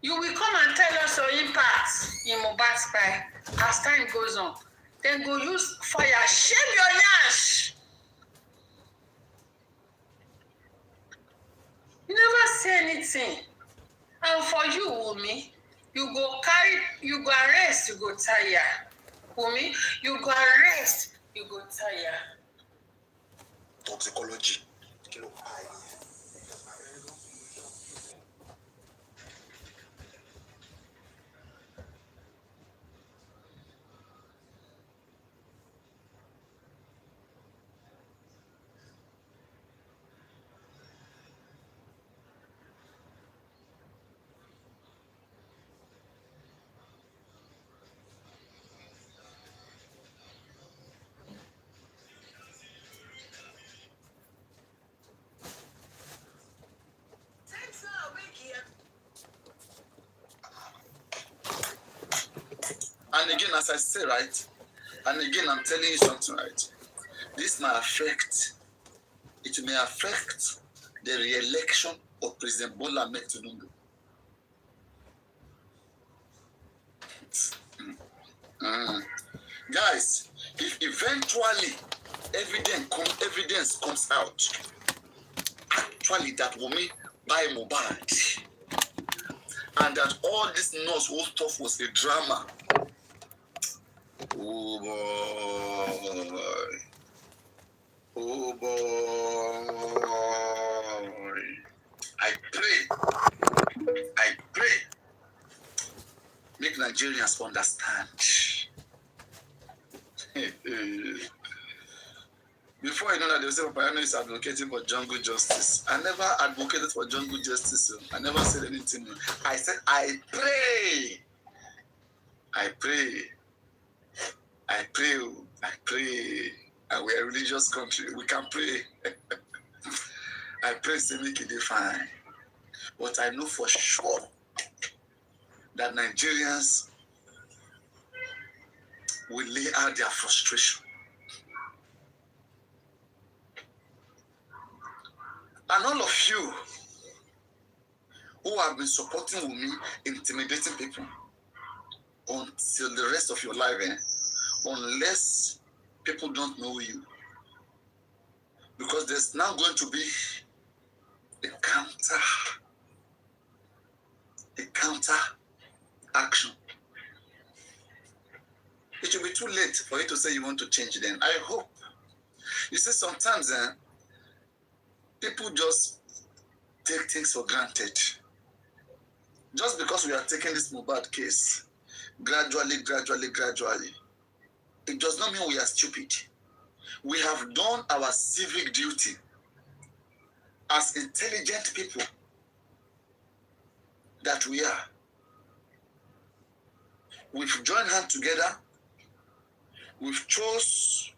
You will come and tell us your impact in Mohbad's by as time goes on. Then go use fire, shave your yash. You never say anything. And for you, Wunmi, you go arrest, you go tire. Wunmi, you go arrest, you go tire. Toxicology. And again, as I say, right, and again, I'm telling you something, right, this may affect the re-election of President Bola Ahmed Tinubu. Guys, if eventually evidence comes out, actually that Wunmi buy Mohbad, and that all this nurse whole stuff was a drama. Oh boy. Oh boy. I pray, make Nigerians understand. Before you know that, they will say Papa is advocating for jungle justice. I never advocated for jungle justice. I never said anything. I said, I pray, and we're a religious country. We can pray. I pray, say, make it fine. But I know for sure that Nigerians will lay out their frustration. And all of you who have been supporting Wunmi, intimidating people until the rest of your life, unless people don't know you. Because there's now going to be a counter action. It will be too late for you to say you want to change then. I hope. You see, sometimes people just take things for granted. Just because we are taking this Mohbad case gradually, it does not mean we are stupid. We have done our civic duty as intelligent people that we are. We've joined hands together. We've chose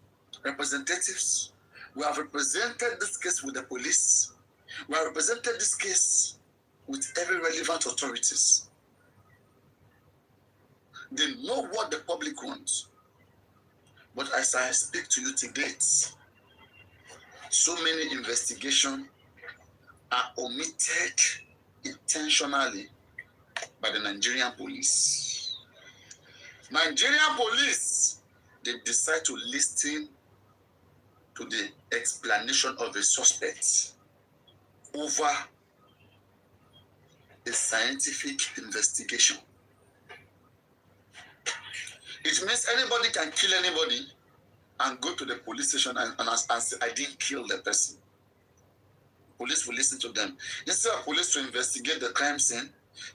representatives. We have represented this case with the police. We have represented this case with every relevant authorities. They know what the public wants. But as I speak to you today, so many investigations are omitted intentionally by the Nigerian police. Nigerian police, they decide to listen to the explanation of a suspect over a scientific investigation. It means anybody can kill anybody and go to the police station and say, I didn't kill the person. Police will listen to them. Instead of police to investigate the crime scene,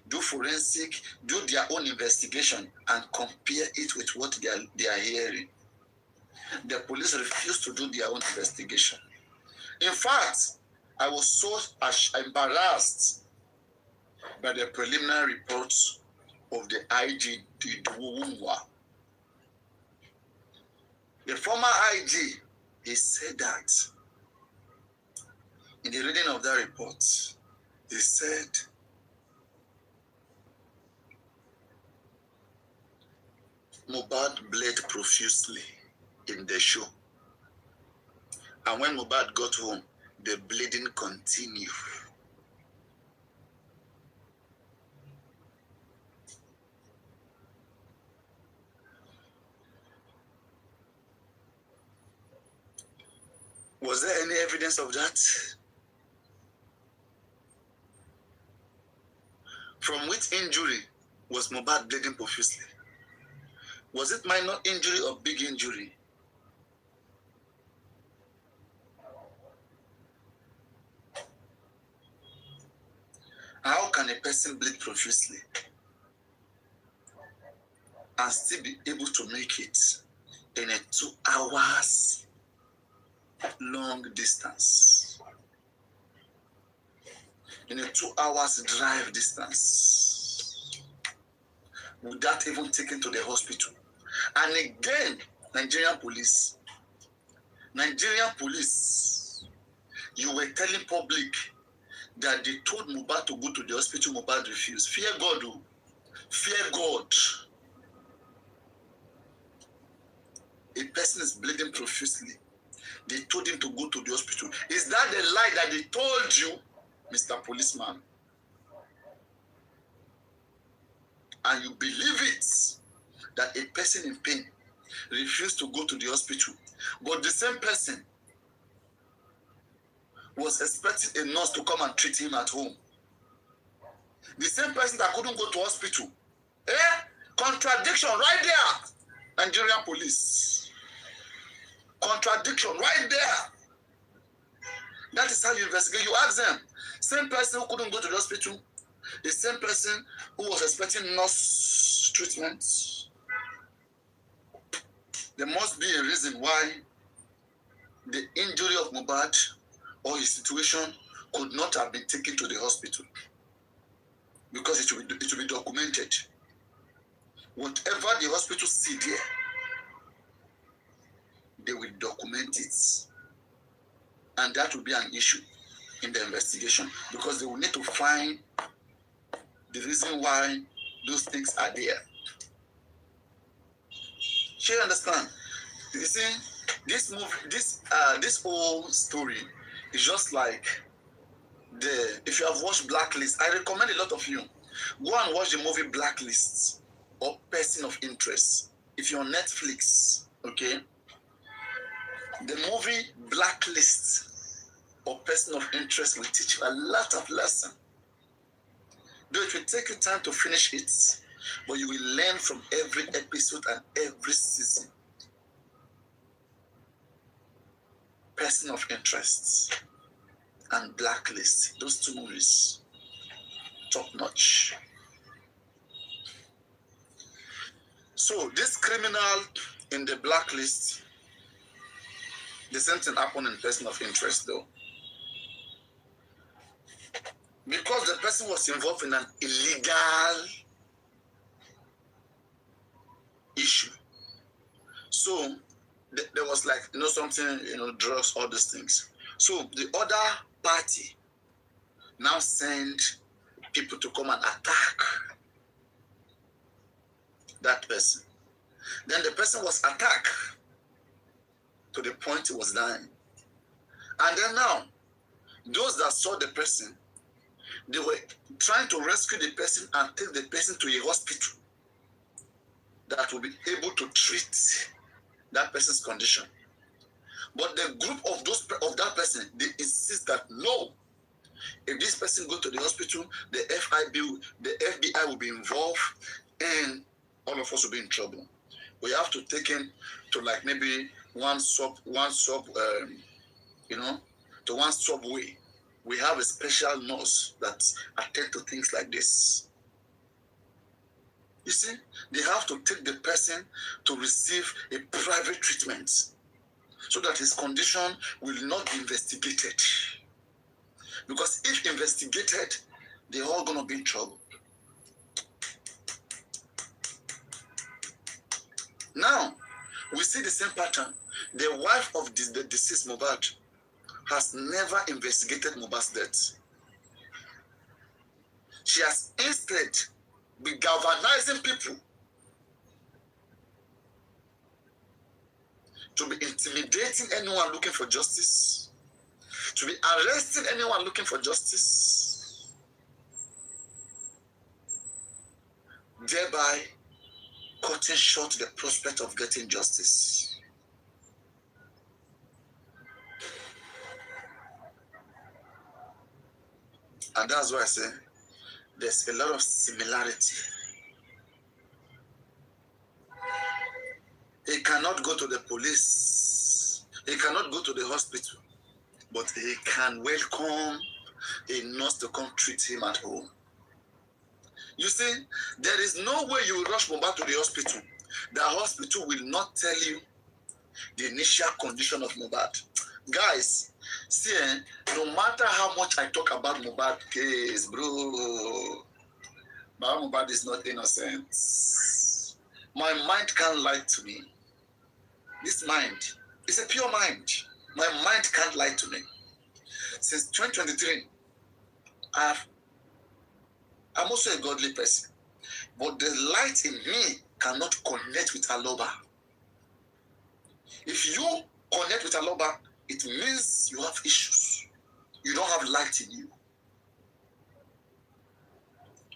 do forensic, do their own investigation and compare it with what they are hearing. The police refuse to do their own investigation. In fact, I was so embarrassed by the preliminary reports of the IG, Disguagua. The former IG, he said that in the reading of that report, he said Mohbad bled profusely in the show. And when Mohbad got home, the bleeding continued. Was there any evidence of that? From which injury was Mohbad bleeding profusely? Was it minor injury or big injury? How can a person bleed profusely and still be able to make it in a 2 hours long distance? In a 2 hours drive distance without even taken to the hospital? And again, Nigerian police, you were telling public that they told Mohbad to go to the hospital. Mohbad refused. Fear God, oh. Fear God. A person is bleeding profusely. They told him to go to the hospital. Is that the lie that they told you, Mr. Policeman? And you believe it, that a person in pain refused to go to the hospital, but the same person was expecting a nurse to come and treat him at home. The same person that couldn't go to hospital. Contradiction right there. Nigerian police. Contradiction right there. That is how you investigate. You ask them. Same person who couldn't go to the hospital. The same person who was expecting nurse treatment. There must be a reason why the injury of Mohbad or his situation could not have been taken to the hospital. Because it will be documented. Whatever the hospital see there, they will document it. And that will be an issue in the investigation because they will need to find the reason why those things are there. Do you understand? You see, this movie, this whole story is just like if you have watched Blacklist, I recommend a lot of you go and watch the movie Blacklist or Person of Interest. If you're on Netflix, okay, the movie Blacklist or Person of Interest will teach you a lot of lessons. Though it will take you time to finish it, but you will learn from every episode and every season. Person of Interest and Blacklist, those two movies, top notch. So this criminal in the Blacklist, the same thing happened in Person of Interest though. Because the person was involved in an illegal issue. So there was like, something, drugs, all these things. So the other party now send people to come and attack that person. Then the person was attacked to the point he was dying. And then now, those that saw the person, they were trying to rescue the person and take the person to a hospital that will be able to treat that person's condition. But the group of that person, they insist that no, if this person go to the hospital, the FBI will be involved and all of us will be in trouble. We have to take him to like maybe one subway. We have a special nurse that attend to things like this. You see, they have to take the person to receive a private treatment so that his condition will not be investigated. Because if investigated, they're all going to be in trouble. Now, we see the same pattern. The wife of the deceased Mohbad has never investigated Mohbad's death. She has instead been galvanizing people to be intimidating anyone looking for justice, to be arresting anyone looking for justice, thereby cutting short the prospect of getting justice. And that's why I say there's a lot of similarity. He cannot go to the police. He cannot go to the hospital. But he can welcome a nurse to come treat him at home. You see, there is no way you will rush Mohbad to the hospital. The hospital will not tell you the initial condition of Mohbad. Guys, see, no matter how much I talk about Mohbad case, bro, Mohbad is not innocent. My mind can't lie to me. This mind is a pure mind. My mind can't lie to me. Since 2023, I'm also a godly person. But the light in me cannot connect with Aloba. If you connect with Aloba, it means you have issues. You don't have light in you.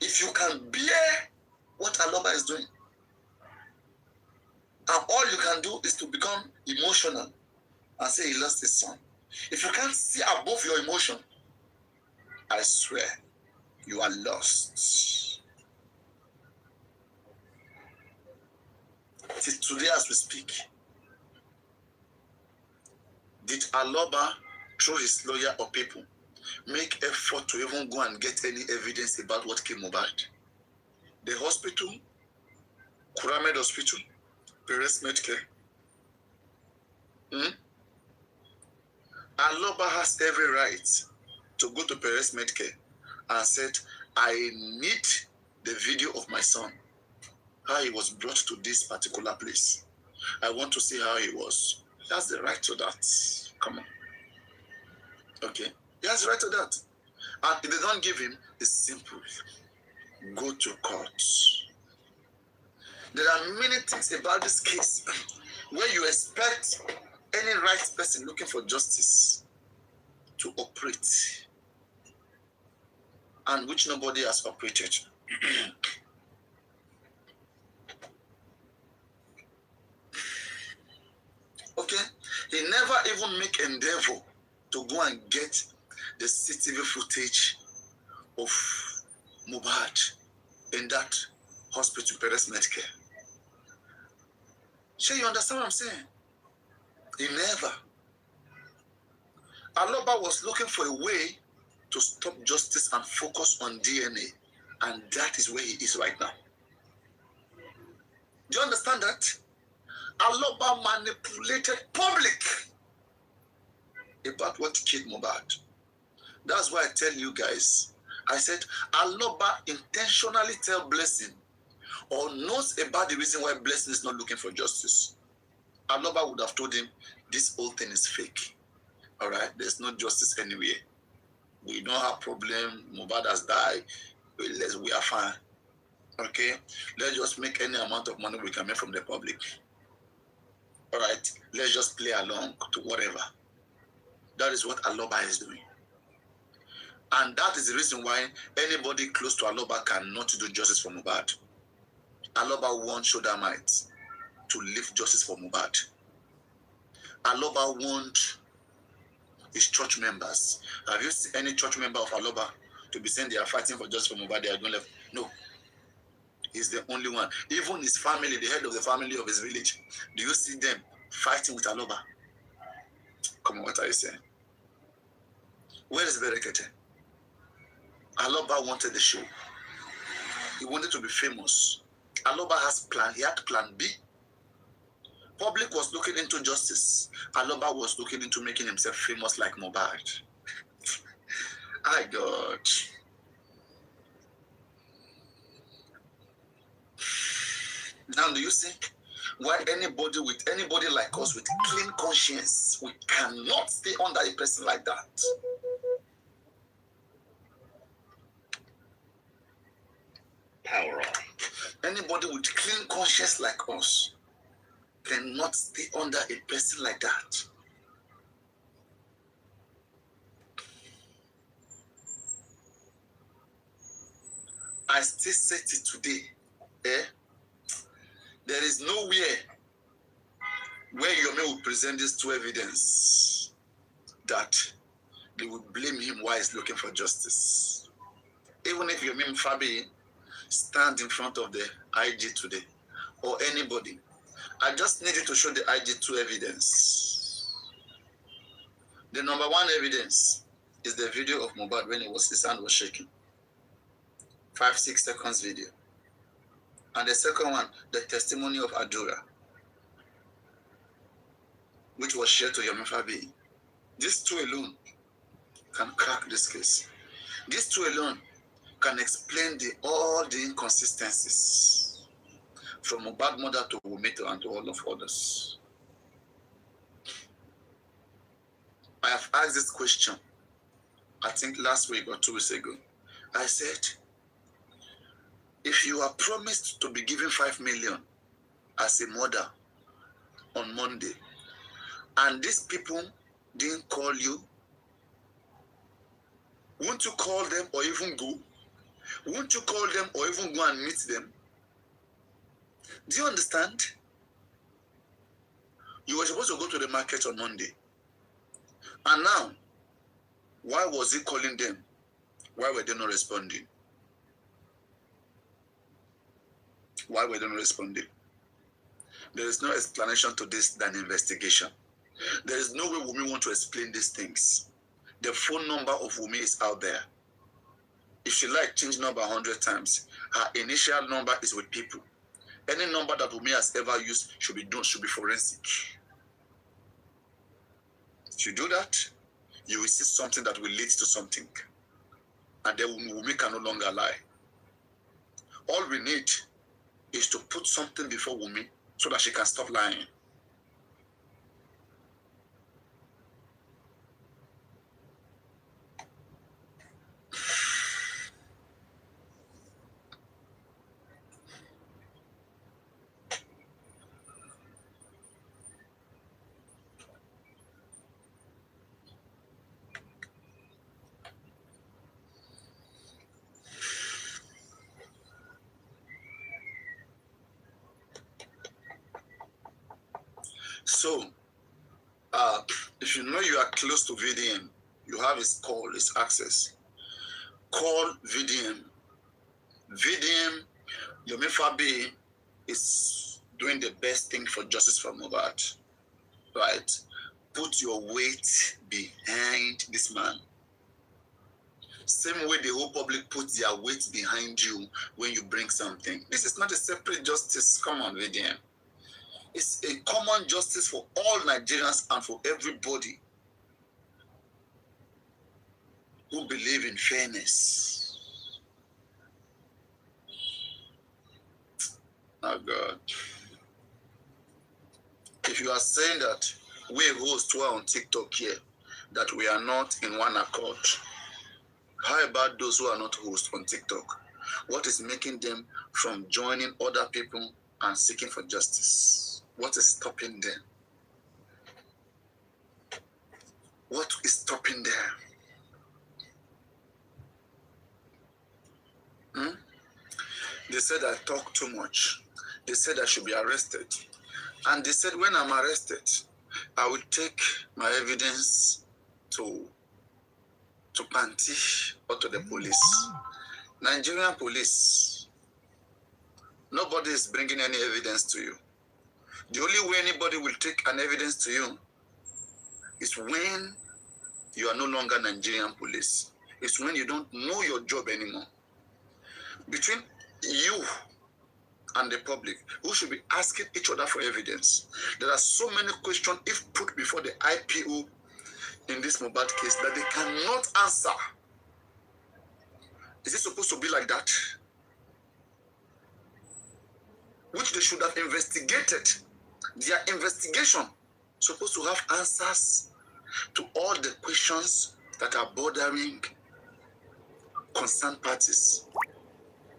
If you can bear what Aloba is doing, and all you can do is to become emotional and say he lost his son. If you can't see above your emotion, I swear, You are lost. Today as we speak, did Aloba, through his lawyer or people, make effort to even go and get any evidence about what came about? The hospital, Kuramed Hospital, Perez Medcare. Aloba has every right to go to Perez Medcare and said, I need the video of my son, how he was brought to this particular place. I want to see how he was. He has the right to that. Come on. Okay. He has the right to that. And if they don't give him, it's simple. Go to court. There are many things about this case where you expect any right person looking for justice to operate, and which nobody has operated. Okay? He never even make endeavor to go and get the CCTV footage of Mohbad in that hospital, Perez Medcare. Sure, you understand what I'm saying? He never. Aloba was looking for a way to stop justice and focus on DNA, and that is where he is right now. Do you understand that? Aloba manipulated public about what killed Mohbad. That's why I tell you guys, I said Aloba intentionally tell Blessing or knows about the reason why Blessing is not looking for justice. Aloba would have told him, this whole thing is fake. All right, there's no justice anywhere. We don't have problem. Mohbad has died. We are fine. Okay, let's just make any amount of money we can make from the public. All right, let's just play along to whatever. That is what Aloba is doing. And that is the reason why anybody close to Aloba cannot do justice for Mohbad. Aloba wants Shodamites to lift justice for Mohbad. Aloba wants his church members. Have you seen any church member of Aloba to be saying they are fighting for justice for Mohbad? They are going left. No. He's the only one. Even his family, the head of the family of his village, do you see them fighting with Aloba? Come on, what are you saying? Where is Berekete? Aloba wanted the show. He wanted to be famous. Aloba has plan. He had plan B. Public was looking into justice. Aloba was looking into making himself famous like Mohbad. My God. Now, do you see why anybody like us with clean conscience, we cannot stay under a person like that? Power on. Anybody with clean conscience like us cannot stay under a person like that. I still say it today. There is nowhere where Yomi will present these two evidence that they will blame him while he's looking for justice. Even if Yomi Fabi stand in front of the IG today or anybody, I just needed to show the IG two evidence. The number one evidence is the video of Mohbad when his hand was shaking. 5-6 seconds video. And the second one, the testimony of Adura, which was shared to Yomi Fabi. These two alone can crack this case. These two alone can explain all the inconsistencies from Mohbad mother to Wumito and to all of others. I have asked this question, I think last week or 2 weeks ago. I said, if you are promised to be given 5 million as a mother on Monday, and these people didn't call you, won't you call them or even go? Won't you call them or even go and meet them? Do you understand? You were supposed to go to the market on Monday. And now, why was he calling them? Why were they not responding? Why were they not responding? There is no explanation to this than investigation. There is no way Wunmi want to explain these things. The phone number of Wunmi is out there. If she like change number 100 times, her initial number is with people. Any number that Wunmi has ever used should be forensic. If you do that, you will see something that will lead to something. And then Wunmi can no longer lie. All we need is to put something before Wunmi so that she can stop lying. So, if you know you are close to VDM, you have his call, his access. Call VDM. VDM, Yomi Fabi is doing the best thing for justice for Mohbad, right? Put your weight behind this man. Same way the whole public puts their weight behind you when you bring something. This is not a separate justice. Come on, VDM. It's a common justice for all Nigerians and for everybody who believe in fairness. Oh God. If you are saying that we hosts who are on TikTok here, that we are not in one accord, how about those who are not hosts on TikTok? What is making them from joining other people and seeking for justice? What is stopping them? What is stopping them? They said I talk too much. They said I should be arrested. And they said when I'm arrested, I will take my evidence to Panti or to the police. Nigerian police, nobody is bringing any evidence to you. The only way anybody will take an evidence to you is when you are no longer Nigerian police. It's when you don't know your job anymore. Between you and the public, who should be asking each other for evidence. There are so many questions, if put before the IPO in this Mohbad case, that they cannot answer. Is it supposed to be like that? Which they should have investigated. Their investigation supposed to have answers to all the questions that are bothering concerned parties,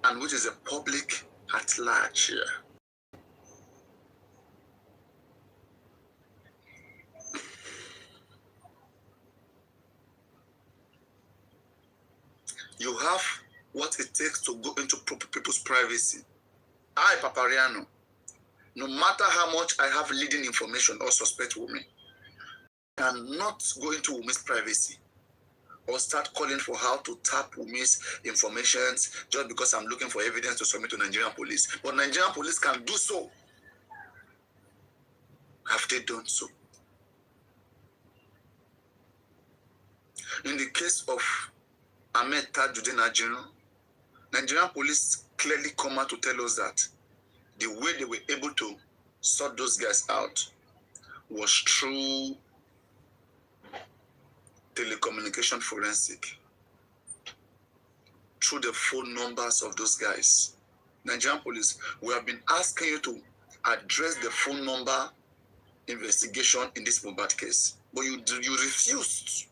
and which is the public at large here. You have what it takes to go into people's privacy. I, Papariano, no matter how much I have leading information or suspect Wunmi, cannot go into Wunmi's privacy or start calling for how to tap Wunmi's information just because I'm looking for evidence to submit to Nigerian police. But Nigerian police can do so. Have they done so? In the case of Ahmed Tajuddin Ajinu, Nigerian police clearly come out to tell us that the way they were able to sort those guys out was through telecommunication forensic, through the phone numbers of those guys. Nigerian police, we have been asking you to address the phone number investigation in this Mohbad case, but you refused.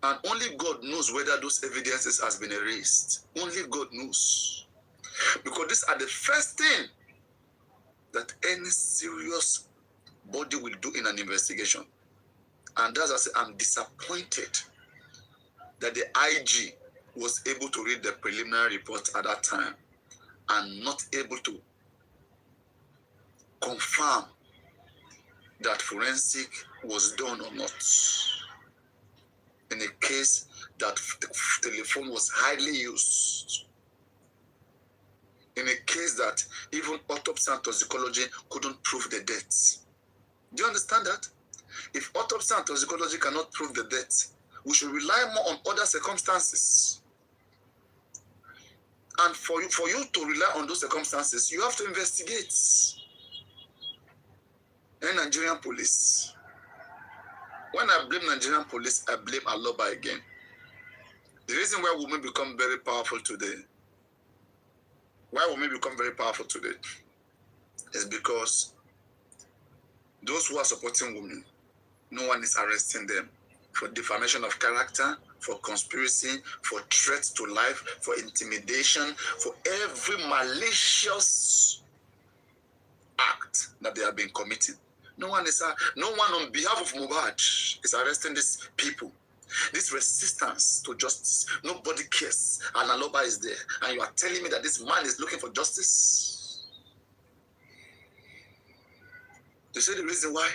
And only God knows whether those evidences has been erased. Only God knows. Because these are the first thing that any serious body will do in an investigation. And that's why I say I'm disappointed that the IG was able to read the preliminary report at that time and not able to confirm that forensic was done or not. In a case that the telephone was highly used. in a case that even autopsy and toxicology couldn't prove the death. Do you understand that? If autopsy and toxicology cannot prove the death, we should rely more on other circumstances. And for you to rely on those circumstances, you have to investigate. And Nigerian police. When I blame Nigerian police, I blame Aloba again. The reason why women become very powerful today, is because those who are supporting women, no one is arresting them for defamation of character, for conspiracy, for threats to life, for intimidation, for every malicious act that they have been committing. No one on behalf of Mohbad is arresting these people. This resistance to justice, nobody cares. And Aloba is there. And you are telling me that this man is looking for justice? You see the reason why?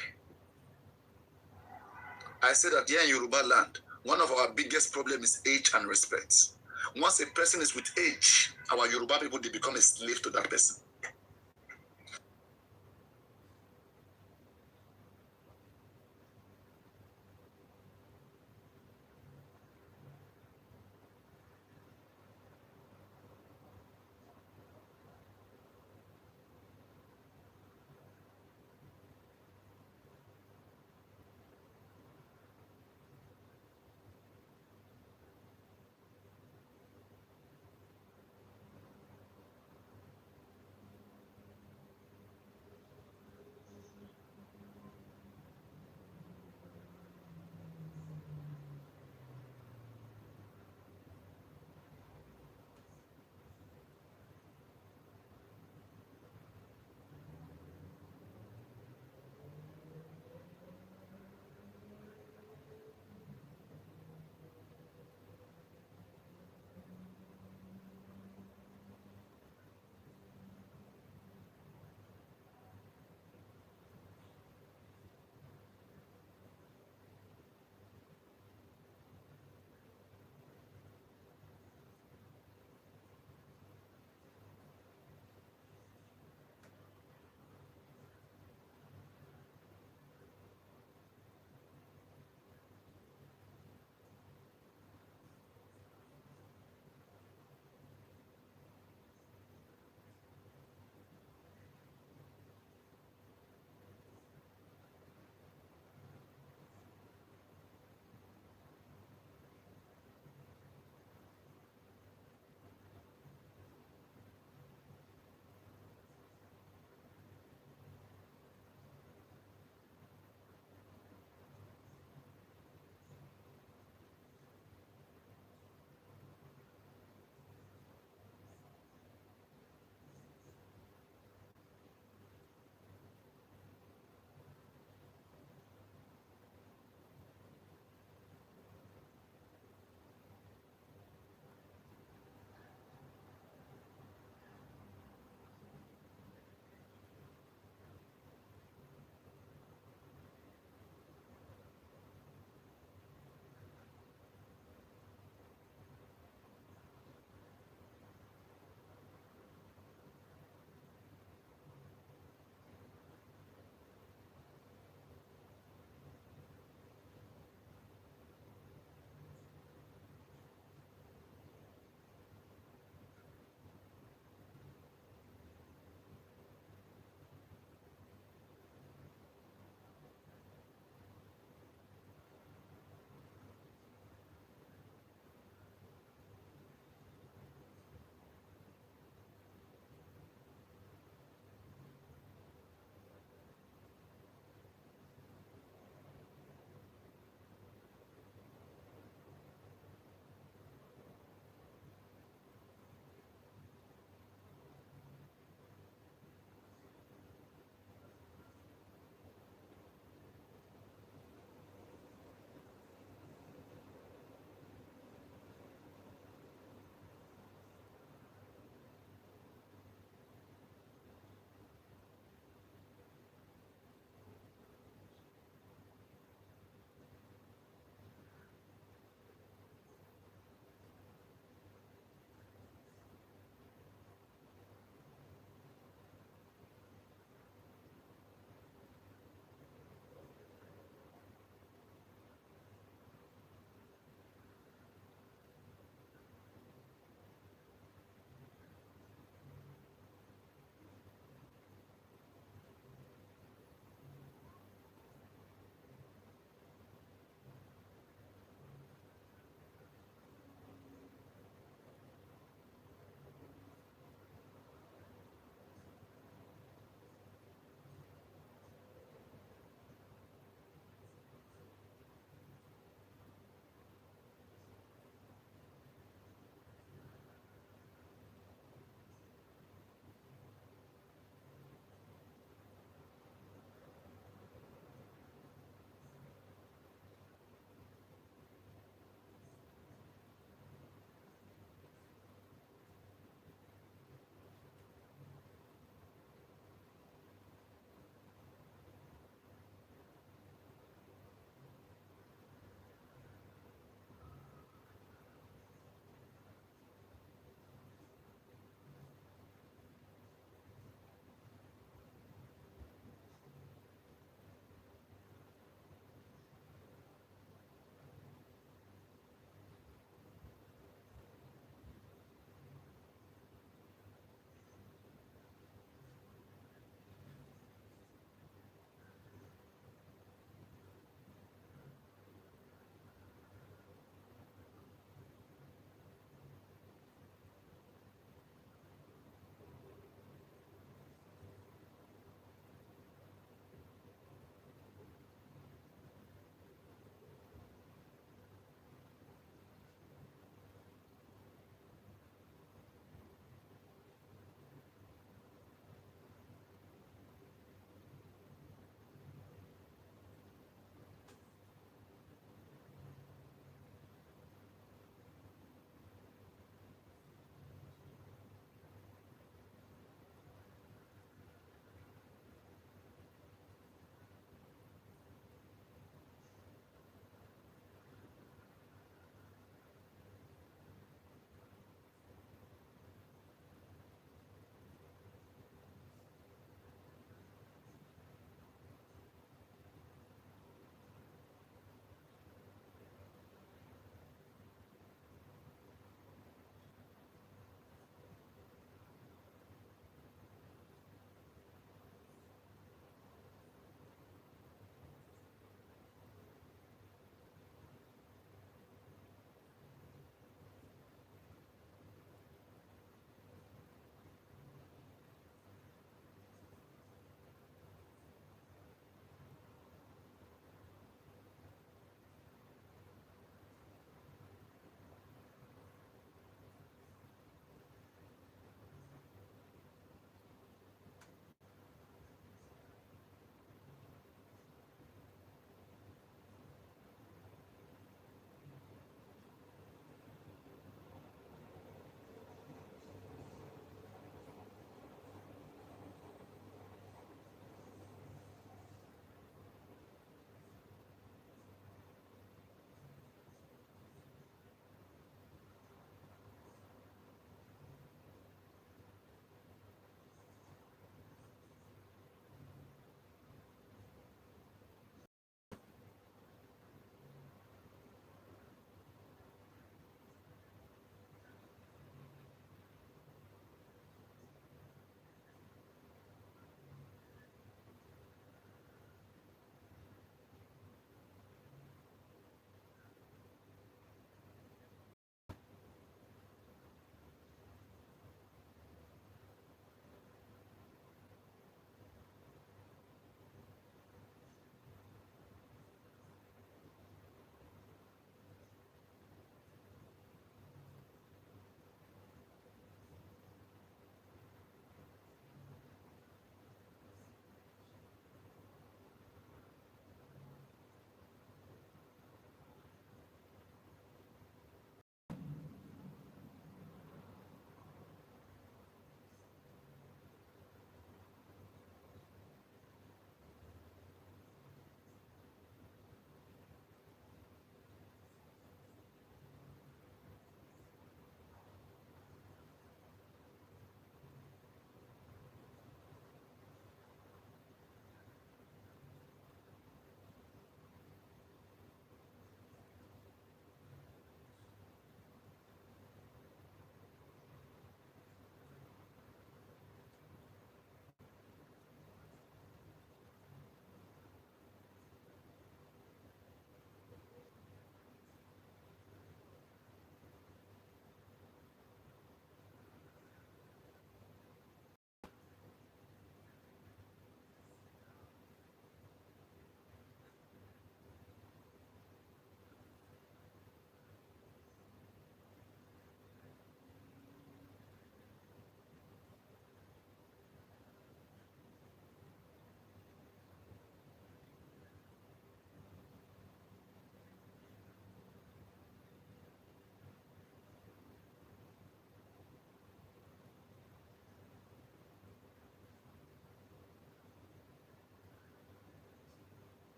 I said that here in Yoruba land, one of our biggest problems is age and respect. Once a person is with age, our Yoruba people, they become a slave to that person.